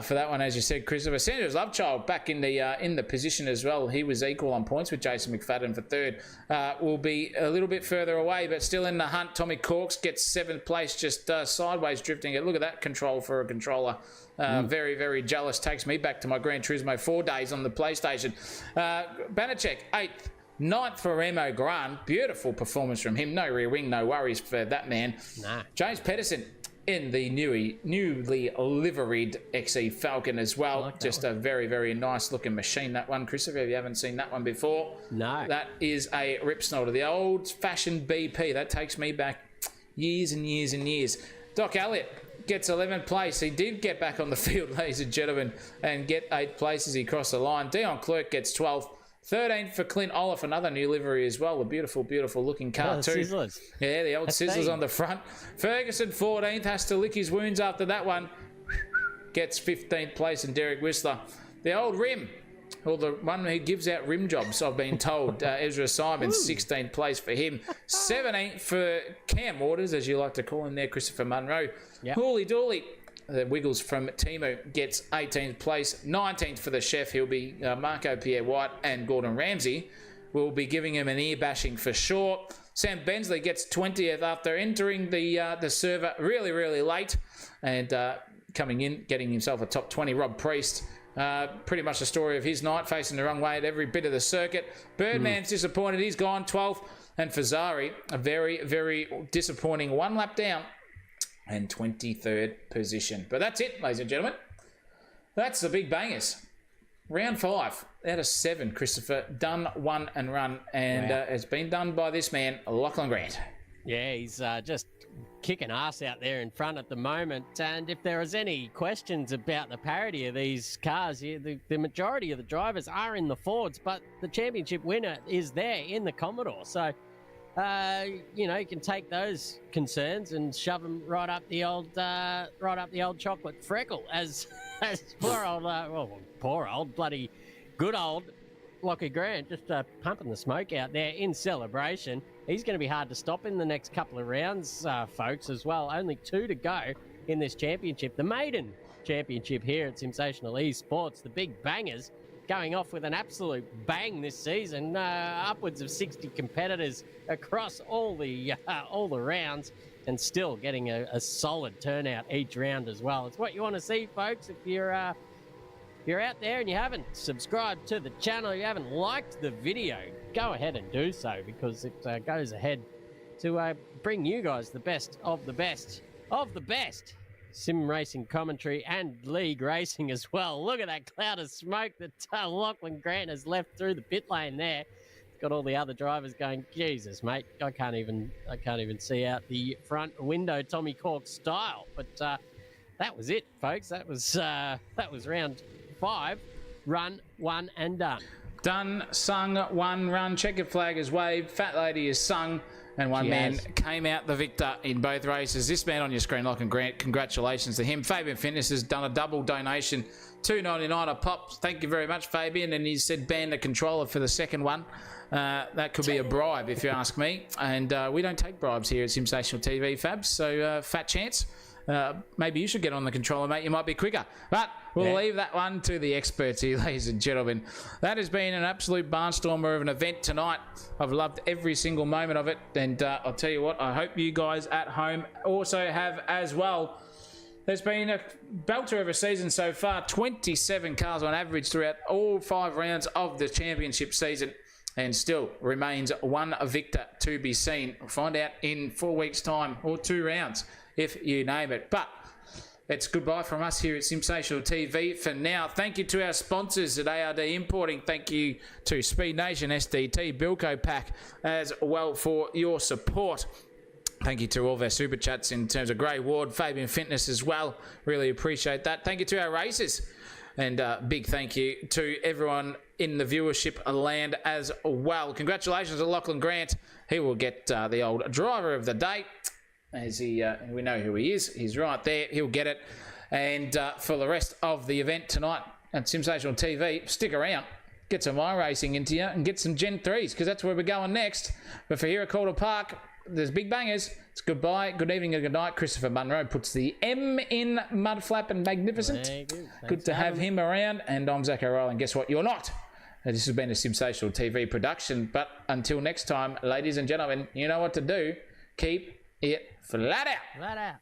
For that one, as you said, Christopher. Sanders Lovechild back in the position as well. He was equal on points with Jason McFadden for 3rd. Will be a little bit further away, but still in the hunt. Tommy Corks gets 7th place, just sideways drifting it. Look at that control for a controller. Very, very jealous. Takes me back to my Gran Turismo 4 days on the PlayStation. Banachek, 8th. Ninth for Remo Grant. Beautiful performance from him. No rear wing, no worries for that man. Nah. James Pedersen in the newly liveried XE Falcon as well. Like Just a very, very nice looking machine, that one, Christopher. If you haven't seen that one before. No. That is a rip snorter. The old fashioned BP. That takes me back years and years and years. Doc Elliott gets 11th place. He did get back on the field, ladies and gentlemen, and get 8th place as he crossed the line. Dion Clerk gets 12th. 13th for Clint Olive, another new livery as well. A beautiful, beautiful looking car too. Sizzlers. Yeah, the old Sizzlers on the front. Ferguson 14th, has to lick his wounds after that one. Gets 15th place, and Derek Whistler. The old rim, or the one who gives out rim jobs, I've been told. Ezra Simons, 16th place for him. 17th for Cam Waters, as you like to call him there, Christopher Munro. Yep. Hooly Dooly. The Wiggles from Timu gets 18th place. 19th for the chef. He'll be Marco Pierre-White and Gordon Ramsay. Will be giving him an ear bashing for sure. Sam Bensley gets 20th after entering the server really, really late. And coming in, getting himself a top 20. Rob Priest. Pretty much the story of his night, facing the wrong way at every bit of the circuit. Birdman's disappointed. He's gone 12th. And Fazari, a very, very disappointing one lap down. And 23rd position. But that's it, ladies and gentlemen. That's the big bangers. Round 5 out of 7, Christopher. Done, won and run. And it's been done by this man, Lachlan Grant. Yeah, he's just kicking ass out there in front at the moment. And if there is any questions about the parity of these cars, the majority of the drivers are in the Fords, but the championship winner is there in the Commodore. So, you can take those concerns and shove them right up the old chocolate freckle, as poor old bloody good old Lockie Grant just pumping the smoke out there in celebration. He's going to be hard to stop in the next couple of rounds, folks, as well. Only 2 to go in this championship, the maiden championship here at Simsational Esports. The big bangers going off with an absolute bang this season. Upwards of 60 competitors across all the rounds, and still getting a solid turnout each round as well. It's what you want to see, folks. If you're out there and you haven't subscribed to the channel, you haven't liked the video, go ahead and do so, because it goes ahead to bring you guys the best of the best of the best sim racing commentary and league racing as well. Look at that cloud of smoke that Lachlan Grant has left through the pit lane there. Got all the other drivers going, Jesus, mate, I can't even see out the front window, Tommy Cork style. But that was it, folks. That was round 5. Run, won, and done. Done, sung, won, run. Checkered flag is waved. Fat lady is sung. And one man came out the victor in both races. This man on your screen, Lachlan Grant, congratulations to him. Fabian Fitness has done a double donation, $2.99 a pop. Thank you very much, Fabian. And he said ban the controller for the second one. That could be a bribe, if you ask me. And we don't take bribes here at Simsational TV, Fabs. So fat chance. Maybe you should get on the controller, mate. You might be quicker. But we'll leave that one to the experts here, ladies and gentlemen. That has been an absolute barnstormer of an event tonight. I've loved every single moment of it. And I'll tell you what, I hope you guys at home also have as well. There's been a belter of a season so far. 27 cars on average throughout all 5 rounds of the championship season. And still remains one victor to be seen. We'll find out in 4 weeks' time, or 2 rounds, if you name it. But it's goodbye from us here at Simsational TV for now. Thank you to our sponsors at ARD Importing. Thank you to Speed Nation, SDT, Bilco Pack as well for your support. Thank you to all of our super chats in terms of Grey Ward, Fabian Fitness as well. Really appreciate that. Thank you to our racers. And big thank you to everyone in the viewership land as well. Congratulations to Lachlan Grant. He will get the old driver of the day. As we know who he is. He's right there. He'll get it. And for the rest of the event tonight at Simsational TV, stick around. Get some iRacing into you and get some Gen 3s, because that's where we're going next. But for here at Calder Park, there's big bangers. It's goodbye, good evening, and good night. Christopher Munro puts the M in Mudflap and Magnificent. Good to have him around. And I'm Zach O'Reilly. And guess what? You're not. This has been a Simsational TV production. But until next time, ladies and gentlemen, you know what to do. Keep it flat out. Flat out.